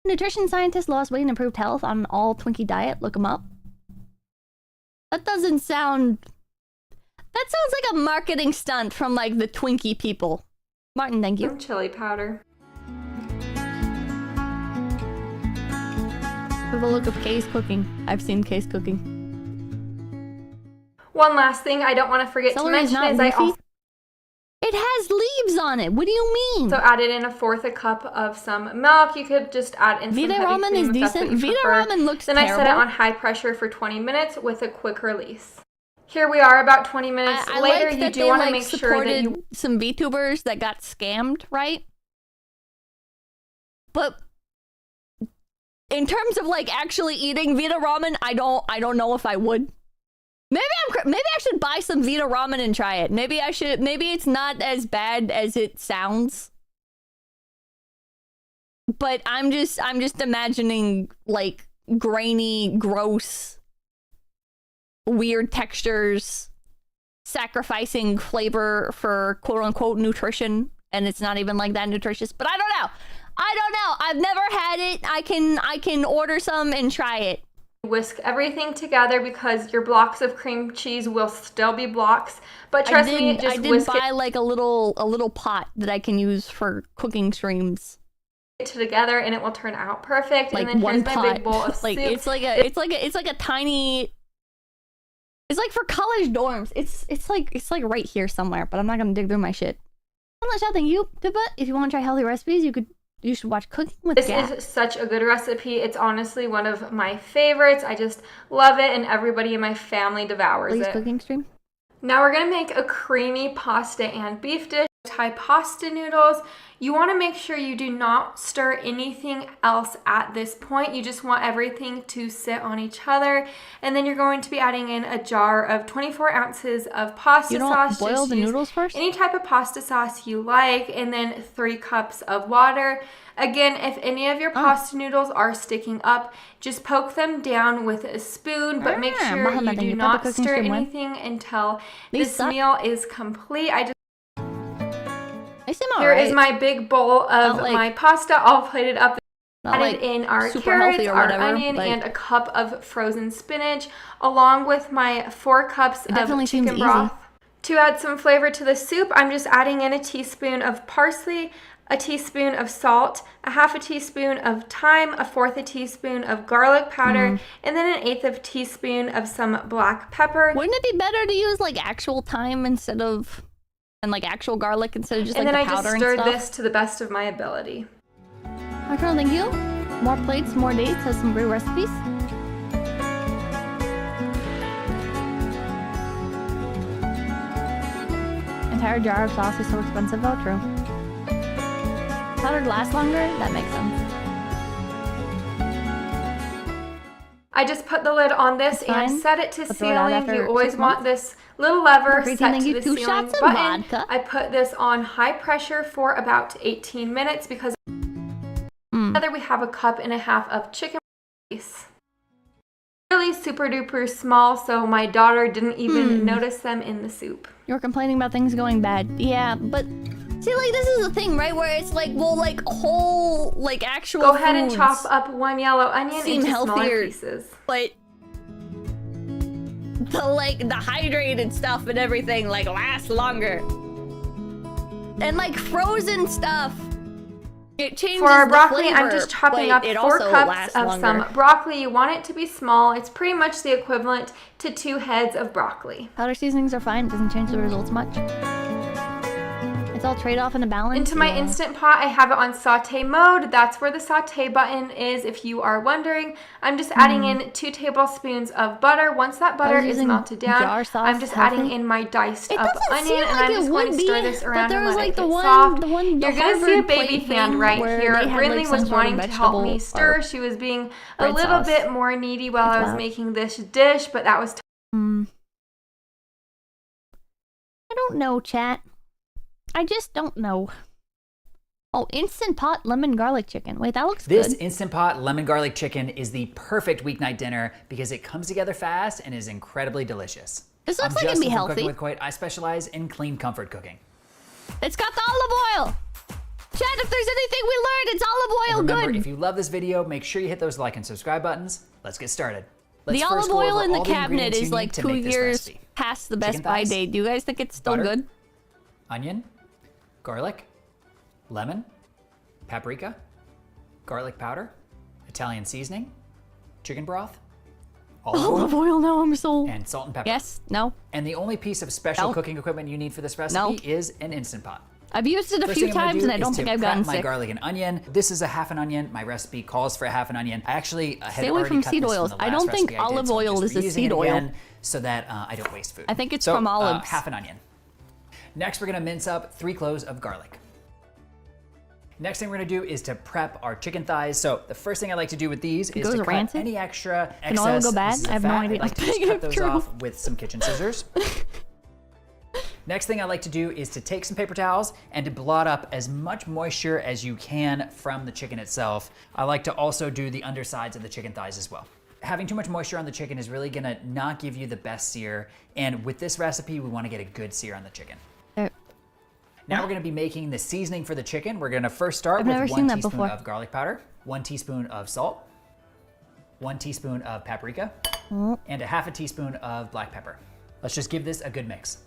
Nutrition scientists lost weight and improved health on an all Twinkie diet. Look them up. That doesn't sound... That sounds like a marketing stunt from like the Twinkie people. Martin, thank you. Some chili powder. Have a look of Kay's cooking. I've seen Kay's cooking. One last thing I don't want to forget to mention is I also... It has leaves on it. What do you mean? So added in a 1/4 cup of some milk. You could just add in some heavy ramen cream is if that's what decent. you Vita prefer. ramen looks Then terrible. I set it on high pressure for 20 minutes with a quick release. Here we are about 20 minutes later. Like you do want to make sure that you... some VTubers that got scammed, right? But in terms of like actually eating Vita ramen, I don't know if I would. Maybe I should buy some Vita ramen and try it. Maybe I should. Maybe it's not as bad as it sounds. But I'm just imagining like grainy, gross, weird textures, sacrificing flavor for quote unquote nutrition, and it's not even like that nutritious. But I don't know. I've never had it. I can order some and try it. Whisk everything together because your blocks of cream cheese will still be blocks. But trust me, just I did buy like a little pot that I can use for cooking streams. Together and it will turn out perfect. Like and then one here's pot. my big bowl of like soup. it's like a tiny. It's like for college dorms. It's like right here somewhere, but I'm not gonna dig through my shit. Unless I think you, Pippa, if you want to try healthy recipes, you should watch Cooking with This is such a good recipe. It's honestly one of my favorites. I just love it, and everybody in my family devours it. Cooking stream. Now we're gonna make a creamy pasta and beef dish. Thai pasta noodles. You want to make sure you do not stir anything else at this point. You just want everything to sit on each other. And then you're going to be adding in a jar of 24 ounces of pasta sauce. You don't boil the noodles first? Any type of pasta sauce you like, and then 3 cups of water. Again, if any of your pasta noodles are sticking up, just poke them down with a spoon, but make sure you do not stir anything until this meal is complete. Here is my big bowl of my pasta all plated up. Added in our carrots, our onion, and a cup of frozen spinach, along with my 4 cups of chicken broth. To add some flavor to the soup, I'm just adding in a teaspoon of parsley, a teaspoon of salt, a half a teaspoon of thyme, a fourth a teaspoon of garlic powder, and then an eighth of a teaspoon of some black pepper. Wouldn't it be better to use like actual thyme instead of, and like actual garlic instead of just like the powder and stuff? And then I just stirred this to the best of my ability. Okay, thank you. More plates, more dates, has some great recipes. Entire jar of sauce is so expensive though, true. Powdered lasts longer? That makes sense. I just put the lid on this and set it to ceiling. You always want this little lever set to the ceiling button. I put this on high pressure for about 18 minutes because together we have a cup and a half of chicken rice. Really super duper small, so my daughter didn't even notice them in the soup. You're complaining about things going bad. Yeah, but see, like, this is the thing, right? Where it's like, well, like, whole, like, actual Go ahead and chop up one yellow onion into healthier, smaller pieces. But the, like, the hydrated stuff and everything, like, lasts longer. And, like, frozen stuff, it changes For our broccoli, the flavor, I'm just chopping up 4 cups of some broccoli. You want it to be small. It's pretty much the equivalent to 2 heads of broccoli. Powder seasonings are fine. It doesn't change the results much. It's all trade-off and a balance. Into my Instant Pot, I have it on saute mode. That's where the saute button is, if you are wondering. I'm just adding in 2 tablespoons of butter. Once that butter is melted down, I'm just adding in my diced up onion, and I'm just going to stir this around and let it get soft. You're going to see a baby hand right here. Brinley was wanting to help me stir. She was being a little bit more needy while I was making this dish, but that was I don't know, chat. I just don't know. Oh, Instant Pot lemon garlic chicken. Wait, that looks good. This Instant Pot lemon garlic chicken is the perfect weeknight dinner because it comes together fast and is incredibly delicious. This looks like it'd be healthy. Cooking with 𝐂𝐡, I specialize in clean comfort cooking. It's got the olive oil. Chat, if there's anything we learned, it's olive oil. Remember, good. If you love this video, make sure you hit those like and subscribe buttons. Let's get started. The olive oil in the cabinet is like 2 years past the best by date. Do you guys think it's still good? Onion, garlic, lemon, paprika, garlic powder, Italian seasoning, chicken broth, olive oil. No, I'm sold. And salt and pepper. Yes, no. And the only piece of special cooking equipment you need for this recipe is an Instant Pot. I've used it a few times and I don't think I've gotten sick. My garlic and onion. This is a half an onion. My recipe calls for a half an onion. I actually had Stay away from seed oils. I don't think olive oil is a seed oil. So that I don't waste food. I think it's from olives. Half an onion. Next, we're gonna mince up 3 cloves of garlic. Next thing we're gonna do is to prep our chicken thighs. So the first thing I like to do with these is to cut any extra excess. Can oil go bad? I have no idea. I like to just cut those off with some kitchen scissors. Next thing I like to do is to take some paper towels and to blot up as much moisture as you can from the chicken itself. I like to also do the undersides of the chicken thighs as well. Having too much moisture on the chicken is really gonna not give you the best sear. And with this recipe, we wanna get a good sear on the chicken. Now we're gonna be making the seasoning for the chicken. We're gonna first start with 1 teaspoon of garlic powder, 1 teaspoon of salt, 1 teaspoon of paprika, and a half a teaspoon of black pepper. Let's just give this a good mix.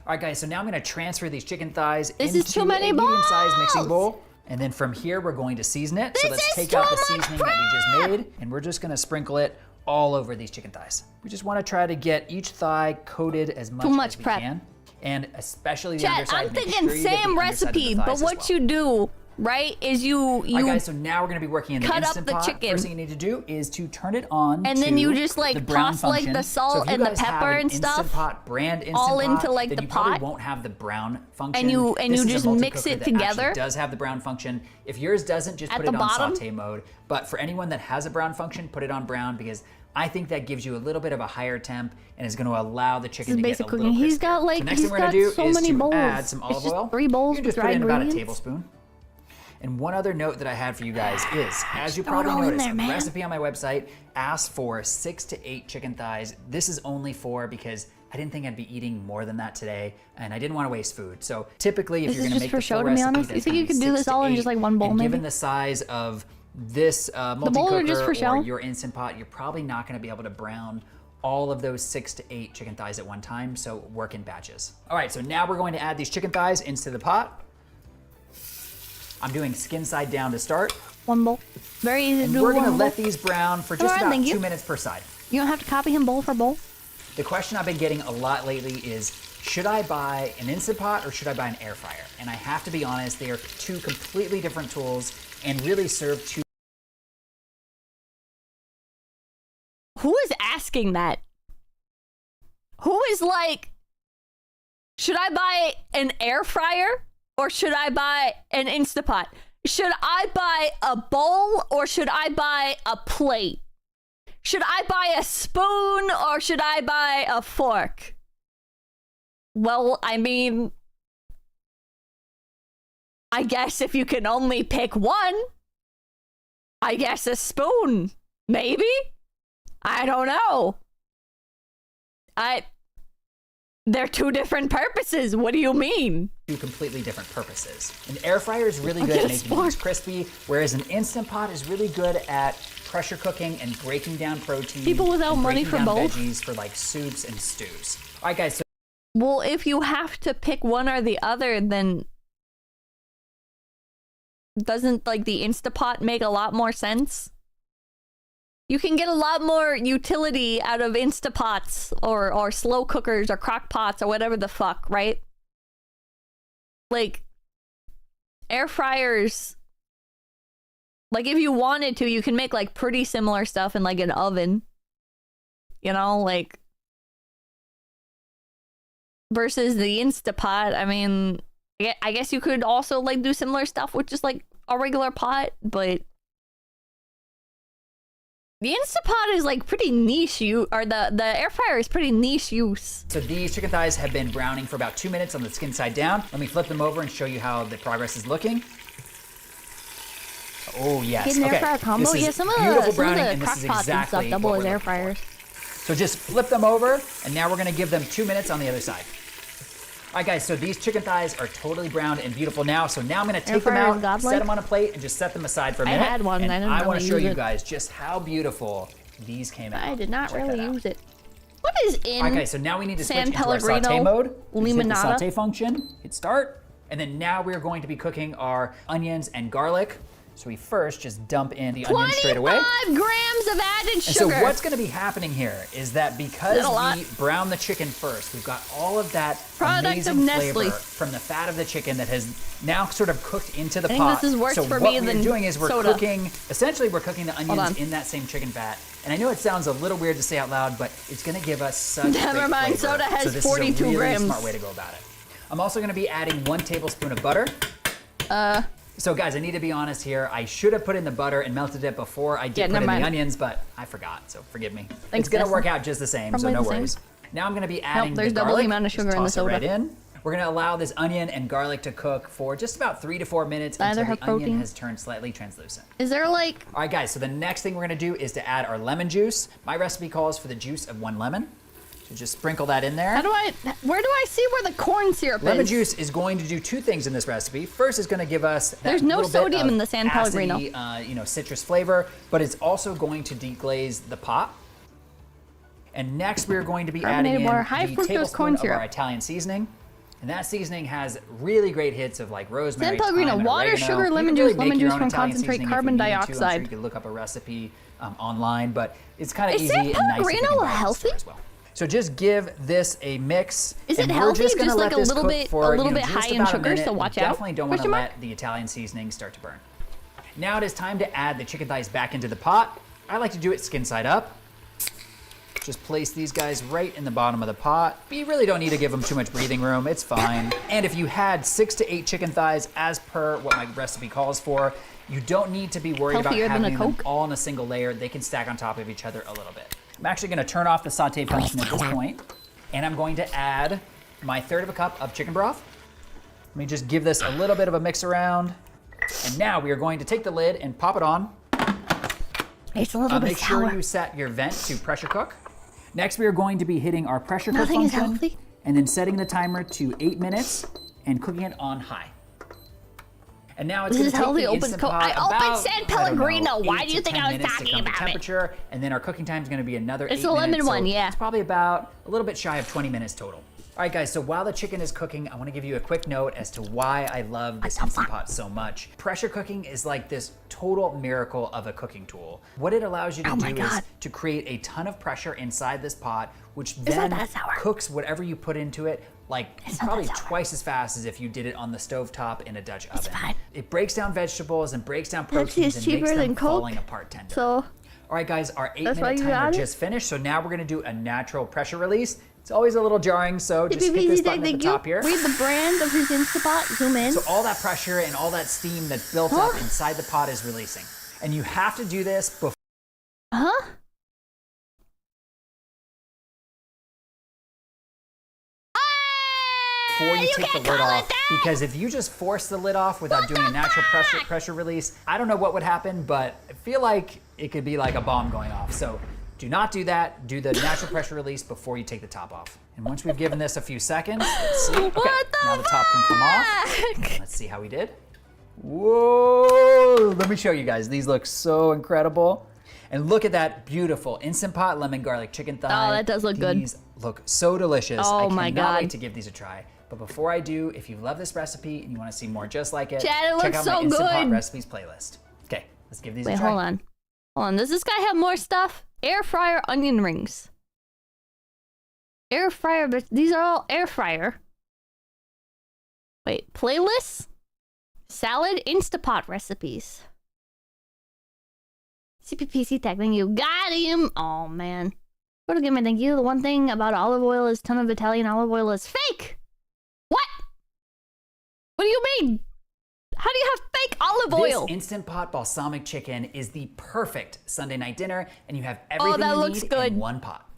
All right, guys, so now I'm gonna transfer these chicken thighs into a medium-sized mixing bowl. And then from here, we're going to season it. So let's take out the seasoning that we just made, and we're just gonna sprinkle it all over these chicken thighs. We just wanna try to get each thigh coated as much as we can. And especially the underside. I'm thinking same recipe, but what you do, right, is you All right, guys, so now we're gonna be working in the Instant Pot. chicken. First thing you need to do is to turn it on and then you just like toss like the salt and the pepper and stuff Instant Pot, brand Instant all Pot, into like then the you pot. probably won't have the brown function. And you just mix it together. It does have the brown function. If yours doesn't, just put it on saute mode. But for anyone that has a brown function, put it on brown because I think that gives you a little bit of a higher temp and is going to allow the chicken to get a little crispier. He's got like, so next thing we're going to do is to add some it's olive just oil. 3 bowls you can just with put in about a ingredients. tablespoon. And one other note that I had for you guys is, as you probably noticed, the recipe on my website asks for 6 to 8 chicken thighs. This is only 4 because I didn't think I'd be eating more than that today, and I didn't want to waste food. So typically, if you're going to make the full recipe, you think you could do this all in just like 1 bowl, maybe? Given the size of this multi-cooker or your Instant Pot, you're probably not going to be able to brown all of those 6 to 8 chicken thighs at one time, so work in batches. All right, so now we're going to add these chicken thighs into the pot. I'm doing skin side down to start. One bowl. Very easy to do. We're gonna let these brown for just about 2 minutes per side. You don't have to copy him bowl for bowl. The question I've been getting a lot lately is, should I buy an Instant Pot or should I buy an air fryer? And I have to be honest, they are two completely different tools and really serve two. Who is asking that? Who is like, should I buy an air fryer or should I buy an Instant Pot? Should I buy a bowl or should I buy a plate? Should I buy a spoon or should I buy a fork? Well, I mean, I guess if you can only pick one, I guess a spoon, maybe? I don't know. They're two different purposes. What do you mean? Two completely different purposes. An air fryer is really good at making things crispy, whereas an Instant Pot is really good at pressure cooking and breaking down protein. People without money for both? Veggies for like soups and stews. All right, guys. So well, if you have to pick one or the other, then doesn't like the Instapot make a lot more sense? You can get a lot more utility out of Instapots or slow cookers or crock pots or whatever the fuck, right? Like, air fryers, like if you wanted to, you can make like pretty similar stuff in like an oven. You know, like, versus the Instapot, I mean, I guess you could also like do similar stuff with just like a regular pot, but the Instapot is like pretty niche or the air fryer is pretty niche use. So these chicken thighs have been browning for about 2 minutes on the skin side down. Let me flip them over and show you how the progress is looking. Oh yes, Get an air fryer combo? Yeah, some of the crock pots and stuff double as air fryers. So just flip them over, and now we're gonna give them 2 minutes on the other side. All right, guys, so these chicken thighs are totally browned and beautiful now. So now I'm gonna take them out, set them on a plate, and just set them aside for a minute. I had one, and I want to show you guys just how beautiful these came out. I did not really use it. What is in Okay, so now we need to switch into our saute mode. Hit the saute function, hit start, and then now we're going to be cooking our onions and garlic. So we first just dump in the onions straight away. 25 grams of added sugar. So what's gonna be happening here is that because we brown the chicken first, we've got all of that amazing flavor from the fat of the chicken that has now sort of cooked into the pot. I think this is worse for me than what we're doing is we're soda. cooking, essentially we're cooking the onions in that same chicken fat. And I know it sounds a little weird to say out loud, but it's gonna give us such Never mind, flavor. soda has so this 42 is a really grams. smart way to go about it. I'm also gonna be adding 1 tablespoon of butter. So guys, I need to be honest here. I should have put in the butter and melted it before I did put in the onions, but I forgot, so forgive me. It's gonna work out just the same, so no worries. Now I'm gonna be adding the garlic. There's double the amount of sugar in the soda. Right in. We're gonna allow this onion and garlic to cook for just about 3 to 4 minutes until the onion has turned slightly translucent. Is there like... All right, guys, so the next thing we're gonna do is to add our lemon juice. My recipe calls for the juice of 1 lemon. So just sprinkle that in there. Where do I see where the corn syrup is? Lemon juice is going to do 2 things in this recipe. First, it's going to give us that There's no sodium in the San Pellegrino. Acidy, citrus flavor, but it's also going to deglaze the pot. And next, we're going to be adding in the tablespoon of our Italian seasoning. And that seasoning has really great hits of like rosemary, San Pellegrino, thyme, water, oregano. sugar, lemon juice from concentrate, carbon dioxide. I'm sure you can look up a recipe online, but it's kind of easy and nice. Is San Pellegrino healthy? As well. So just give this a mix. Is it healthy? Just like a little bit high in sugar, so watch out. Definitely don't want to let the Italian seasoning start to burn. Now it is time to add the chicken thighs back into the pot. I like to do it skin side up. Just place these guys right in the bottom of the pot. But you really don't need to give them too much breathing room, it's fine. And if you had 6 to 8 chicken thighs as per what my recipe calls for, you don't need to be worried about having them all in a single layer. They can stack on top of each other a little bit. I'm actually gonna turn off the saute function at this point, and I'm going to add my 1/3 cup of chicken broth. Let me just give this a little bit of a mix around. And now we are going to take the lid and pop it on. It's a little bit Make sure you set your vent to pressure cook. Next, we are going to be hitting our pressure cook function, and then setting the timer to 8 minutes and cooking it on high. And now it's This going is to take healthy the open Instant coat. Pot I opened about, San I don't know, Pellegrino. Why 8 do you to think 10 I was minutes to talking come to about it? temperature, and then our cooking time is going to be another 8 It's minutes. the lemon one, so yeah. It's probably about a little bit shy of 20 minutes total. All right, guys, so while the chicken is cooking, I want to give you a quick note as to why I love this Instant Pot so much. Pressure cooking is like this total miracle of a cooking tool. What it allows you to do is to create a ton of pressure inside this pot, which then cooks whatever you put into it like probably twice as fast as if you did it on the stovetop in a Dutch oven. It breaks down vegetables and breaks down proteins and makes them falling apart tender. So, all right, guys, our 8-minute timer just finished. So now we're gonna do a natural pressure release. It's always a little jarring, so just hit this button at the top here. Read the brand of his Instant Pot. Zoom in. So all that pressure and all that steam that's built up inside the pot is releasing. And you have to do this before. Before you take the lid off, because if you just force the lid off without doing a natural pressure release, I don't know what would happen, but I feel like it could be like a bomb going off. So do not do that. Do the natural pressure release before you take the top off. And once we've given this a few seconds, let's see. Okay, now the top can come off. Let's see how we did. Whoa! Let me show you guys. These look so incredible. And look at that beautiful Instant Pot lemon garlic chicken thigh. Oh, that does look good. These look so delicious. Oh my I cannot God. wait to give these a try. But before I do, if you love this recipe and you want to see more just like it, Chad, it check looks out so my Instant Pot good. recipes playlist. Okay, let's give these a Wait, try. hold on. Hold on. Does this guy have more stuff? Air fryer onion rings. Air fryer, but these are all air fryer. Wait, playlists? Salad Instapot recipes. CPPC tag, thank you. Got him! Oh, man. Go to give me thank you. The one thing about olive oil is ton of Italian olive oil is fake! What? What do you mean? How do you have fake olive oil? This Instant Pot balsamic chicken is the perfect Sunday night dinner, and you have everything that you looks need good. in one pot.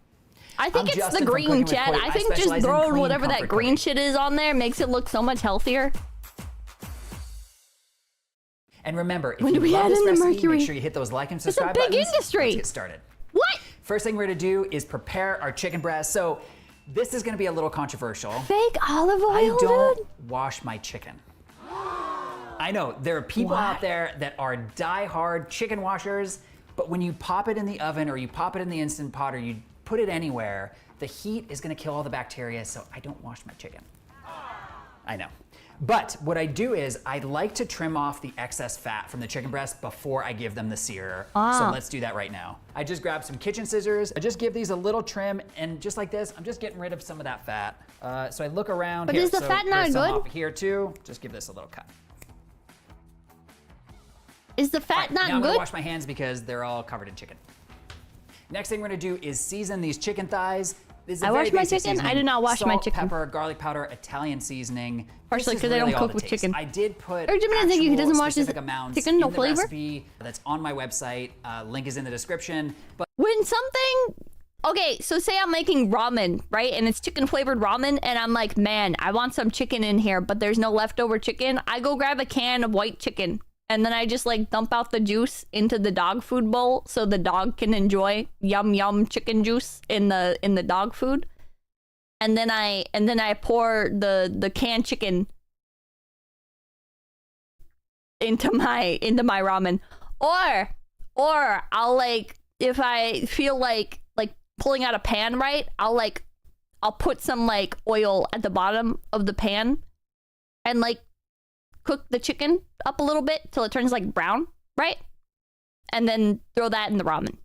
I think I'm it's Justin the from green, Cooking with Chad. Coy. I think specialize just in throwing clean whatever that comfort green cooking. shit is on there makes it look so much healthier. And remember, if When you do we love add this in the recipe, mercury? make sure you hit those like and It's a subscribe big buttons. industry. Let's get started. What? First thing we're gonna do is prepare our chicken breast. So this is gonna be a little controversial. Fake olive oil, I don't dude? wash my chicken. I know, there are people out there that are die-hard chicken washers, but when you pop it in the oven or you pop it in the Instant Pot or you put it anywhere, the heat is gonna kill all the bacteria, so I don't wash my chicken. I know. But what I do is I like to trim off the excess fat from the chicken breast before I give them the sear. So let's do that right now. I just grab some kitchen scissors. I just give these a little trim, and just like this, I'm just getting rid of some of that fat. So I look around. But here. is the So fat not there's some good? up here too. Just give this a little cut. Is the fat Now not I'm gonna good? wash my hands because they're all covered in chicken. Next thing we're gonna do is season these chicken thighs. This is a I very wash my basic chicken? I seasoning. did not wash my Salt, chicken. pepper, garlic powder, Italian seasoning. Partially This is because I don't really all cook it with takes. chicken. I did put Or Jimmy doesn't think he actual doesn't wash his specific amounts chicken, no in the flavor? recipe that's on my website. Link is in the description. But When something... Okay, so say I'm making ramen, right? And it's chicken flavored ramen, and I'm like, man, I want some chicken in here, but there's no leftover chicken. I go grab a can of white chicken, and then I just like dump out the juice into the dog food bowl so the dog can enjoy yum yum chicken juice in the dog food. And then I pour the canned chicken into my ramen. Or I'll like, if I feel like pulling out a pan, right? I'll put some like oil at the bottom of the pan and like cook the chicken up a little bit till it turns like brown, right? And then throw that in the ramen.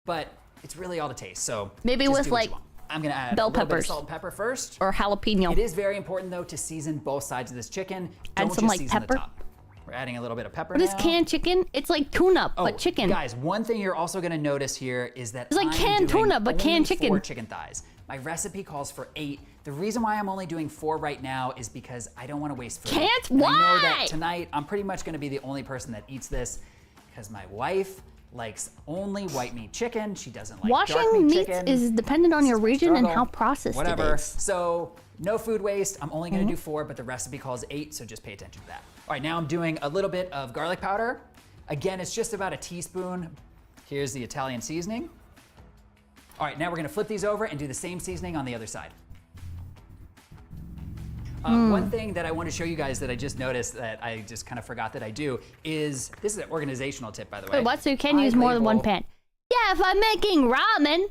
But it's really all to taste. So Maybe just with do what like you want. I'm gonna add bell a little bit of peppers. salt and pepper first. Or jalapeno. It is very important though to season both sides of this chicken. Add Don't some, just like, season pepper. the top. We're adding a little bit of pepper What is now. canned chicken? It's like tuna, but chicken. Guys, one thing you're also gonna notice here is that It's like I'm canned doing tuna, but canned only chicken. 4 chicken thighs. My recipe calls for 8. The reason why I'm only doing 4 right now is because I don't want to waste food. Can't? And I know that Why? tonight I'm pretty much gonna be the only person that eats this because my wife likes only white meat chicken. She doesn't like dark Washing meat meats chicken. is dependent on your region and Struggle. how processed Whatever. it is. So no food waste. I'm only gonna do 4, but the recipe calls 8, so just pay attention to that. All right, now I'm doing a little bit of garlic powder. Again, it's just about a teaspoon. Here's the Italian seasoning. All right, now we're gonna flip these over and do the same seasoning on the other side. One thing that I want to show you guys that I just noticed that I just kind of forgot that I do is, this is an organizational tip, by the way. Wait, what? So you can use more than one pan? Yeah, if I'm making ramen.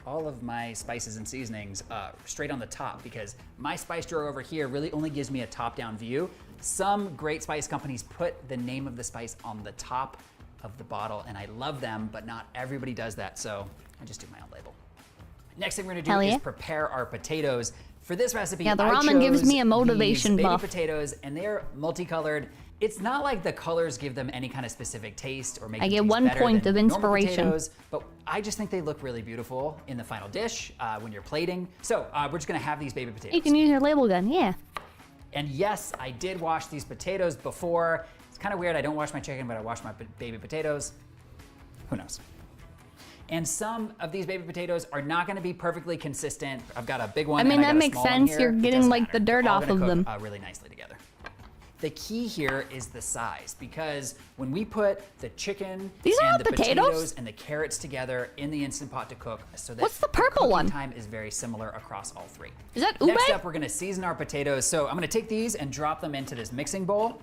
All of my spices and seasonings straight on the top, because my spice drawer over here really only gives me a top-down view. Some great spice companies put the name of the spice on the top of the bottle, and I love them, but not everybody does that, so I just do my own label. Next thing we're gonna do is prepare our potatoes. For this recipe, yeah, the ramen gives me a motivation baby buff. Potatoes, and they're multicolored. It's not like the colors give them any kind of specific taste or make I them get taste 1 better point than of normal inspiration. potatoes, but I just think they look really beautiful in the final dish when you're plating. So we're just gonna have these baby potatoes. You can use your label gun, yeah. And yes, I did wash these potatoes before. It's kind of weird, I don't wash my chicken, but I wash my baby potatoes. Who knows? And some of these baby potatoes are not gonna be perfectly consistent. I've got a big one. I mean, and I that got a makes small one sense. here. You're It getting doesn't like matter. the dirt They're all off gonna of cook, them. really nicely together. The key here is the size, because when we put the chicken These are and the potatoes? potatoes and the carrots together in the Instant Pot to cook, so that What's the purple cooking one? time is very similar across all three. Is that Next ube? up, we're gonna season our potatoes. So I'm gonna take these and drop them into this mixing bowl.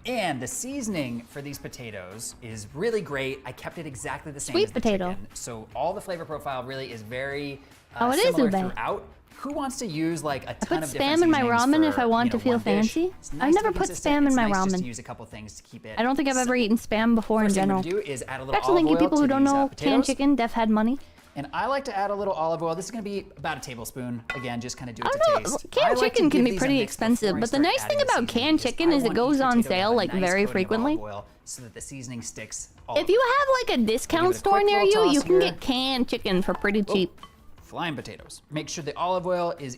And the seasoning for these potatoes is really great. I kept it exactly the same Sweet as the potato. chicken. So all the flavor profile really is very Oh, it is similar ube. throughout. Who wants to use like a I ton put of different spam in my seasonings ramen if for, I want you know, to feel one dish? fancy. It's nice I've to never be put consistent. spam in It's my nice just ramen. to use a couple things to keep it. I don't think I've ever eaten spam before First in thing we're general. gonna do is add a little Actually, olive thank you oil people to who don't these, know canned potatoes. chicken. Def had money. And I like to add a little olive oil. This is gonna be about a tablespoon. Again, just kind of do it I to don't know. taste. I Canned like to chicken can give be these a pretty mix before expensive, I but the start nice thing adding the about seasoning, canned because chicken I is it want goes each on potato to sale have a like nice very coating of frequently. olive oil so that the seasoning sticks all If you have like a discount it a store quick near little you, you toss can here. get canned chicken for pretty cheap. flying potatoes. Make sure the olive oil is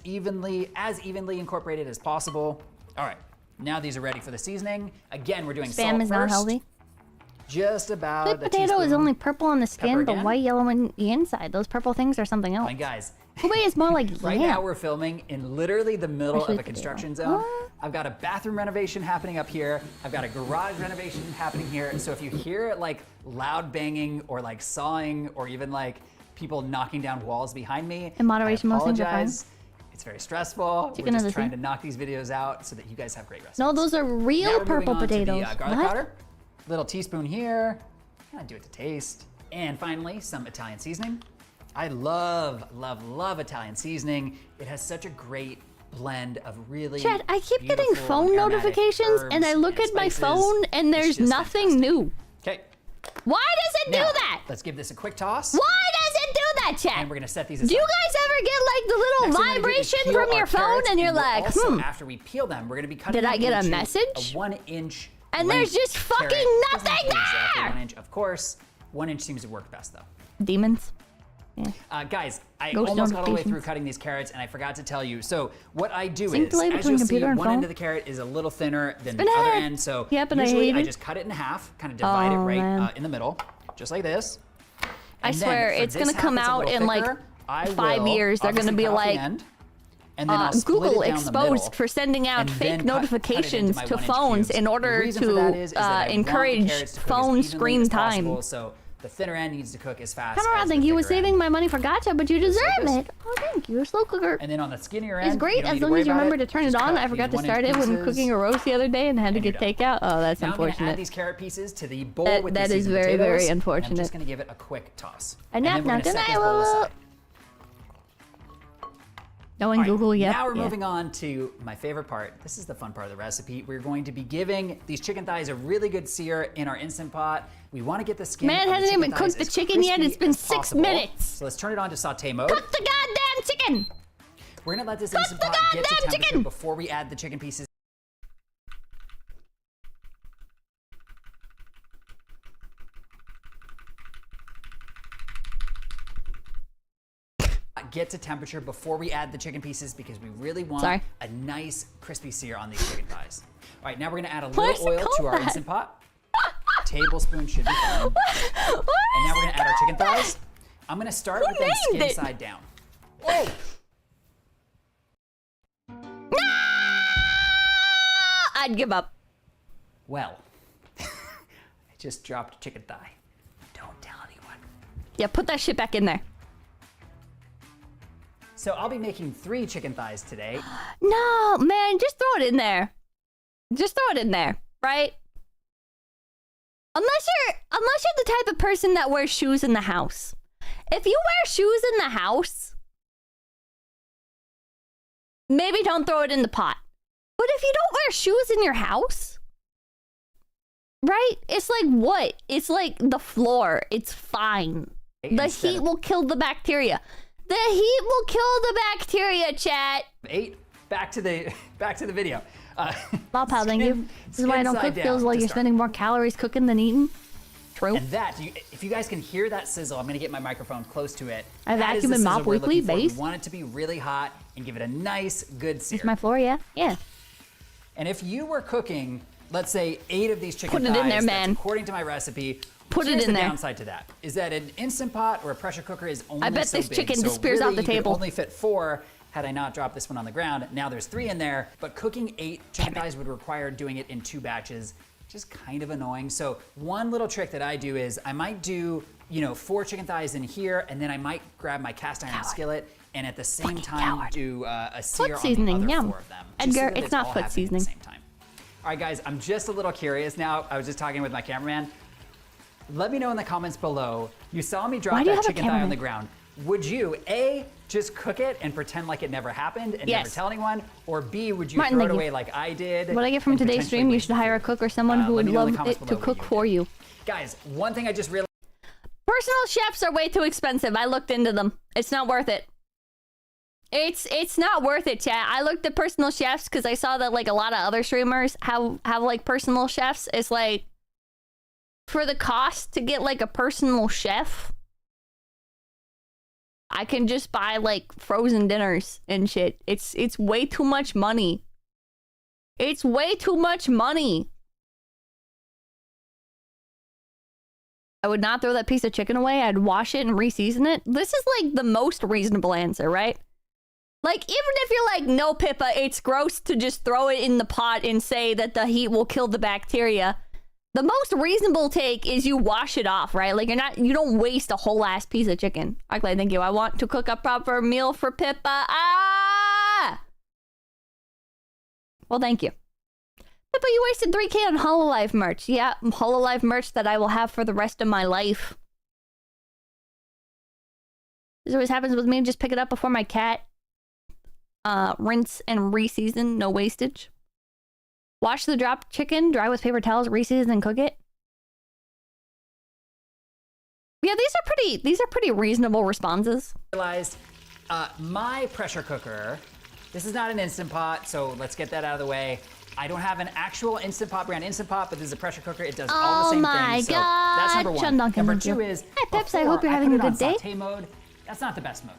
as evenly incorporated as possible. All right, now these are ready for the seasoning. Again, we're doing salt Spam is first. not healthy. Just about Sweet a potato is teaspoon. only purple on the skin, Pepper but again. white, yellow on the inside. Those purple things are something else. And guys, Ube is more like right yam. now we're filming in literally the middle Actually, of a construction zone. I've got a bathroom renovation happening up here. I've got a garage renovation happening here. So if you hear like loud banging or like sawing or even like people knocking down walls behind me, In moderation, I most things are fine. apologize. It's very stressful. Chicken We're is just a trying thing. to knock these videos out so that you guys have great recipes. No, those are Now real we're moving purple on to the, potatoes. garlic What? powder. Little teaspoon here. I do it to taste. And finally, some Italian seasoning. I love, love, love Italian seasoning. It has such a great blend of really Chad, I keep getting beautiful phone aromatic notifications and I herbs look at my spices. phone and It's there's just nothing new. Okay. Why does it Now, do that? let's give this a quick toss. Why does it do that, Chad? And we're gonna set these Do aside. you guys ever get like the Next little thing we're gonna do is vibration peel from our your phone carrots, and you're we're like, also, after we peel them, we're gonna be cutting Did I them get a into message? A 1-inch And there's length just fucking carrot. Doesn't have nothing to be exactly there! 1 inch, of course. 1 inch seems to work best though. Demons. Yeah. Guys, I Ghost almost got all the way notifications. through cutting these carrots and I forgot to tell you. So what I do Sync is, delay as between you'll see, computer and one end phone? of the carrot is a little thinner than the Spin other it! end. So Yep, and I usually hate I it. just cut it in half, kind of divide it Oh, right man. in the middle, just like this. I And then swear, for it's this gonna half come that's a out little in like thicker, I 5 will years. They're gonna obviously be cut off the like, end, and then I'll split Google it down the exposed middle, for sending out and then fake cut it into notifications my to 1-inch phones cubes. in The order reason for that is that I want the encourage carrots to cook as phone evenly screen as time. possible, so the thinner end needs to cook as fast Come around, as thank the you. Was thicker end. saving my money for gacha, but you deserve like this. it. Oh, thank you. Slow cooker. And then on the skinnier end, It's great you don't as need to long worry as you about remember it. to turn Just it on. cut I forgot to these start it 1-inch when pieces. cooking a roast the other day and had to And get you're done. takeout. Oh, that's Now I'm gonna add unfortunate. these carrot pieces to the bowl That- with that the is seasoned very, potatoes, very and I'm unfortunate. just gonna give it a quick toss. A And nap then we're now, gonna set then this I bowl will. aside. No, in Google, yep. Now we're yeah. moving on to my favorite part. This is the fun part of the recipe. We're going to be giving these chicken thighs a really good sear in our Instant Pot. We want to get the skin Man of the hasn't chicken even thighs cooked the as chicken yet. crispy It's been as 6 possible. minutes. So let's turn it on to saute mode. Cook the goddamn chicken. We're gonna let this Cook Instant the Pot get to goddamn temperature chicken. before we add the chicken pieces. Get to temperature before we add the chicken pieces because we really want a nice crispy sear on these chicken thighs. All right, now we're gonna add a little oil to our Instant Pot. Tablespoon should be fine. And now we're gonna add our chicken thighs. I'm gonna start with them skin it? side down. Whoa! I'd give up. Well, I just dropped a chicken thigh. Don't tell anyone. Yeah, put that shit back in there. So I'll be making 3 chicken thighs today. No, man, just throw it in there. Just throw it in there, right? Unless you're the type of person that wears shoes in the house. If you wear shoes in the house, maybe don't throw it in the pot. But if you don't wear shoes in your house, right? It's like what? It's like the floor. It's fine. The heat will kill the bacteria. The heat will kill the bacteria, chat. 8. Back to the video. Wow, pal, thank you. This is why I don't cook. Feels like you're spending more calories cooking than eating. True. And that, if you guys can hear that sizzle, I'm gonna get my microphone close to it. I vacuum and mop weekly, base. We want it to be really hot and give it a nice, good sear. It's my floor, yeah? Yeah. And if you were cooking, let's say 8 of these chicken thighs, put it in there, man. According to my recipe, put it in there. The downside to that is that an Instant Pot or a pressure cooker is only I bet so this big. chicken So disappears really, off the you could table. only fit 4 had I not dropped this one on the ground. Now there's 3 in there, but cooking 8 chicken thighs would require doing it in 2 batches, which is kind of annoying. So one little trick that I do is I might do, 4 chicken thighs in here, and then I might grab my cast iron skillet and at the same time do a sear Foot seasoning, on the other yum. 4 of them. Edgar, it's not foot seasoning. All right, guys, I'm just a little curious now. I was just talking with my cameraman. Let me know in the comments below. You saw me drop that chicken thigh on the ground. Would you, A, just cook it and pretend like it never happened and never tell anyone? Or B, would you throw it away like I did? What I get from today's stream, you should hire a cook or someone who would love it to cook for you. Guys, one thing I just realized. Personal chefs are way too expensive. I looked into them. It's not worth it. It's not worth it, chat. I looked at personal chefs because I saw that like a lot of other streamers have like personal chefs. It's like for the cost to get like a personal chef, I can just buy like frozen dinners and shit. It's way too much money. It's way too much money. I would not throw that piece of chicken away. I'd wash it and re-season it. This is like the most reasonable answer, right? Like, even if you're like, no, Pippa, it's gross to just throw it in the pot and say that the heat will kill the bacteria. The most reasonable take is you wash it off, right? Like, you don't waste a whole ass piece of chicken. Okay, thank you. I want to cook a proper meal for Pippa. Ah! Well, thank you. Pippa, you wasted 3K on Hololive merch. Yeah, Hololive merch that I will have for the rest of my life. This always happens with me. Just pick it up before my cat. Rinse and re-season, no wastage. Wash the dropped chicken, dry with paper towels, re-season, and cook it. Yeah, these are pretty reasonable responses. Realized my pressure cooker, this is not an Instant Pot, so let's get that out of the way. I don't have an actual Instant Pot brand Instant Pot, but this is a pressure cooker. It does all the same things. So that's number 1. Number 2 is, hi Peps, I hope you're having a good day. Saute mode. That's not the best mode.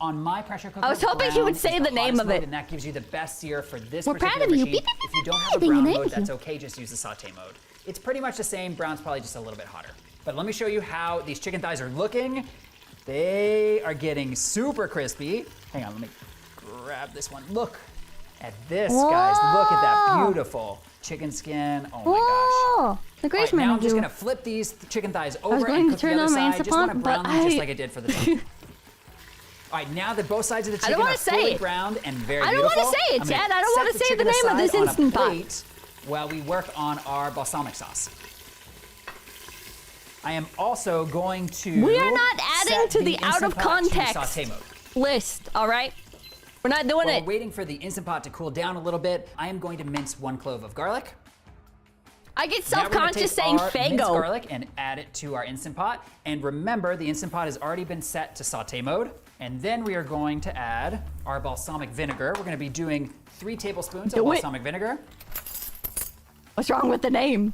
On my pressure cooker, I was hoping he would say the name of it. And that gives you the best sear for this We're particular proud of you. machine. If you don't have a brown mode, that's okay. Just use the saute mode. It's pretty much the same. Brown's probably just a little bit hotter. But let me show you how these chicken thighs are looking. They are getting super crispy. Hang on, let me grab this one. Look at this, guys. Look at that beautiful chicken skin. Oh my gosh. The Grace Now I'm just gonna flip these chicken thighs over I was going and to cook the turn other on my side. Just want to Instapot, brown but them just like I did for the top. All right, now that both sides of the chicken are fully browned and very beautiful, I don't want to say it, Chad. I don't want to say the name of this Instant Pot. While we work on our balsamic sauce. I am also going to We are not adding to the out of context saute mode. list, all right? We're not doing While it. we're waiting for the Instant Pot to cool down a little bit, I am going to mince 1 clove of garlic. I get self-conscious saying Minced Fago. garlic and add it to our Instant Pot. And remember, the Instant Pot has already been set to saute mode. And then we are going to add our balsamic vinegar. We're going to be doing 3 tablespoons of balsamic vinegar. What's wrong with the name?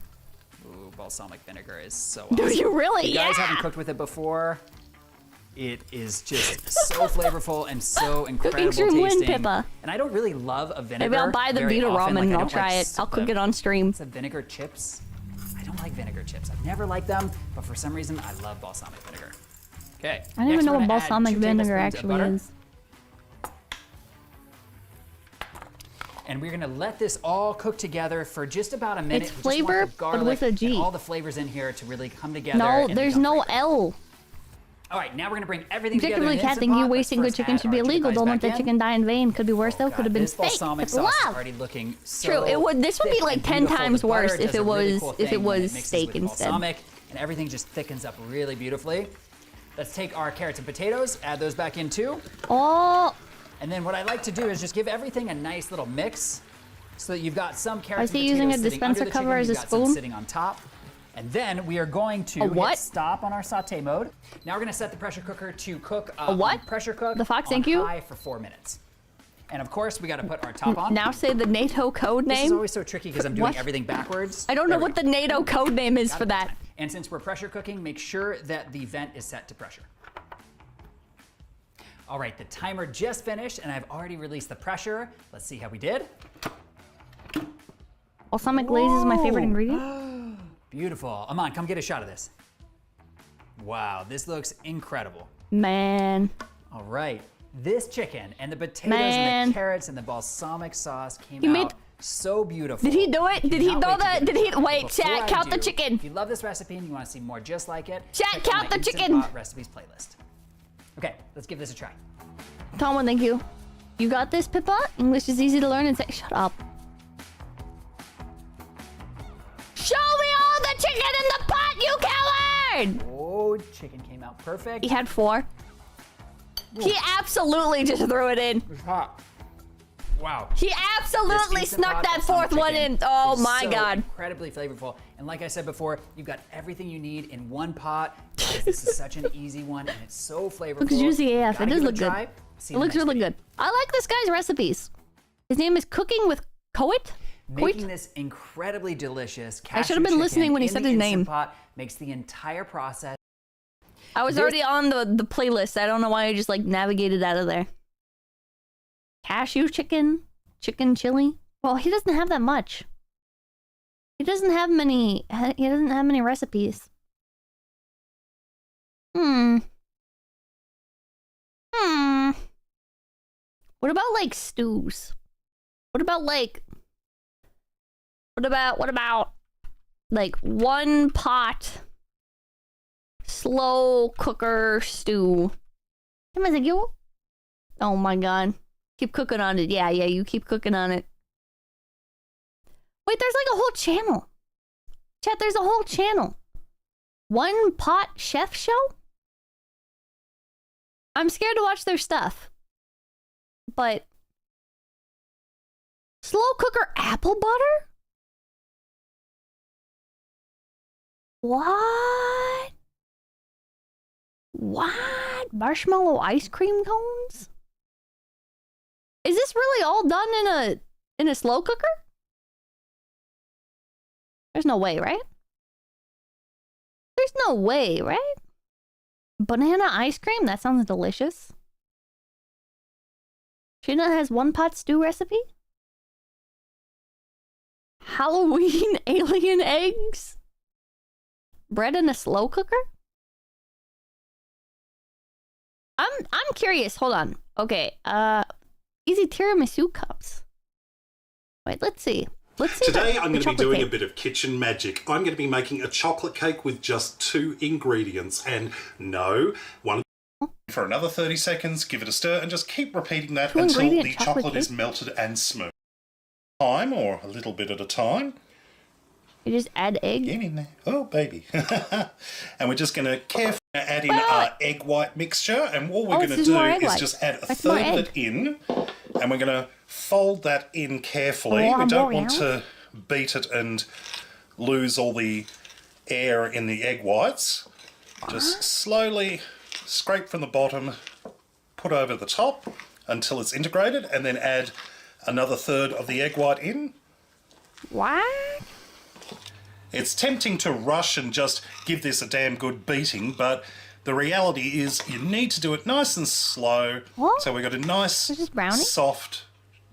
Ooh, balsamic vinegar is so awesome. Do you really? If you guys haven't cooked with it before, it is just so flavorful and so incredible stream win, tasting. Pippa. And I don't really love a vinegar. Maybe I'll buy the very Vita often. ramen Like, and I I'll don't try like it. I'll cook it on stream. Some vinegar chips. I don't like vinegar chips. I've never liked them, but for some reason I love balsamic vinegar. Okay. I don't even know what balsamic vinegar actually is. And we're gonna let this all cook together for just about a minute. It's We just want flavor, the garlic but with a G. and all the flavors in here to really come together. No, and there's become no fragrant. L. All right, now we're gonna bring everything together. Objectively, cat thinking wasting good chicken should be illegal. Don't let the chicken die in vain. Could be worse though. Could have been This fake. balsamic It's sauce is love. already looking so True. It would. This would be thick like and 10 beautiful. times The butter worse if does a it really was cool if thing it when was mixes steak with instead. balsamic, and everything just thickens up really beautifully. Let's take our carrots and potatoes, add those back in too. Oh. And then what I like to do is just give everything a nice little mix, so that you've got some carrots Is he and potatoes using a sitting dispenser under the cover chicken, as a you've got some spoon? sitting on top. And then we are going to hit stop on our saute mode. Now we're gonna set the pressure cooker to cook A what? on pressure cook The Fox, on thank you. high for 4 minutes. And of course, we gotta put our top on. Now say the NATO code name. This is always so tricky because I'm doing What? everything backwards. I don't know what the NATO code name is for that. And since we're pressure cooking, make sure that the vent is set to pressure. All right, the timer just finished and I've already released the pressure. Let's see how we did. Balsamic glaze is my favorite ingredient. Beautiful. Aman, come get a shot of this. Wow, this looks incredible. Man. All right, this chicken and the potatoes and Man. the carrots and the balsamic sauce came You out made- so beautiful. Did he do it? Did he Cannot throw wait to the? get Did it. he? Wait, Before chat. I Count the do, chicken. If you love this recipe and you want to see more just like it, Chat, check out count my the Instant chicken. Pot recipes playlist. Okay, let's give this a try. Tomlin, thank you. You got this, Pippa. English is easy to learn and say. Shut up. Show me all the chicken in the pot, you coward! Oh, chicken came out perfect. He had 4. He absolutely just threw it in. It's hot. Wow. He absolutely This Instant snuck Pot that balsamic 4th one chicken in. Oh is my so god. Incredibly flavorful. And like I said before, you've got everything you need in one pot. This is such an easy one and it's so flavorful. Looks juicy AF. Gotta It does give look a good. try. See It you in the looks next really good. I like this guy's recipes. His name is Cooking with 𝐂𝐡𝐚𝐭. Making this incredibly delicious I should have been listening when he said his name. Pot makes the entire process. I was already on the playlist. I don't know why I just like navigated out of there. Cashew chicken, chicken chili. Well, he doesn't have that much. He doesn't have many. He doesn't have many recipes. What about like stews? What about like one pot slow cooker stew? Oh my god. Keep cooking on it. Yeah, you keep cooking on it. Wait, there's like a whole channel. Chat, there's a whole channel. One pot chef show? I'm scared to watch their stuff. But slow cooker apple butter? What? What? Marshmallow ice cream cones? Is this really all done in a slow cooker? There's no way, right? There's no way, right? Banana ice cream? That sounds delicious. Sheena has one pot stew recipe? Halloween alien eggs? Bread in a slow cooker? I'm curious. Hold on. Okay. Easy tiramisu cups. Wait, let's see. Today I'm going to be doing a bit of kitchen magic. I'm going to be making a chocolate cake with just 2 ingredients and no, one. For another 30 seconds, give it a stir and just keep repeating that until the chocolate is melted and smooth. Time or a little bit at a time. You just add egg? Get in there. Oh, baby. And we're just going to carefully add in our egg white mixture. And all we're going to do is just add a third of it in. And we're going to fold that in carefully. We don't want to beat it and lose all the air in the egg whites. Just slowly scrape from the bottom, put over the top until it's integrated, and then add another third of the egg white in. What? It's tempting to rush and just give this a damn good beating, but the reality is you need to do it nice and slow. What? So we've got a nice, soft,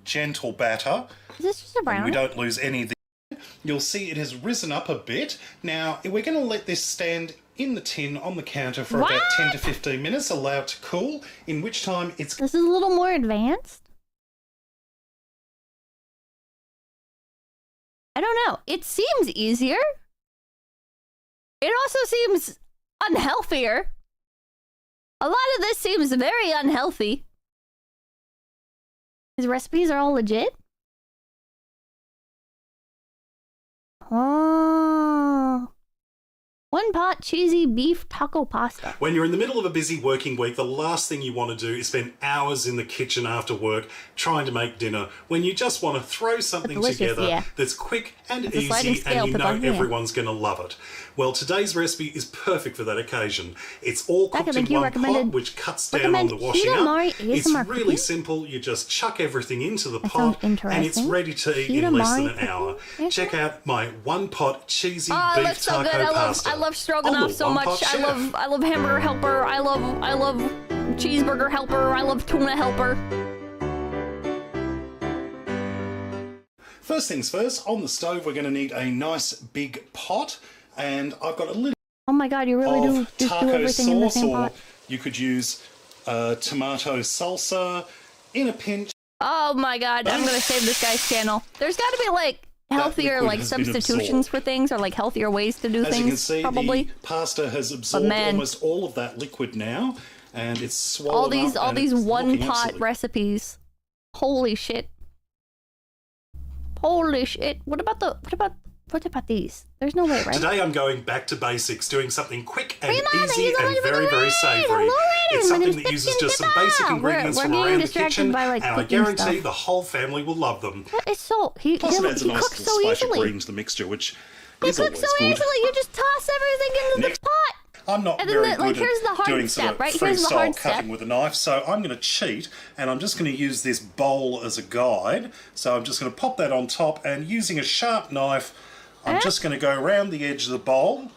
gentle batter. Is this just a brownie? And we don't lose any of the... You'll see it has risen up a bit. Now, we're going to let this stand in the tin on the counter for about 10 to 15 minutes, allow it to cool, in which time it's... This is a little more advanced. I don't know. It seems easier. It also seems unhealthier. A lot of this seems very unhealthy. His recipes are all legit? Oh. 1 pot cheesy beef taco pasta. When you're in the middle of a busy working week, the last thing you want to do is spend hours in the kitchen after work trying to make dinner, when you just want to throw something together that's quick and easy and you know everyone's going to love it. Well, today's recipe is perfect for that occasion. It's all cooked in one pot, which cuts down on the washing up. It's really simple. You just chuck everything into the pot and it's ready to eat in less than an hour. Check out my 1 pot cheesy beef taco pasta. I love stroganoff so much. I love hamburger helper. I love cheeseburger helper. I love tuna helper. First things first, on the stove we're going to need a nice big pot, and I've got a little Oh my god, you really do just do taco everything in the sauce, same or pot. you could use tomato salsa in a pinch. Oh my god, I'm gonna save this guy's channel. There's gotta be like healthier like substitutions for things, or like healthier ways to do As things. you can see, probably. the pasta has absorbed almost all of that liquid now, and it's swollen all these one pot recipes. Holy shit. Holy shit. What about these? There's no way, right? Today I'm going back to basics, doing something quick and easy and very, very savoury. It's something that uses just some basic ingredients from around the kitchen, and I guarantee the whole family will love them. It's so he Plus it adds a nice cooks little so splash of easily. green to the mixture, which He is cooks always so good. easily. You just toss everything into the pot. I'm not And very then good here's the at hard doing step, sort of right? Here's the freestyle hard cutting step. with a knife, so I'm going to cheat, and I'm just going to use this bowl as a guide. So I'm just going to pop that on top, and using a sharp knife, I'm just going to go around the edge of the bowl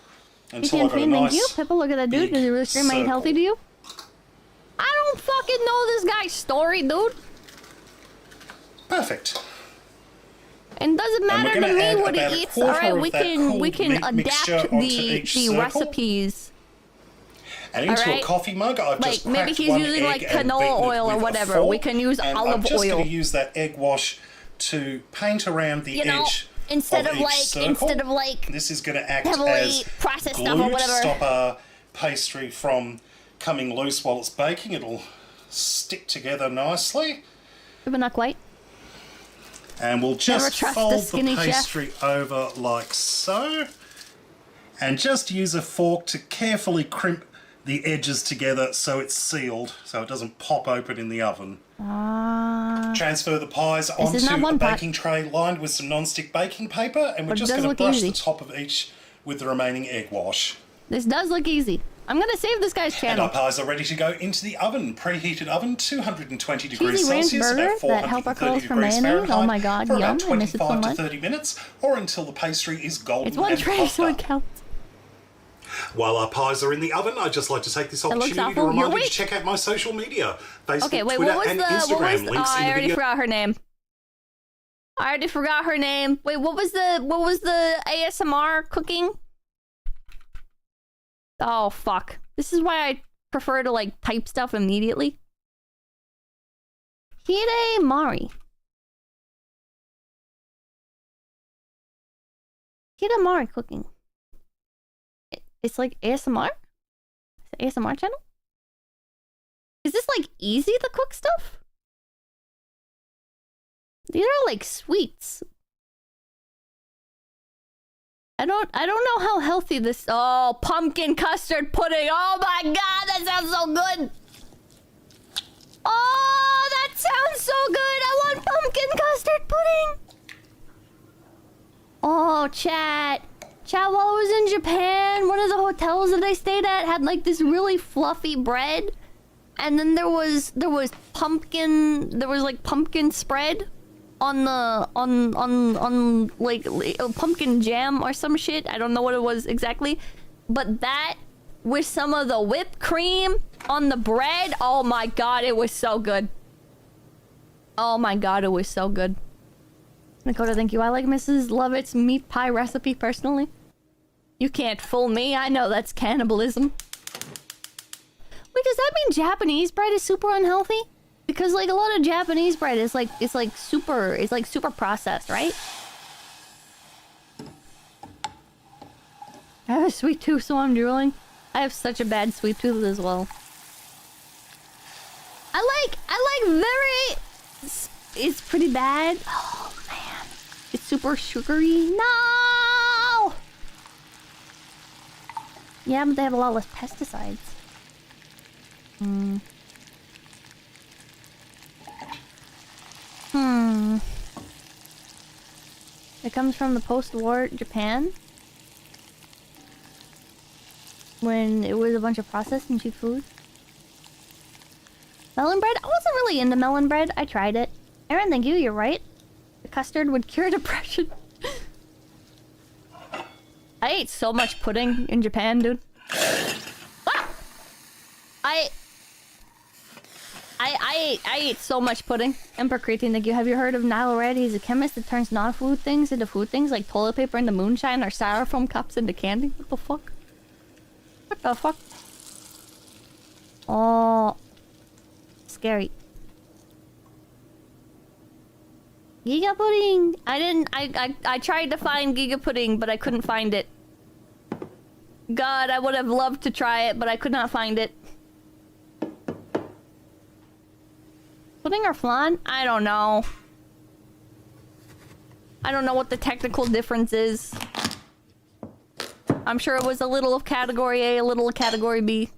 until I've got a Thank you, nice Pippa. Look at that dude. Does he really scream made healthy to you? I don't fucking know this guy's story, dude. Perfect. And doesn't matter we're to gonna me add what about he a eats. quarter All right, of we that can cooled mixture adapt onto the each circle. recipes. And into Alright. a coffee mug, I've Like just maybe cracked he's one using like egg and canola beaten it oil or with a whatever. fork, We can use and olive I'm just oil. going to use that egg wash to paint around the You know, edge instead of each like circle. This is going to act as processed glue stuff or to whatever. stop our pastry from coming loose while it's baking. It'll stick together nicely. But not quite. And we'll Never just trust fold the the skinny chef. pastry over like so. And just use a fork to carefully crimp the edges together so it's sealed, so it doesn't pop open in the oven. Transfer the pies is not onto a one pot. baking tray lined with some non-stick baking paper, and we're But it just does going to look brush easy. the top of each with the remaining egg wash. This does look easy. I'm gonna save this guy's And channel. our pies are ready to go into the oven. Preheated oven, 220 degrees Cheesy ranch Celsius, burger about that help our 430 curls for degrees mayonnaise. Fahrenheit, Oh my god, for yum! about I miss it so 25 to much. 30 minutes, or until the pastry is golden It's one and tray, puffed so up. it counts. While our pies are in the oven, I'd just like to take this looks opportunity to awful. remind You're you to weak. check out my social media, Facebook, Okay, wait. Twitter, What was and the? Instagram. What was? Links I in the already video. forgot her name. I already forgot her name. Wait, what was the? What was the ASMR cooking? Oh fuck! This is why I prefer to like type stuff immediately. 𝐏𝐡𝐚𝐭 𝐑𝐿 cooking. It's like ASMR? It's an ASMR channel? Is this like easy to cook stuff? These are like sweets. I don't know how healthy this. Oh, pumpkin custard pudding. Oh my god, that sounds so good. Oh, that sounds so good. I want pumpkin custard pudding. Oh, chat. Chat, while I was in Japan, one of the hotels that I stayed at had like this really fluffy bread. And then there was pumpkin, there was like pumpkin spread on the on like pumpkin jam or some shit. I don't know what it was exactly, but that with some of the whipped cream on the bread. Oh my god, it was so good. Oh my god, it was so good. Dakota, thank you. I like Mrs. Lovett's meat pie recipe personally. You can't fool me. I know that's cannibalism. Wait, does that mean Japanese bread is super unhealthy? Because like a lot of Japanese bread is like super processed, right? I have a sweet tooth, so I'm drooling. I have such a bad sweet tooth as well. I like very... It's pretty bad. Oh, man. It's super sugary. No! Yeah, but they have a lot less pesticides. It comes from the post-war Japan. When it was a bunch of processed and cheap food. Melon bread? I wasn't really into melon bread. I tried it. Aaron, thank you. You're right. The custard would cure depression. I ate so much pudding in Japan, dude. Ah! I ate so much pudding. Emperor Creatine, thank you. Have you heard of Nile Red? He's a chemist that turns non-food things into food things, like toilet paper into moonshine or styrofoam cups into candy. What the fuck? What the fuck? Oh, scary. Giga pudding. I tried to find Giga pudding, but I couldn't find it. God, I would have loved to try it, but I could not find it. Pudding or flan? I don't know. I don't know what the technical difference is. I'm sure it was a little of category A, a little of category B.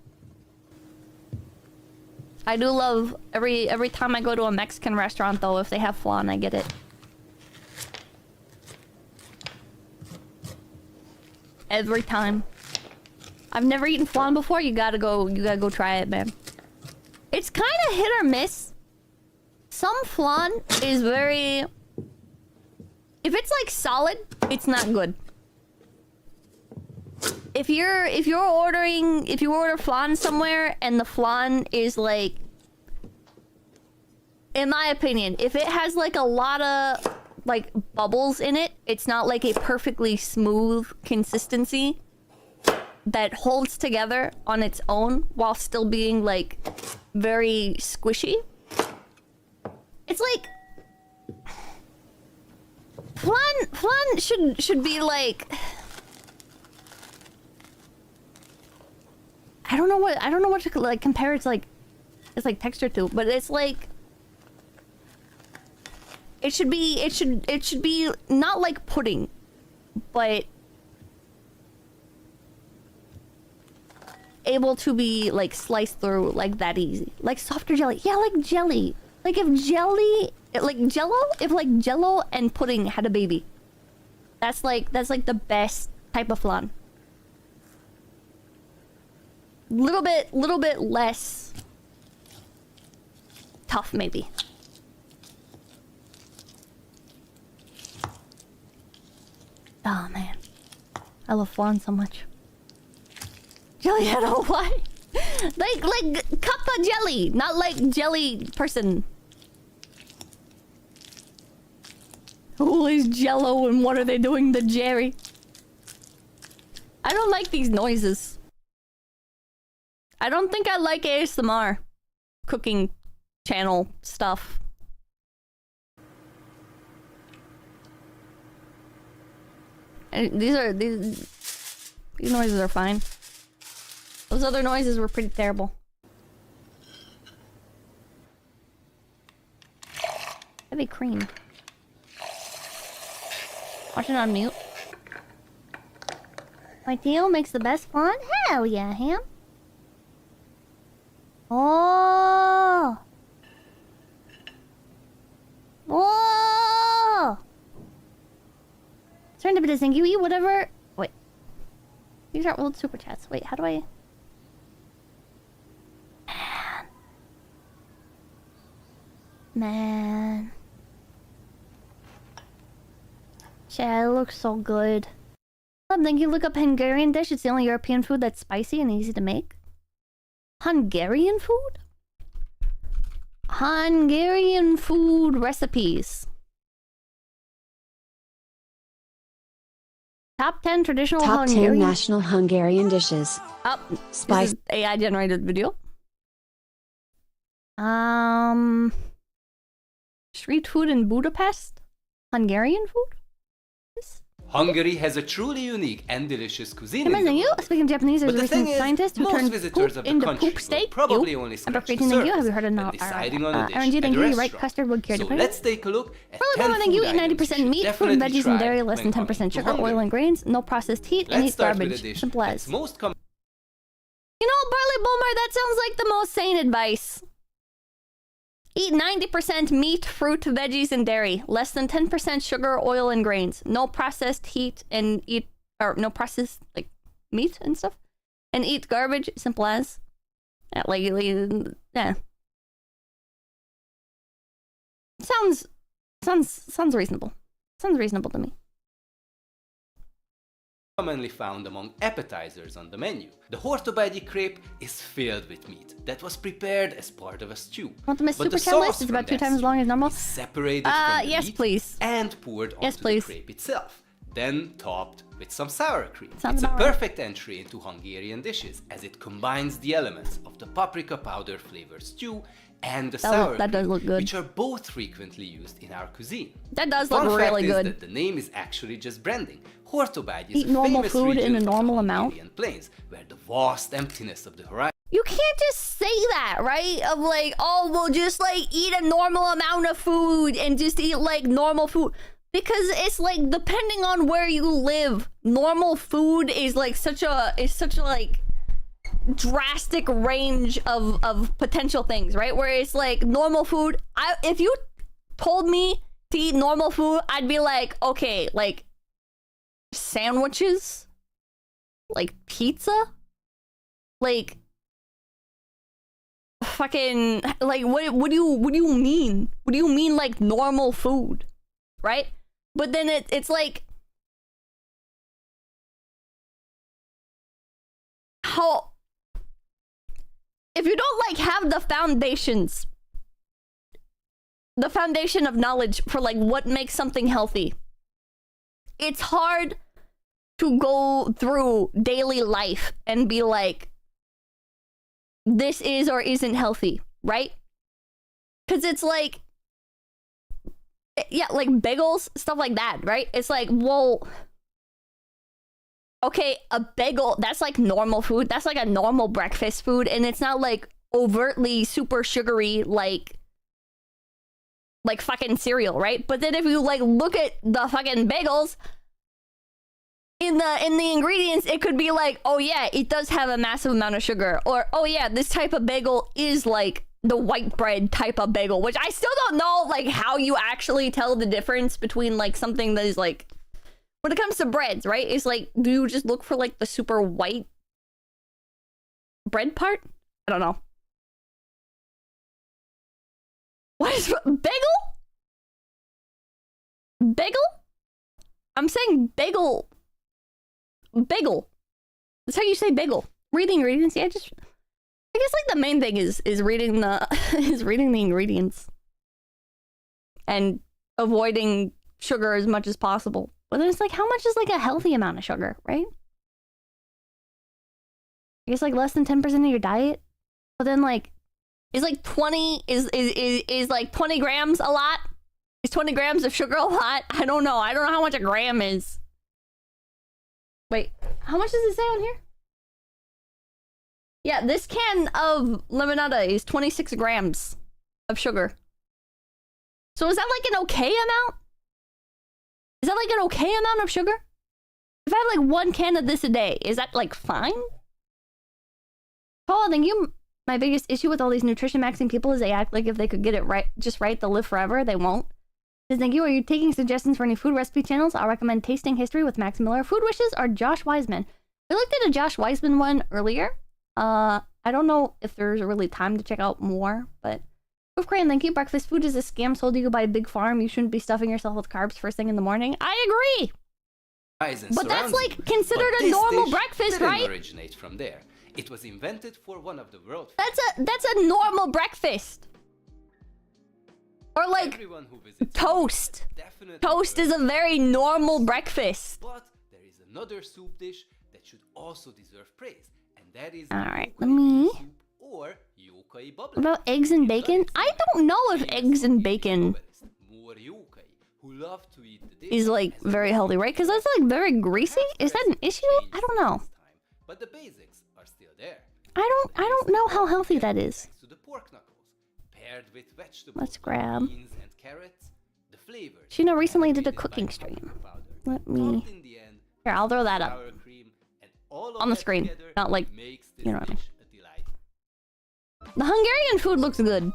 I do love every time I go to a Mexican restaurant though, if they have flan, I get it. Every time. I've never eaten flan before, you gotta go try it, man. It's kind of hit or miss. Some flan is very... If it's like solid, it's not good. If you order flan somewhere and the flan is like, in my opinion, if it has like a lot of like bubbles in it, it's not like a perfectly smooth consistency that holds together on its own while still being like very squishy. It's like flan should be like, I don't know what to like compare it's like texture to, but it's like it should be not like pudding, but able to be like sliced through like that easy. Like softer jelly. Yeah, like jelly. Like if Jello and pudding had a baby. That's like the best type of flan. Little bit less tough maybe. Oh man. I love flan so much. Jelly head, oh why? like cup of jelly, not like jelly person. Who is Jello and what are they doing to Jerry? I don't like these noises. I don't think I like ASMR cooking channel stuff. And these noises are fine. Those other noises were pretty terrible. Heavy cream. Watch it on mute. My Theo makes the best flan? Hell yeah, Ham. Oh! Oh! Serendipitous, thank you. Whatever. Wait. These are old super chats. Wait, how do I... Man. Chat, it looks so good. Thank you. Look up Hungarian dish. It's the only European food that's spicy and easy to make. Hungarian food? Hungarian food recipes. Top 10 traditional Top Hungarian... 10 national Hungarian dishes. Oh, this is AI generated video. Street food in Budapest? Hungarian food? Hungary has a truly unique and delicious cuisine. Amazing you. Speaking of Japanese, there's a recent scientist who turned visitors poop of the into country poop steak. probably only I'm scratch the appreciating you. Have surface you heard of when deciding on a dish RNG, at thank a you. Right, restaurant. custard would care So to let's take a look at Well, 10 thank you. food Eat 90% items you meat, fruit, definitely veggies, and try dairy, less than when 10% coming to sugar, oil, Hungary. and grains, no processed heat, and Let's eat start with a garbage. dish Simple that's as. most common. You know, Barley Boomer, that sounds like the most sane advice. Eat 90% meat, fruit, veggies, and dairy. Less than 10% sugar, oil, and grains. No processed heat and eat, or no processed, like, meat and stuff. And eat garbage, simple as. Yeah. Sounds reasonable. Sounds reasonable to me. Commonly found among appetizers on the menu. The 𝐒𝐡𝐚𝐬𝐿 is filled with meat that was prepared as part of a stew. Want the But super the chat list? sauce It's from about 2 that times as stew long as normal. is separated from the yes, meat please. and poured Yes, onto please. the crepe itself. Then topped with some sour cream. Sounds It's a about right. perfect entry into Hungarian dishes as it combines the elements of the paprika powder flavored stew and the sour that does cream, look good. which are both frequently used in our cuisine. That does Fun look fact really is good. that the name is actually just branding. 𝐒𝐡𝐚𝐬𝐿 is Eat a normal famous food in region a of the normal amount. Hungarian plains, where the vast emptiness of the horizon. You can't just say that, right? Of like, oh, we'll just like eat a normal amount of food and just eat like normal food. Because it's like, depending on where you live, normal food is like such a like drastic range of potential things, right? Where it's like normal food, if you told me to eat normal food, I'd be like, okay, like sandwiches, like pizza, like fucking, like what do you mean? What do you mean like normal food, right? But then it's like, how, if you don't like have the foundations, the foundation of knowledge for like what makes something healthy, it's hard to go through daily life and be like, this is or isn't healthy, right? Because it's like, yeah, like bagels, stuff like that, right? It's like, well, okay, a bagel, that's like normal food. That's like a normal breakfast food, and it's not like overtly super sugary like fucking cereal, right? But then if you like look at the fucking bagels, in the ingredients, it could be like, oh yeah, it does have a massive amount of sugar, or oh yeah, this type of bagel is like the white bread type of bagel, which I still don't know like how you actually tell the difference between like something that is like, when it comes to breads, right? It's like, do you just look for like the super white bread part? I don't know. What is bagel? Bagel? I'm saying bagel. Bagel. That's how you say bagel. Read the ingredients. Yeah, just, I guess like the main thing is reading the reading the ingredients and avoiding sugar as much as possible. But then it's like, how much is like a healthy amount of sugar, right? I guess like less than 10% of your diet. But then like, is like 20 is like 20 grams a lot? Is 20 grams of sugar a lot? I don't know. I don't know how much a gram is. Wait, how much does it say on here? Yeah, this can of limonada is 26 grams of sugar. So is that like an okay amount? Is that like an okay amount of sugar? If I have like 1 can of this a day, is that like fine? Paul, thank you. My biggest issue with all these nutrition maxing people is they act like if they could get it right, just right, they'll live forever. They won't. Thank you. Are you taking suggestions for any food recipe channels? I'll recommend Tasting History with Max Miller, Food Wishes, or Josh Wiseman. We looked at a Josh Wiseman one earlier. I don't know if there's really time to check out more, but Crane, thank you. Breakfast food is a scam sold to you by a big farm. You shouldn't be stuffing yourself with carbs first thing in the morning. I agree. But that's like considered a normal breakfast, right? Originate from there. It was invented for one of the world's. That's a normal breakfast. Or like toast. Toast is a very normal breakfast. But there is another soup dish that should also deserve praise, and that is Alright, let me... or 𝐒𝐡𝐚𝐬𝐿. What about eggs and bacon? I don't know if eggs and bacon... who love to eat the dish. is like very healthy, right? Because that's like very greasy. Is that an issue? I don't know. But the basics are still there. I don't know how healthy that is. To the pork knuckles, paired with vegetables, Let's grab. beans and carrots, the flavors. Sheena recently did a cooking stream. Let me. Here, I'll throw that up on the screen. Not like, you know what I mean. The Hungarian food looks good.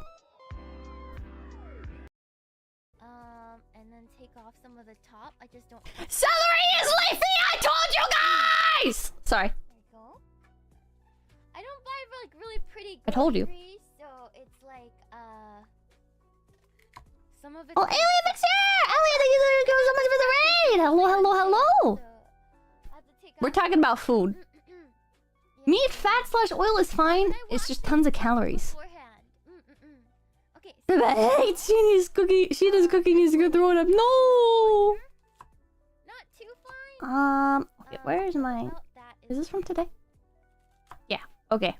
And then take off some of the top. I just don't. Celery is leafy. I told you guys. Sorry. There you go. I don't buy like really pretty. I told you. Groceries, so it's like some of it. Oh, Alien Mix here! Alien, thank you so much for the raid! Hello, hello, hello! We're talking about food. Meat, fat / oil is fine. It's just tons of calories. I hate Sheena's cooking. Sheena's cooking is gonna throw it up. No! Okay, where is my... Is this from today? Yeah, okay.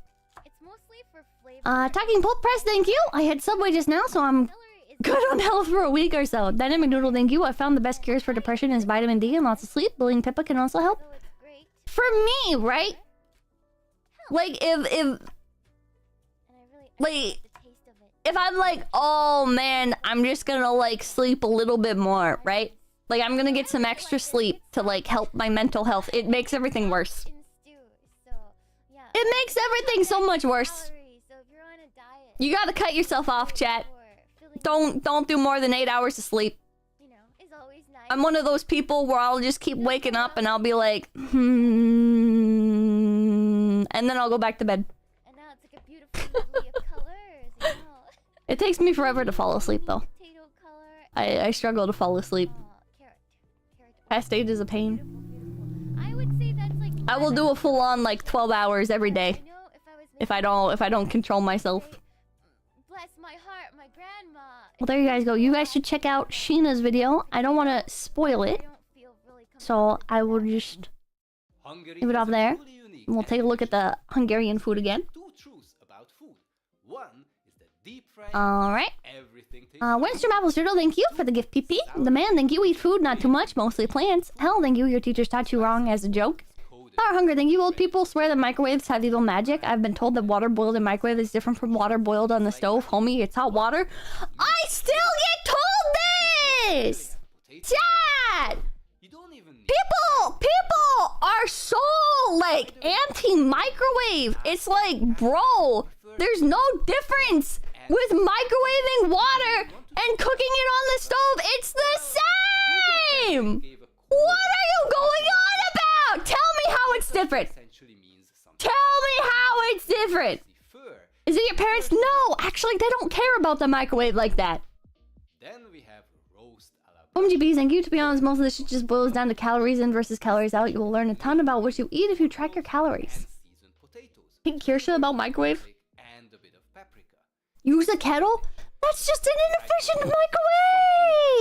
It's mostly for flavor. Talking Pulp Press, thank you! I had Subway just now, so I'm good on health for a week or so. Dynamic Noodle, thank you. I found the best cures for depression is vitamin D and lots of sleep. Bullying Pippa can also help. For me, right? Like, if I'm like, oh man, I'm just gonna like sleep a little bit more, right? Like, I'm gonna get some extra sleep to like help my mental health. It makes everything worse. It makes everything so much worse. You gotta cut yourself off, chat. Don't do more than 8 hours of sleep. I'm one of those people where I'll just keep waking up and I'll be like, and then I'll go back to bed. And now it's like a beautiful medley of colors, you know. It takes me forever to fall asleep though. I struggle to fall asleep. Past stage is a pain. I would say that's like. I will do a full on like 12 hours every day. If I don't control myself. Bless my heart, my grandma. Well, there you guys go. You guys should check out Sheena's video. I don't want to spoil it, so I will just leave it off there. And we'll take a look at the Hungarian food again. Alright. Winstrom Apple Strudel, thank you for the gift, PP. The man, thank you. Eat food, not too much, mostly plants. Hell, thank you. Your teachers taught you wrong as a joke. Power Hunger, thank you. Old people swear that microwaves have evil magic. I've been told that water boiled in microwave is different from water boiled on the stove. Homie, it's hot water. I still get told this! Chat! People are so, like, anti-microwave. It's like, bro, there's no difference with microwaving water and cooking it on the stove. It's the same! What are you going on about? Tell me how it's different. Tell me how it's different. Is it your parents? No, actually, they don't care about the microwave like that. Then we have roast a la OMGBs, thank you. To be honest, most of this shit just boils down to calories in versus calories out. You will learn a ton about what you eat if you track your calories. Pink Kirsha about microwave? and a bit of paprika. Use a kettle? That's just an inefficient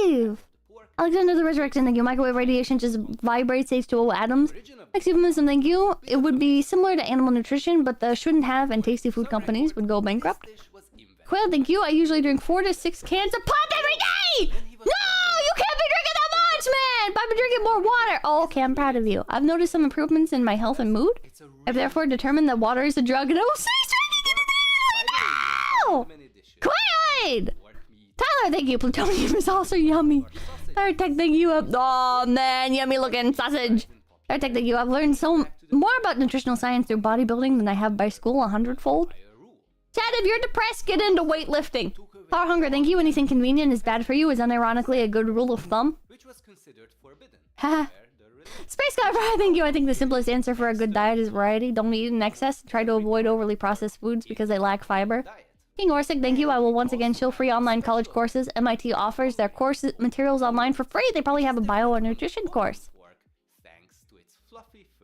microwave! Alexander the Resurrection, thank you. Microwave radiation just vibrates H2O atoms. Next euphemism, thank you. It would be similar to animal nutrition, but the shouldn't have and tasty food companies would go bankrupt. Quail, thank you. I usually drink 4 to 6 cans of pop every day! No! You can't be drinking that much, man! I've been drinking more water! Oh, okay, I'm proud of you. I've noticed some improvements in my health and mood. I've therefore determined that water is a drug and I will cease drinking it now! Quaid! Tyler, thank you. Plutonium is also yummy. Tech, thank you. Oh, man, yummy looking sausage. Tech, thank you. I've learned so more about nutritional science through bodybuilding than I have by school 100-fold. Chad, if you're depressed, get into weightlifting. Power Hunger, thank you. Anything convenient is bad for you is unironically a good rule of thumb. Haha. Space Guy Fry, thank you. I think the simplest answer for a good diet is variety. Don't eat in excess. Try to avoid overly processed foods because they lack fiber. King Orsic, thank you. I will once again show free online college courses. MIT offers their course materials online for free. They probably have a bio or nutrition course.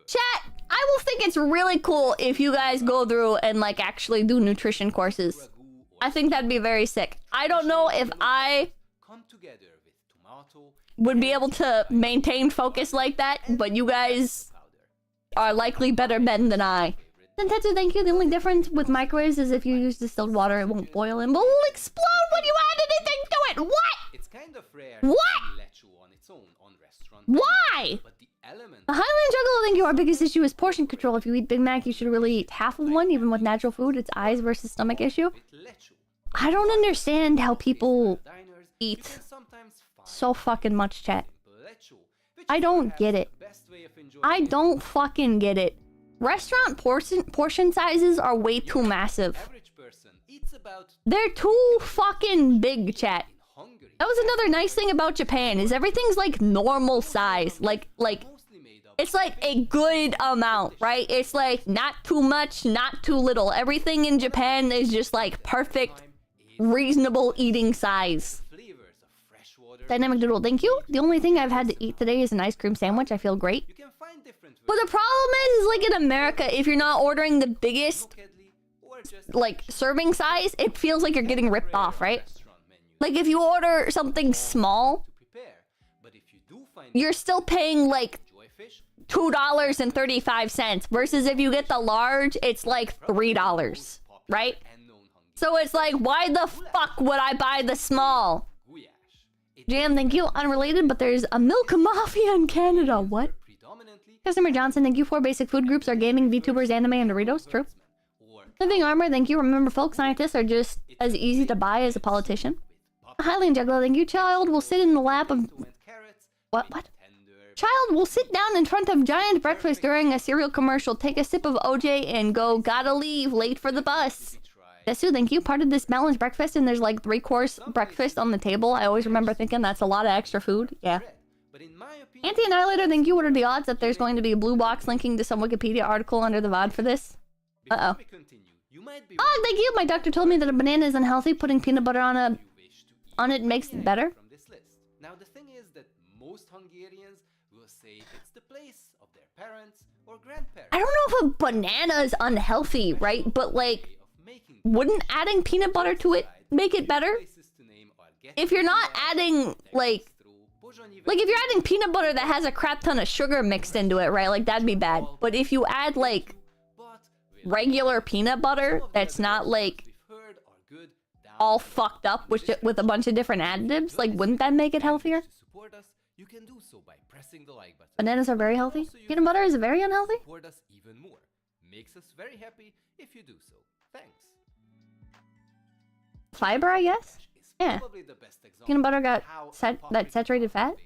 Chat, I will think it's really cool if you guys go through and like actually do nutrition courses. I think that'd be very sick. I don't know if I would be able to maintain focus like that, but you guys are likely better men than I. Sentetsu, thank you. The only difference with microwaves is if you use distilled water, it won't boil and will explode when you add anything to it. What? It's kind of rare. What? Why? The Highland Juggalo, I think your biggest issue is portion control. If you eat Big Mac, you should really eat half of one, even with natural food. It's eyes versus stomach issue. I don't understand how people eat so fucking much, chat. I don't get it. I don't fucking get it. Restaurant portion sizes are way too massive. They're too fucking big, chat. That was another nice thing about Japan, is everything's like normal size. Like it's like a good amount, right? It's like not too much, not too little. Everything in Japan is just like perfect, reasonable eating size. Dynamic Doodle, thank you. The only thing I've had to eat today is an ice cream sandwich. I feel great. But the problem is like in America, if you're not ordering the biggest like serving size, it feels like you're getting ripped off, right? Like if you order something small, you're still paying like $2.35 versus if you get the large, it's like $3, right? So it's like, why the fuck would I buy the small? Jam, thank you. Unrelated, but there's a milk mafia in Canada. What? Customer Johnson, thank you. 4 basic food groups are gaming, VTubers, anime, and Doritos. True. Living Armor, thank you. Remember, folk scientists are just as easy to buy as a politician. Highland Juggler, thank you. Child will sit in the lap of... What? Child will sit down in front of giant breakfast during a cereal commercial, take a sip of OJ, and go, gotta leave, late for the bus. Desu, thank you. Part of this balanced breakfast, and there's like 3-course breakfast on the table. I always remember thinking that's a lot of extra food. Yeah. Anti-Annihilator, thank you. What are the odds that there's going to be a blue box linking to some Wikipedia article under the VOD for this? Uh-oh. Oh, thank you. My doctor told me that a banana is unhealthy. Putting peanut butter on it makes it better. Now the thing is that most Hungarians will say it's the place of their parents or grandparents. I don't know if a banana is unhealthy, right? But like, wouldn't adding peanut butter to it make it better? If you're not adding like if you're adding peanut butter that has a crap ton of sugar mixed into it, right? Like that'd be bad. But if you add like regular peanut butter that's not like all fucked up with a bunch of different additives, like wouldn't that make it healthier? Bananas are very healthy. Peanut butter is very unhealthy. Makes us very happy if you do so. Thanks. Fiber, I guess. Yeah. Peanut butter got that saturated fat.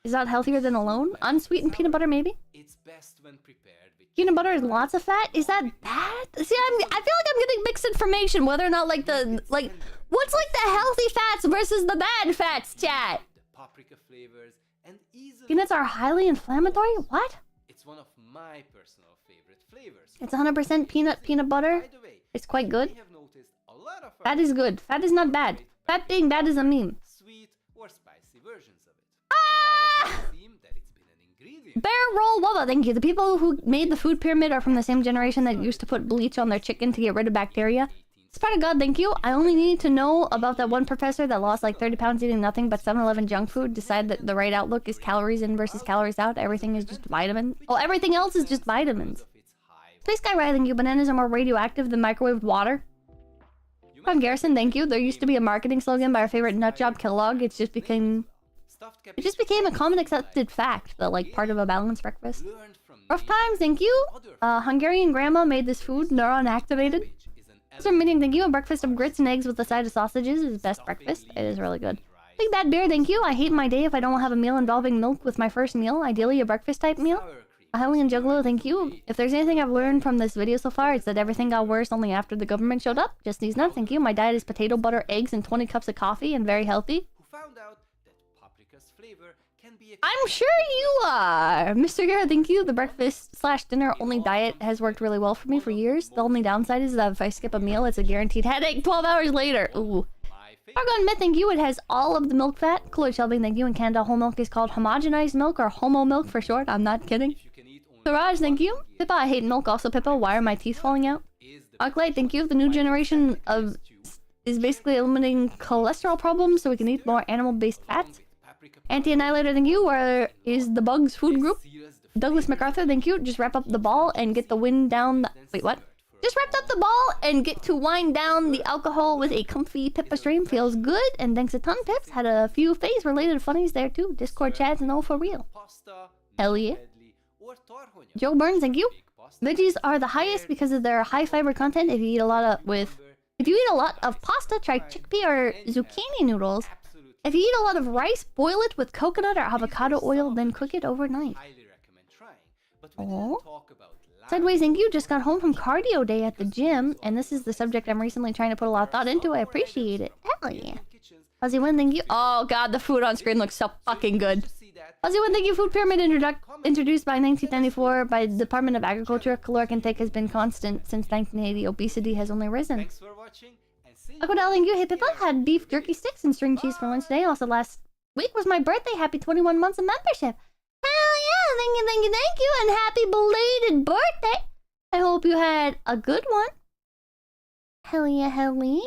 Is that healthier than alone? Unsweetened peanut butter, maybe. It's best when prepared with peanut butter is lots of fat. Is that bad? See, I feel like I'm getting mixed information. Whether or not what's like the healthy fats versus the bad fats, chat. Paprika flavors and Peanuts are highly inflammatory. What? It's one of my personal favorite flavors. It's 100% peanut butter. It's quite good. Fat is good. Fat is not bad. Fat being bad is a meme. Sweet or spicy versions of it. Ah! Bear Roll Wubba, thank you. The people who made the food pyramid are from the same generation that used to put bleach on their chicken to get rid of bacteria. Spider God, thank you. I only need to know about that one professor that lost like 30 pounds eating nothing but 7-Eleven junk food. Decide that the right outlook is calories in versus calories out. Everything is just vitamins. Oh, everything else is just vitamins. Space Guy Ride, thank you. Bananas are more radioactive than microwaved water. From Garrison, thank you. There used to be a marketing slogan by our favorite nutjob Kellogg. It just became a common accepted fact that like part of a balanced breakfast. Rough Times, thank you. Hungarian grandma made this food neuron activated. Mr. Minion, thank you. A breakfast of grits and eggs with a side of sausages is best breakfast. It is really good. Big Bad Bear, thank you. I hate my day if I don't have a meal involving milk with my first meal. Ideally a breakfast type meal. Highland Juggalo, thank you. If there's anything I've learned from this video so far, it's that everything got worse only after the government showed up. Just these nuts, thank you. My diet is potato, butter, eggs, and 20 cups of coffee, and very healthy. I'm sure you are! Mr. Guerra, thank you. The breakfast/dinner only diet has worked really well for me for years. The only downside is that if I skip a meal, it's a guaranteed headache 12 hours later. Ooh. Argon Myth, thank you. It has all of the milk fat. Chloe Shelby, thank you. In Canada, whole milk is called homogenized milk or homo milk for short. I'm not kidding. Siraj, thank you. Pippa, I hate milk. Also, Pippa, why are my teeth falling out? Arclight, thank you. The new generation is basically eliminating cholesterol problems so we can eat more animal-based fats. Anti-Annihilator, thank you. Where is the Bugs food group? Douglas MacArthur, thank you. Just wrap up the ball and get the wind down the... Wait, what? Just wrapped up the ball and get to wind down the alcohol with a comfy Pippa stream. Feels good. And thanks a ton, Pips. Had a few phase-related funnies there, too. Discord chats and all for real. Hell yeah. Joe Burns, thank you. Veggies are the highest because of their high fiber content. If you eat a lot of pasta, try chickpea or zucchini noodles. If you eat a lot of rice, boil it with coconut or avocado oil, then cook it overnight. Oh. Sideways, thank you. Just got home from cardio day at the gym, and this is the subject I'm recently trying to put a lot of thought into. I appreciate it. Hell yeah. Fuzzy One, thank you. Oh god, the food on screen looks so fucking good. Fuzzy One, thank you. Food pyramid introduced by 1994 by the Department of Agriculture. Caloric intake has been constant since 1980. Obesity has only risen. Aquadel, thank you. Hey, Pippa, had beef jerky sticks and string cheese for lunch today. Also, last week was my birthday. Happy 21 months of membership. Hell yeah, thank you, thank you, thank you, and happy belated birthday. I hope you had a good one. Hell yeah, hell yeah.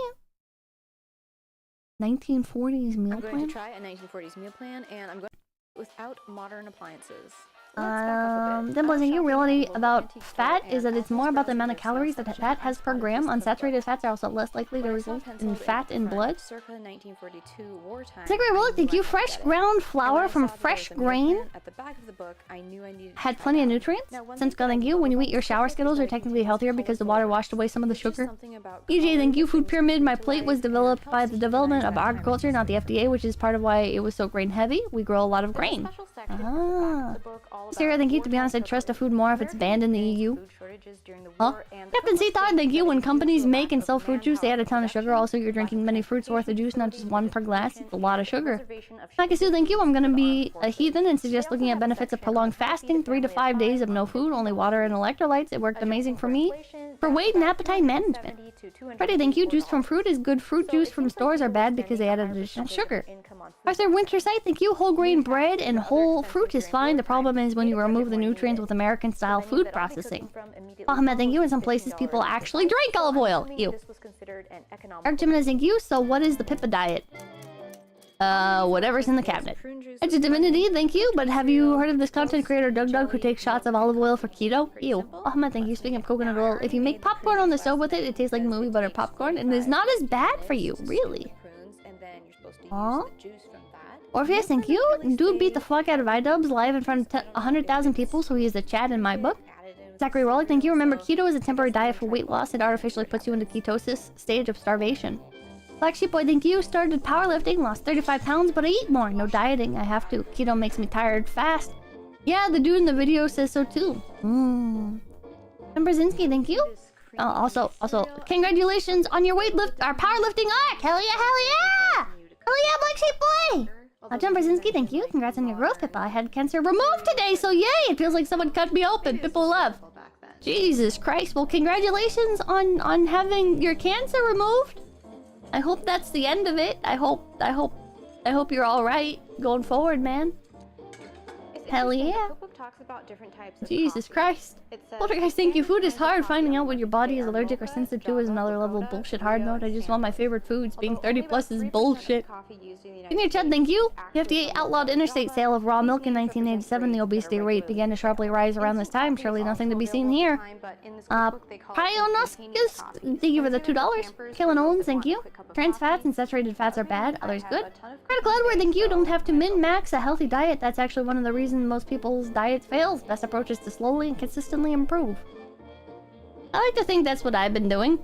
1940s meal plan? I'm going to try a 1940s meal plan, and I'm going without modern appliances. Then thank you. Reality about fat is that it's more about the amount of calories that fat has per gram. Unsaturated fats are also less likely to result in fat in blood. Circa 1942 wartime. Zachary Willick, thank you. Fresh ground flour from fresh grain at the back of the book, I knew I needed had plenty of nutrients. Since God, thank you. When you eat your shower Skittles are technically healthier because the water washed away some of the sugar. EJ, thank you. Food pyramid. My plate was developed by the development of agriculture, not the FDA, which is part of why it was so grain heavy. We grow a lot of grain. Sarah, thank you. To be honest, I'd trust a food more if it's banned in the EU. Huh? Captain C thought, thank you. When companies make and sell fruit juice, they add a ton of sugar. Also, you're drinking many fruits worth of juice, not just one per glass. It's a lot of sugar. Nakasu, thank you. I'm gonna be a heathen and suggest looking at benefits of prolonged fasting. 3 to 5 days of no food, only water and electrolytes. It worked amazing for me. For weight and appetite management. Freddie, thank you. Juice from fruit is good. Fruit juice from stores are bad because they added additional sugar. Arthur Winter Sight, thank you. Whole grain bread and whole fruit is fine. The problem is when you remove the nutrients with American-style food processing. Ahmed, thank you. In some places, people actually drink olive oil. Ew. Eric Jimenez, thank you. So what is the Pippa diet? Whatever's in the cabinet. Edge of Divinity, thank you. But have you heard of this content creator, Doug, who takes shots of olive oil for keto? Ew. Ahmed, thank you. Speaking of coconut oil, if you make popcorn on the stove with it, it tastes like movie butter popcorn and is not as bad for you. Really? Huh? Orpheus, thank you. Dude beat the fuck out of iDubbbz live in front of 100,000 people, so he is the Chad in my book. Zachary Rollick, thank you. Remember, keto is a temporary diet for weight loss. It artificially puts you into ketosis stage of starvation. Black Sheep Boy, thank you. Started powerlifting, lost 35 pounds, but I eat more. No dieting, I have to. Keto makes me tired fast. Yeah, the dude in the video says so too. And Brzezinski, thank you. Also, congratulations on your powerlifting arc. Hell yeah, hell yeah! Hell yeah, Black Sheep Boy! John Brzezinski, thank you. Congrats on your growth, Pippa. I had cancer removed today, so yay! It feels like someone cut me open. Pippa love. Jesus Christ. Well, congratulations on having your cancer removed. I hope that's the end of it. I hope you're all right going forward, man. Hell yeah. Jesus Christ. Poltergeist, thank you. Food is hard. Finding out what your body is allergic or sensitive to is another level of bullshit hard mode. I just want my favorite foods. Being 30 plus is bullshit. In your chat, thank you. The FDA outlawed interstate sale of raw milk in 1987. The obesity rate began to sharply rise around this time. Surely nothing to be seen here. Prionoscus, thank you for the $2. Killing Owens, thank you. Trans fats and saturated fats are bad. Others good. Critical Edward, thank you. Don't have to min-max a healthy diet. That's actually one of the reasons most people's diets fails. Best approach is to slowly and consistently improve. I like to think that's what I've been doing.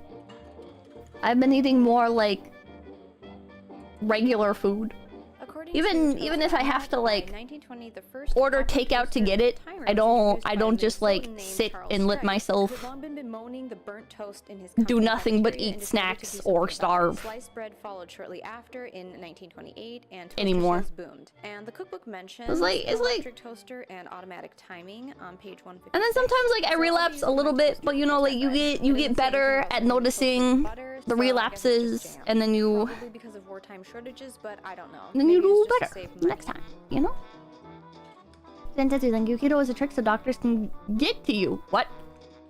I've been eating more like regular food. Even if I have to like order takeout to get it, I don't just like sit and let myself do nothing but eat snacks or starve. Sliced bread followed shortly after in 1928, and anymore. Boomed. And the cookbook mentions it's like electric toaster and automatic timing on page 150. And then sometimes like I relapse a little bit, but you know, like you get better at noticing the relapses, and then you probably because of wartime shortages, but I don't know. Then you do better next time, you know? Sentetsu, thank you. Keto is a trick so doctors can get to you. What?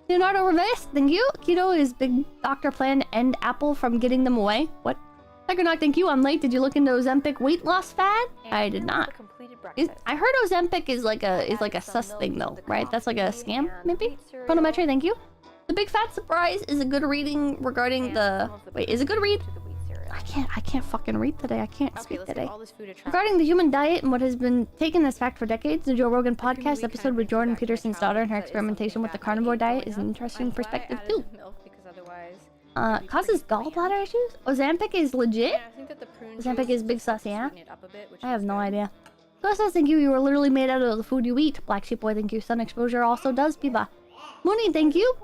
Leonardo Reves, thank you. Keto is big doctor plan to end Apple from getting them away. What? Tigernock, thank you. I'm late. Did you look into Ozempic weight loss fad? I did not. I heard Ozempic is like a sus thing though, right? That's like a scam, maybe? Chronometry, thank you. The Big Fat Surprise is a good reading regarding the... Wait, is it a good read? I can't fucking read today. I can't speak let's today. get all this food to try. Regarding the human diet and what has been taken as fact for decades, the Joe Rogan podcast episode with Jordan Peterson's daughter and her experimentation with the carnivore diet is an interesting perspective too. Causes gallbladder issues? Ozempic is legit? Ozempic is big sus, yeah? I have no idea. Gus says, thank you, you were literally made out of the food you eat. Black Sheep Boy, thank you. Sun exposure also does, Biba. Mooney, thank you.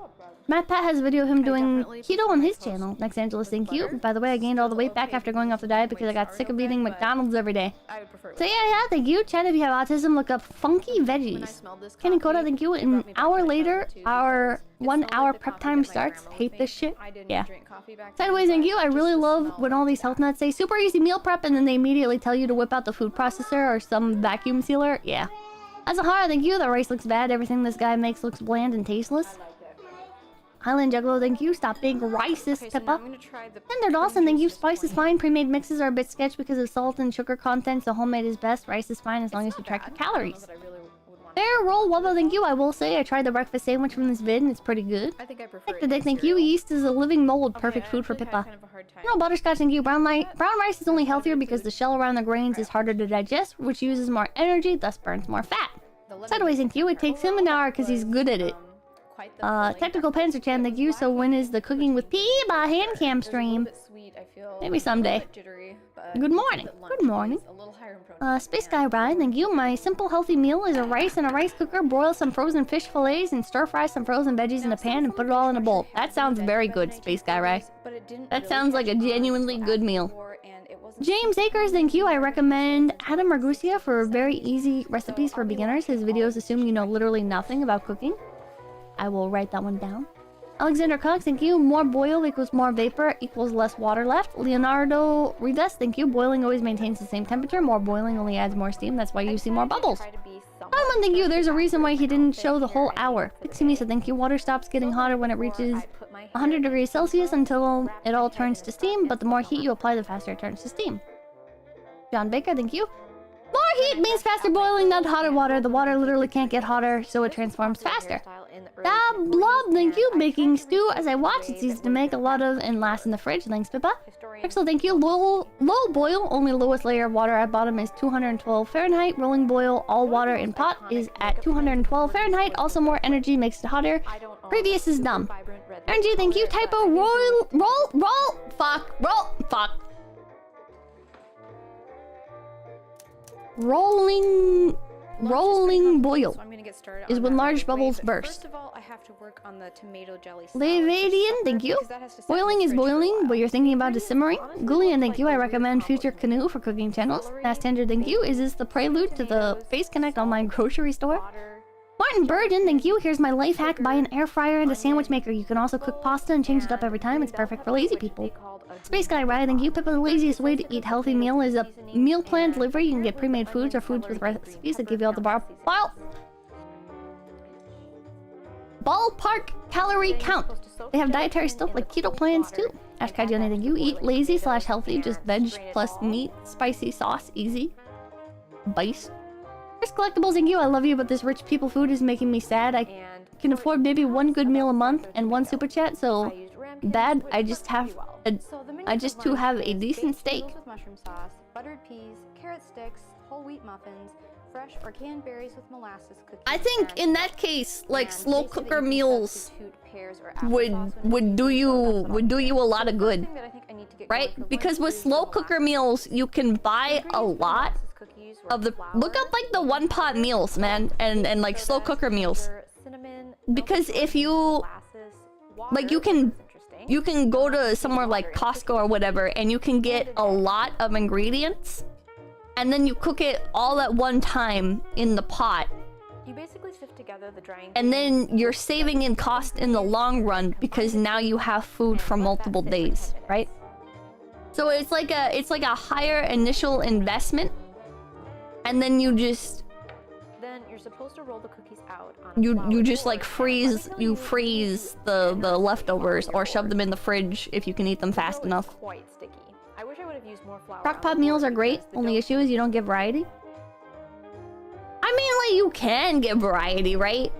Matt Pat has a video of him doing keto on his channel. Next Angeles, thank you. By the way, I gained all the weight back after going off the diet because I got sick of eating McDonald's every day. So yeah, thank you. Chat, if you have autism, look up Funky Veggies. Kenny Coda, thank you. An hour later, our 1 hour prep time starts. Hate this shit. Yeah. Sideways, thank you. I really love when all these health nuts say super easy meal prep and then they immediately tell you to whip out the food processor or some vacuum sealer. Yeah. Azahara, thank you. The rice looks bad. Everything this guy makes looks bland and tasteless. Highland Juggalo, thank you. Stop being racist, Pippa. Tender Dawson, thank you. Spice is fine. Pre-made mixes are a bit sketch because of salt and sugar content, so homemade is best. Rice is fine as long as you track your calories. Fair roll, Wubbo, thank you. I will say I tried the breakfast sandwich from this vid and it's pretty good. I think I prefer Take the dick, thank you. Yeast is a living mold. Perfect food for Pippa. No, butterscotch, thank you. Brown rice is only healthier because the shell around the grains is harder to digest, which uses more energy, thus burns more fat. Sideways, thank you. It takes him an hour because he's good at it. Technical Panzer Chan, thank you. So when is the Cooking with Peeba hand cam stream? Maybe someday. Good morning. Good morning. Space Guy Ride, thank you. My simple healthy meal is a rice in a rice cooker, broil some frozen fish fillets, and stir fry some frozen veggies in a pan and put it all in a bowl. That sounds very good, Space Guy Ride. That sounds like a genuinely good meal. James Akers, thank you. I recommend Adam Ragusia for very easy recipes for beginners. His videos assume you know literally nothing about cooking. I will write that one down. Alexander Cox, thank you. More boil equals more vapor equals less water left. Leonardo Rivas, thank you. Boiling always maintains the same temperature. More boiling only adds more steam. That's why you see more bubbles. Solomon, thank you. There's a reason why he didn't show the whole hour. Pixie Misa, thank you. Water stops getting hotter when it reaches 100 degrees Celsius until it all turns to steam, but the more heat you apply, the faster it turns to steam. John Baker, thank you. More heat means faster boiling, not hotter water. The water literally can't get hotter, so it transforms faster. Blob, thank you. Baking stew. As I watch, it's easy to make a lot of and last in the fridge. Thanks, Pippa. Pixel, thank you. Low boil, only lowest layer of water at bottom is 212 Fahrenheit. Rolling boil, all water in pot is at 212 Fahrenheit. Also more energy makes it hotter. Previous is dumb. RNG, thank you. Typo, Rolling boil is when large bubbles burst. First of all, I have to work on the tomato jelly. Levadian, thank you. Boiling is boiling, what you're thinking about is simmering. Gullian, thank you. I recommend Future Canoe for cooking channels. Last Tender, thank you. Is this the prelude to the Face Connect online grocery store? Martin Burden, thank you. Here's my life hack. Buy an air fryer and a sandwich maker. You can also cook pasta and change it up every time. It's perfect for lazy people. Space Guy Ride, thank you. Pippa, the laziest way to eat healthy meal is a meal plan delivery. You can get pre-made foods or foods with recipes that give you all the ballpark calorie count. They have dietary stuff like keto plans too. Ash Kaijone, thank you. Eat lazy/healthy, just veg plus meat, spicy sauce, easy. Bice. Chris Collectibles, thank you. I love you, but this rich people food is making me sad. I can afford maybe one good meal a month and one super chat, so bad. I just have to have a decent steak. With mushroom sauce, buttered peas, carrot sticks, whole wheat muffins, fresh or canned berries with molasses cookies. I think in that case, like slow cooker meals would do you a lot of good, right? Because with slow cooker meals, you can buy a lot of the look up like the one pot meals, man, and like slow cooker meals. Because if you like, you can go to somewhere like Costco or whatever, and you can get a lot of ingredients, and then you cook it all at one time in the pot. You basically sift together the drying, and then you're saving in cost in the long run because now you have food for multiple days, right? So it's like a higher initial investment, and then you just you're supposed to roll the cookies out on you just like freeze the leftovers or shove them in the fridge if you can eat them fast enough. Quite sticky. I wish I would have used more flour. Crock-pot meals are great. Only issue is you don't get variety. I mean, like, you can get variety, right?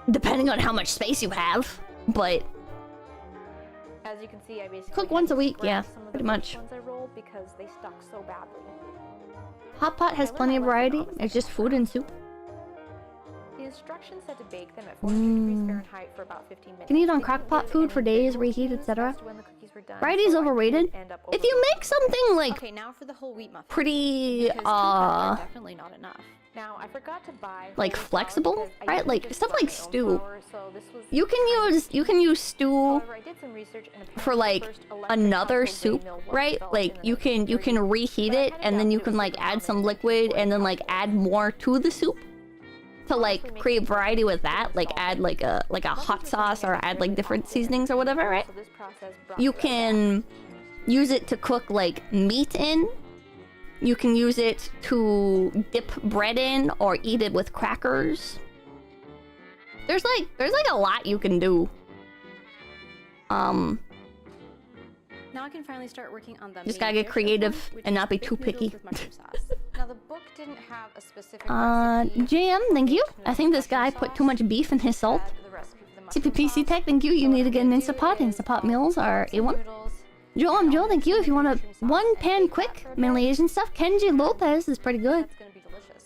Depending on how much space you have, but As you can see, I basically Cook once a week, scratched yeah, some of the pretty first much. ones I rolled because they stuck so badly. Hot pot has plenty of variety. It's just food and soup. The instructions said to bake them at 400 degrees Fahrenheit for about 15 minutes. Can eat on crock pot food for days, reheat, etc. Variety is overrated. If you make something like Okay, now for the whole wheat muffin. pretty Definitely not enough. Now I forgot to buy like flexible, right? Like stuff like stew. so this was You can use stew However, I did some research and for like another soup, right? Like you can reheat it and then you can like add some liquid and then like add more to the soup to like create variety with that. Like add like a hot sauce or add like different seasonings or whatever, right? You can use it to cook like meat in. You can use it to dip bread in or eat it with crackers. There's like a lot you can do. Now I can finally start working on the Just gotta get creative and not be too picky. Now the book didn't have a specific JM, thank you. I think this guy put too much beef in his salt. CPPC Tech, thank you. You need to get an Instapot. Instapot meals are A1. Joel, I'm Joel, thank you. If you want a one pan quick, mainly Asian stuff, 𝐂𝐚𝐭 is pretty good.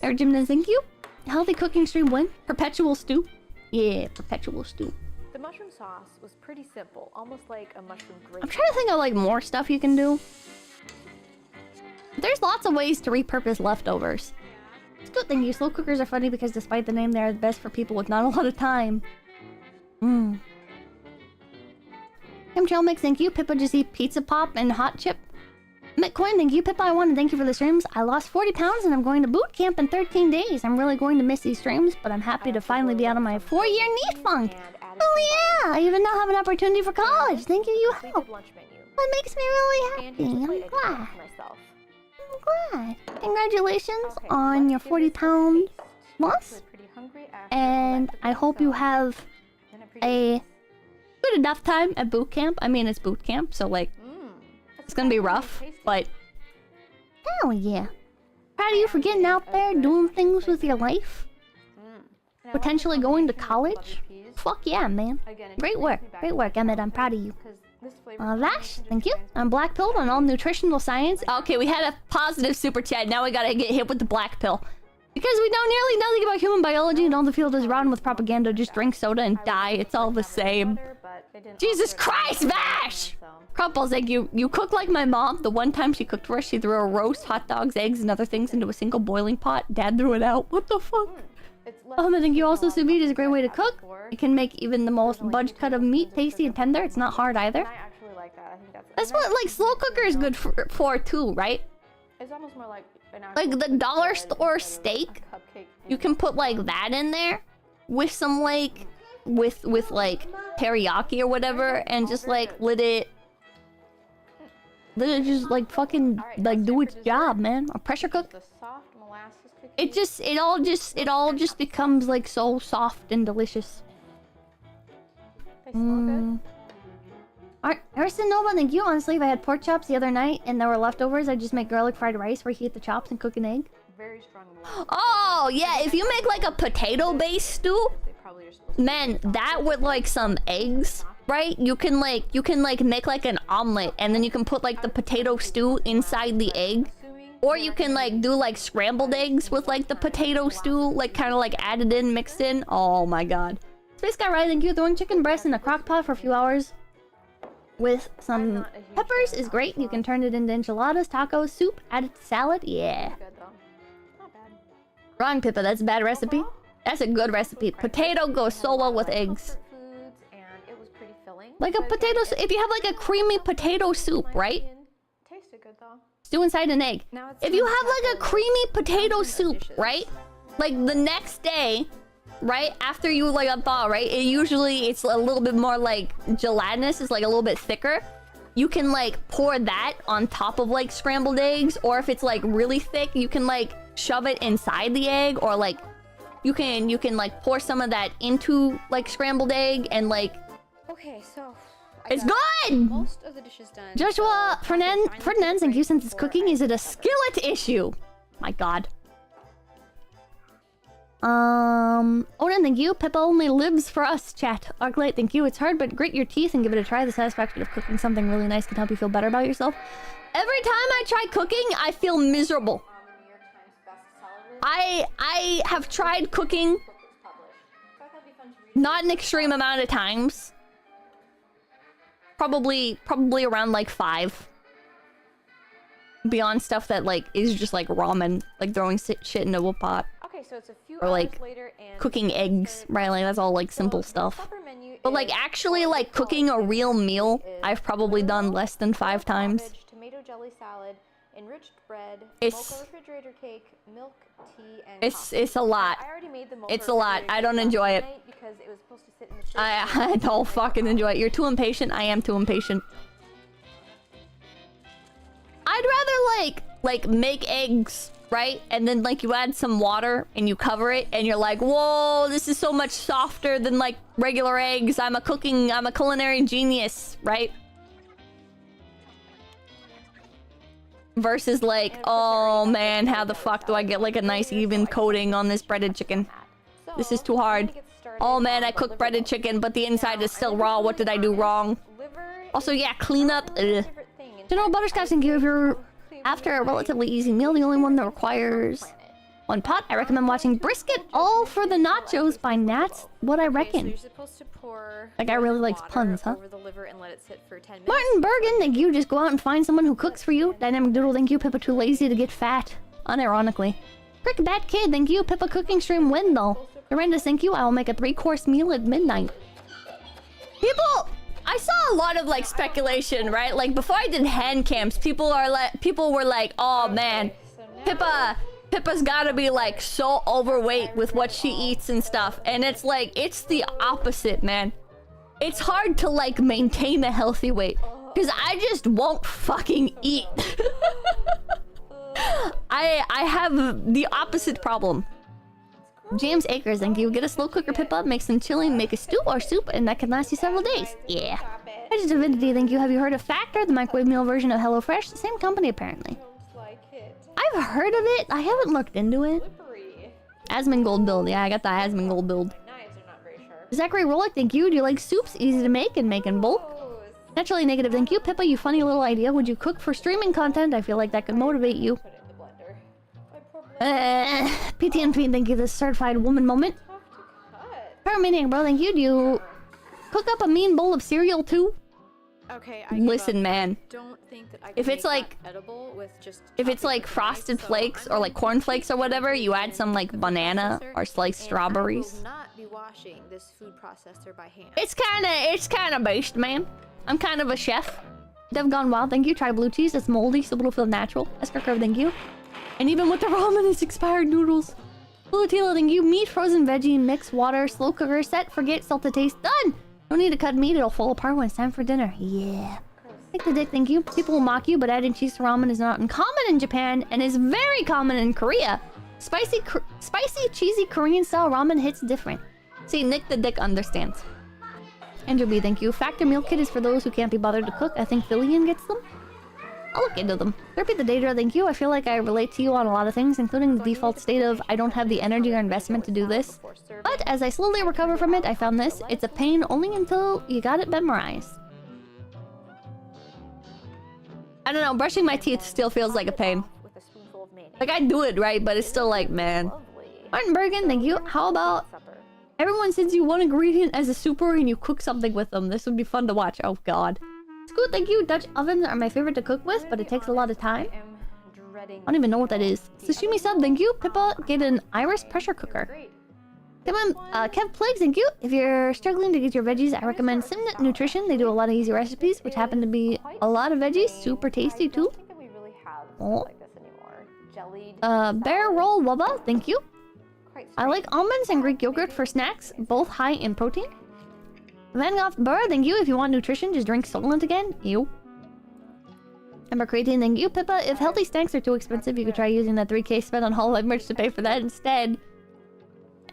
Air Gymnast, thank you. Healthy cooking stream win. Perpetual stew. Yeah, perpetual stew. The mushroom sauce was pretty simple, almost like a mushroom gravy. I'm trying to think of like more stuff you can do. There's lots of ways to repurpose leftovers. It's a good thing. Slow cookers are funny because despite the name, they are the best for people with not a lot of time. Mix, thank you. Pippa just eat pizza pop and hot chip. Bitcoin, thank you. Pippa, I want to thank you for the streams. I lost 40 pounds and I'm going to boot camp in 13 days. I'm really going to miss these streams, but I'm happy to finally be out of my 4-year knee funk. Oh yeah, I even now have an opportunity for college. Thank you, you help. That makes me really happy. I'm glad. I'm glad. Congratulations on your 40-pound loss. And I hope you have a good enough time at boot camp. I mean, it's boot camp, so like, it's gonna be rough, but hell yeah. Proud of you for getting out there, doing things with your life. Potentially going to college. Fuck yeah, man. Great work, Emmett. I'm proud of you. Vash, thank you. I'm black pilled on all nutritional science. Okay, we had a positive super chat. Now we gotta get hit with the black pill. Because we know nearly nothing about human biology and all the field is rotten with propaganda. Just drink soda and die. It's all the same. Jesus Christ, Vash! Crumples, thank you. You cook like my mom. The one time she cooked for us, she threw a roast, hot dogs, eggs, and other things into a single boiling pot. Dad threw it out. What the fuck? I think you also, sous vide is a great way to cook. It can make even the most budge cut of meat tasty and tender. It's not hard either. That's what like slow cooker is good for too, right? It's almost more like the dollar store steak. You can put like that in there with some like with like teriyaki or whatever, and just like let it just like fucking like do its job, man. A pressure cook. It all just becomes like so soft and delicious. Harrison Nova, thank you. Honestly, if I had pork chops the other night and there were leftovers, I'd just make garlic fried rice, reheat the chops, and cook an egg. Very strong. Oh yeah, if you make like a potato-based stew, man, that with like some eggs, right? You can like make like an omelet, and then you can put like the potato stew inside the egg. Or you can like do like scrambled eggs with like the potato stew, like kind of like added in, mixed in. Oh my god. Space Guy Ride, thank you. Throwing chicken breast in a crock pot for a few hours with some peppers is great. You can turn it into enchiladas, tacos, soup, add it to salad. Yeah. Wrong, Pippa. That's a bad recipe. That's a good recipe. Potato goes so well with eggs. Like a potato soup. If you have like a creamy potato soup, right? Tasted good though. Stew inside an egg. If you have like a creamy potato soup, right? Like the next day, right? After you like a thaw, right? It's a little bit more like gelatinous. It's like a little bit thicker. You can like pour that on top of like scrambled eggs, or if it's like really thick, you can like shove it inside the egg, or like you can like pour some of that into like scrambled egg and like. Okay, so it's good! Most of the dishes done. Joshua Ferdinand, thank you. Since it's cooking, is it a skillet issue? My god. Odin, thank you. Pippa only lives for us, chat. Arclight, thank you. It's hard, but grit your teeth and give it a try. The satisfaction of cooking something really nice can help you feel better about yourself. Every time I try cooking, I feel miserable. I have tried cooking not an extreme amount of times. Probably around like 5. Beyond stuff that like is just like ramen, like throwing shit into a pot. Okay, so it's a few or like hours later and cooking eggs, right? Like that's all like simple stuff. But like actually like cooking a real meal, I've probably done less than 5 times. Tomato jelly salad, enriched bread, It's- mocha refrigerator cake, milk, tea, and It's a lot. I already made the mocha It's a lot. I don't enjoy it. because it was supposed to sit in the I don't fucking enjoy it. You're too impatient. I am too impatient. I'd rather like make eggs, right? And then like you add some water and you cover it and you're like, whoa, this is so much softer than like regular eggs. I'm a culinary genius, right? Versus like, oh man, how the fuck do I get like a nice even coating on this breaded chicken? This is too hard. Oh man, I cooked breaded chicken, but the inside is still raw. What did I do wrong? Also, yeah, clean up. General Butterscotch, thank you. If you're after a relatively easy meal, the only one that requires 1 pot, I recommend watching Brisket All for the Nachos by Nat's What I Reckon. You're supposed to pour That guy really likes puns, huh? over the liver and let it sit for 10 minutes. Martin Bergen, thank you. Just go out and find someone who cooks for you. Dynamic Doodle, thank you. Pippa, too lazy to get fat. Unironically. Crick Bat Kid, thank you. Pippa, cooking stream win though. Dorinda, thank you. I will make a 3-course meal at midnight. I saw a lot of like speculation, right? Like before I did hand cams, people were like, oh man, Pippa's gotta be like so overweight with what she eats and stuff. And it's like, it's the opposite, man. It's hard to like maintain a healthy weight because I just won't fucking eat. I have the opposite problem. James Akers, thank you. Get a slow cooker, Pippa, make some chilling, make a stew or soup, and that can last you several days. Yeah. Veggie Divinity, thank you. Have you heard of Factor, the microwave meal version of HelloFresh? The same company, apparently. I've heard of it. I haven't looked into it. Asmongold build. Yeah, I got the Asmongold build. Zachary Rolick, thank you. Do you like soups? Easy to make and make in bulk. Naturally Negative, thank you. Pippa, you funny little idea. Would you cook for streaming content? I feel like that could motivate you. PTNP, thank you. The certified woman moment. Paramaniac, bro, thank you. Do you cook up a mean bowl of cereal too? Okay, listen, man. Don't think that I If it's like edible with just if it's like frosted flakes or like corn flakes or whatever, you add some like banana or sliced strawberries. I will not be washing this food processor by hand. It's kind of based, man. I'm kind of a chef. Dev Gone Wild, thank you. Try blue cheese. It's moldy, so it'll feel natural. Esker Curve, thank you. And even with the ramen, it's expired noodles. Lulatila, thank you. Meat, frozen veggie, mix, water, slow cooker, set, forget, salt to taste. Done! Don't need to cut meat, it'll fall apart when it's time for dinner. Yeah. Take the dick, thank you. People will mock you, but adding cheese to ramen is not uncommon in Japan and is very common in Korea. Spicy, cheesy Korean-style ramen hits different. See, Nick the Dick understands. Andrew B, thank you. Factor meal kit is for those who can't be bothered to cook. I think Fillion gets them. I'll look into them. Repeat the data, thank you. I feel like I relate to you on a lot of things, including the default state of I don't have the energy or investment to do this. But as I slowly recover from it, I found this. It's a pain only until you got it memorized. I don't know, brushing my teeth still feels like a pain. Like I do it right, but it's still like, man. Martin Bergen, thank you. How about everyone sends you one ingredient as a super and you cook something with them? This would be fun to watch. Oh god. Scoot, thank you. Dutch ovens are my favorite to cook with, but it takes a lot of time. I don't even know what that is. Sashimi sub, thank you. Pippa, get an Iris pressure cooker. Kev Plague, thank you. If you're struggling to get your veggies, I recommend Simnit Nutrition. They do a lot of easy recipes, which happen to be a lot of veggies. Super tasty, too. Oh. Bear Roll Wubba, thank you. I like almonds and Greek yogurt for snacks, both high in protein. Van Gogh Burr, thank you. If you want nutrition, just drink Solent again. Ew. Ember Creatine, thank you. Pippa, if healthy snacks are too expensive, you could try using that 3K spent on Hololive merch to pay for that instead.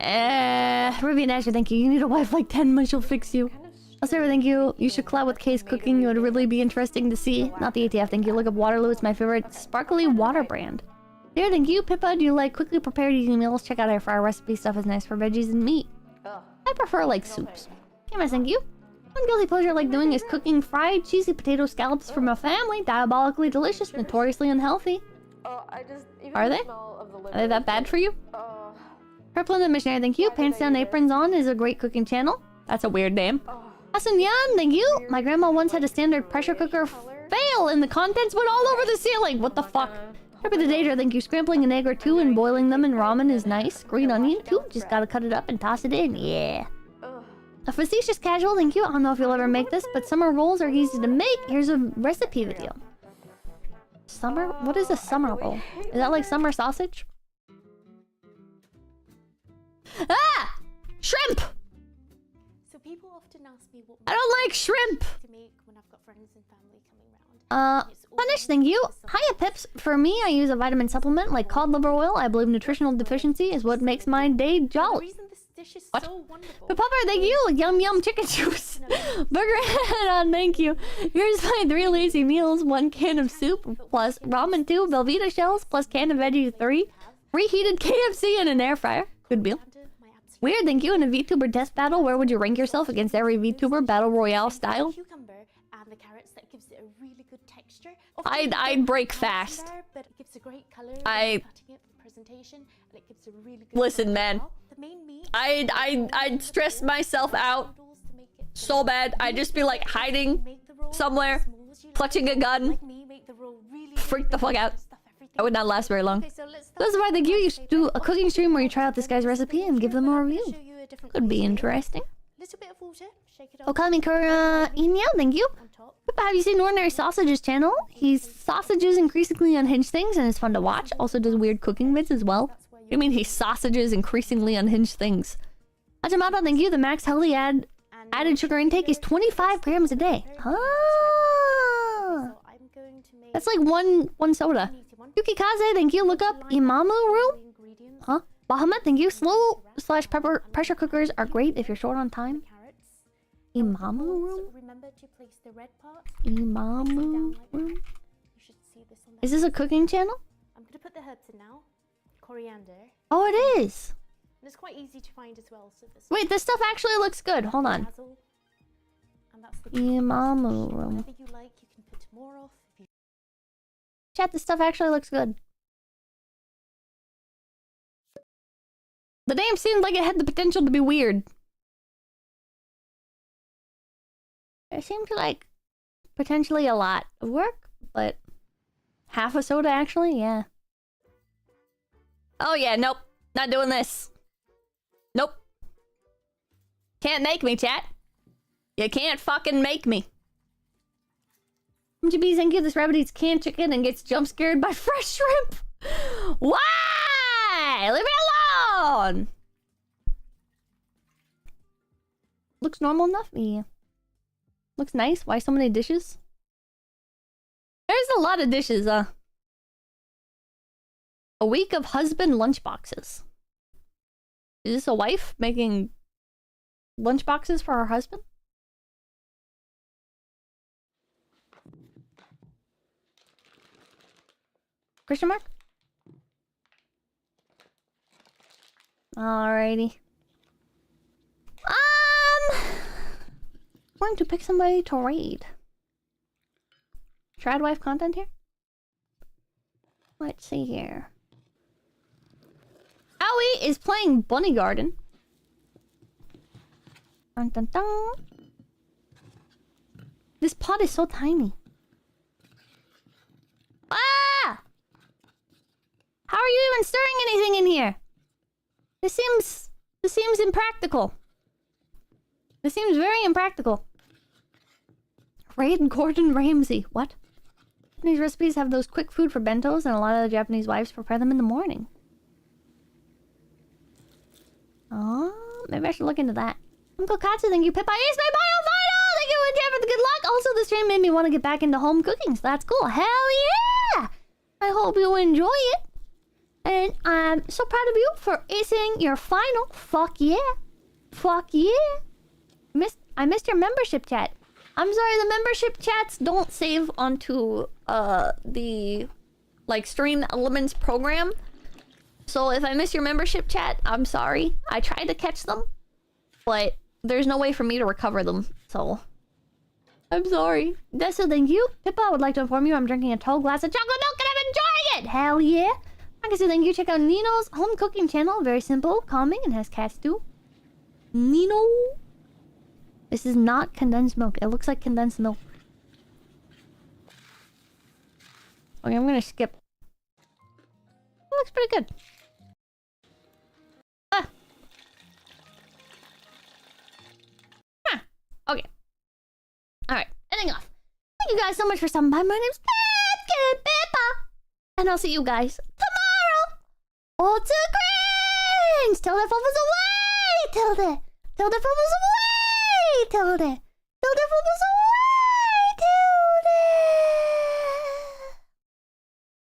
Ruby and Asher, thank you. You need a wife like 10 months, she'll fix you. Sarah, thank you. You should collab with K's cooking. It would really be interesting to see. Not the ATF, thank you. Look up Waterloo. It's my favorite sparkly water brand. There, thank you. Pippa, do you like quickly prepared easy meals? Check out our fryer recipe. Stuff is nice for veggies and meat. I prefer like soups. Hey, thank you. One guilty pleasure I like doing is cooking fried cheesy potato scallops for my family. Diabolically delicious, notoriously unhealthy. Are they? Are they that bad for you? Purple and Missionary, thank you. Pants Down Aprons On is a great cooking channel. That's a weird name. Hassan Yan, thank you. My grandma once had a standard pressure cooker fail and the contents went all over the ceiling. What the fuck? Happy the Danger, thank you. Scrambling an egg or two and boiling them in ramen is nice. Green onion too. Just gotta cut it up and toss it in. Yeah. A Facetious Casual, thank you. I don't know if you'll ever make this, but summer rolls are easy to make. Here's a recipe video. Summer? What is a summer roll? Is that like summer sausage? Ah! Shrimp! So people often ask me what I don't like shrimp! to make when I've got friends and family coming round. Punish, thank you. Hiya, Pips. For me, I use a vitamin supplement like cod liver oil. I believe nutritional deficiency is what makes my day jolly. What? Papa, thank you. Yum yum chicken juice. Burger head on, thank you. Here's my 3 lazy meals. 1 can of soup plus ramen 2, Velveeta shells plus can of veggies 3, reheated KFC and an air fryer. Good meal. Weird, thank you. In a VTuber death battle, where would you rank yourself against every VTuber battle royale style? And the carrots that gives it a really good texture. I'd break fast. But it gives a great color. Presentation, and it gives a really good listen, man. I'd stress myself out so bad. I'd just be like hiding somewhere, clutching a gun, freak the fuck out. I would not last very long. Those are thank you. You should do a cooking stream where you try out this guy's recipe and give them a review. Could be interesting. 𝐂𝐡𝐚𝐭 thank you. Have you seen Ordinary Sausage's channel? He sausages increasingly unhinged things and it's fun to watch. Also does weird cooking vids as well. I mean, he sausages increasingly unhinged things. Ajamata, thank you. The max healthy added sugar intake is 25 grams a day. Ah, that's like one soda. Yukikaze, thank you. Look up Imamu room. Huh? Bahamut, thank you. Slow / pressure cookers are great if you're short on time. Imamu room? Imamu room? Is this a cooking channel? I'm gonna put the herbs in now. Coriander. Oh, it is. And it's quite easy to find as well. So wait, this stuff actually looks good. Hold on. Imamu room. Whatever you like, you can put more of. Chat, this stuff actually looks good. The name seemed like it had the potential to be weird. It seems like potentially a lot of work, but half a soda actually, yeah. Oh yeah, nope. Not doing this. Nope. Can't make me, chat. You can't fucking make me. MGB, thank you. This rabbit eats canned chicken and gets jump scared by fresh shrimp. Why? Leave me alone! Looks normal enough? Yeah. Looks nice. Why so many dishes? There's a lot of dishes, A week of husband lunchboxes. Is this a wife making lunchboxes for her husband? Question mark? Alrighty. Going to pick somebody to raid. Trad wife content here? Let's see here. Owie is playing Bunny Garden. Dun, dun, dun. This pot is so tiny. Ah! How are you even stirring anything in here? This seems impractical. This seems very impractical. Raid Gordon Ramsay. What? Japanese recipes have those quick food for bentos, and a lot of the Japanese wives prepare them in the morning. Oh, maybe I should look into that. Uncle Katsu, thank you. Pippa is my bio vital! Thank you, Jeff, for the good luck. Also, the stream made me want to get back into home cooking, so that's cool. Hell yeah! I hope you enjoy it. And I'm so proud of you for acing your final. Fuck yeah. Fuck yeah. I missed your membership chat. I'm sorry, the membership chats don't save onto the like Stream Elements program. So if I miss your membership chat, I'm sorry. I tried to catch them, but there's no way for me to recover them, so I'm sorry. Desu, thank you. Pippa, I would like to inform you I'm drinking a tall glass of chocolate milk and I'm enjoying it! Hell yeah! I can say thank you. Check out Nino's home cooking channel. Very simple, calming, and has cats too. Nino. This is not condensed milk. It looks like condensed milk. Okay, I'm gonna skip. It looks pretty good. Ah. Huh. Okay. Alright, ending off. Thank you guys so much for stopping by. My name's Pippa. And I'll see you guys tomorrow. All to greens. Till the fun was away. Till the fun was away. Till the fun was away.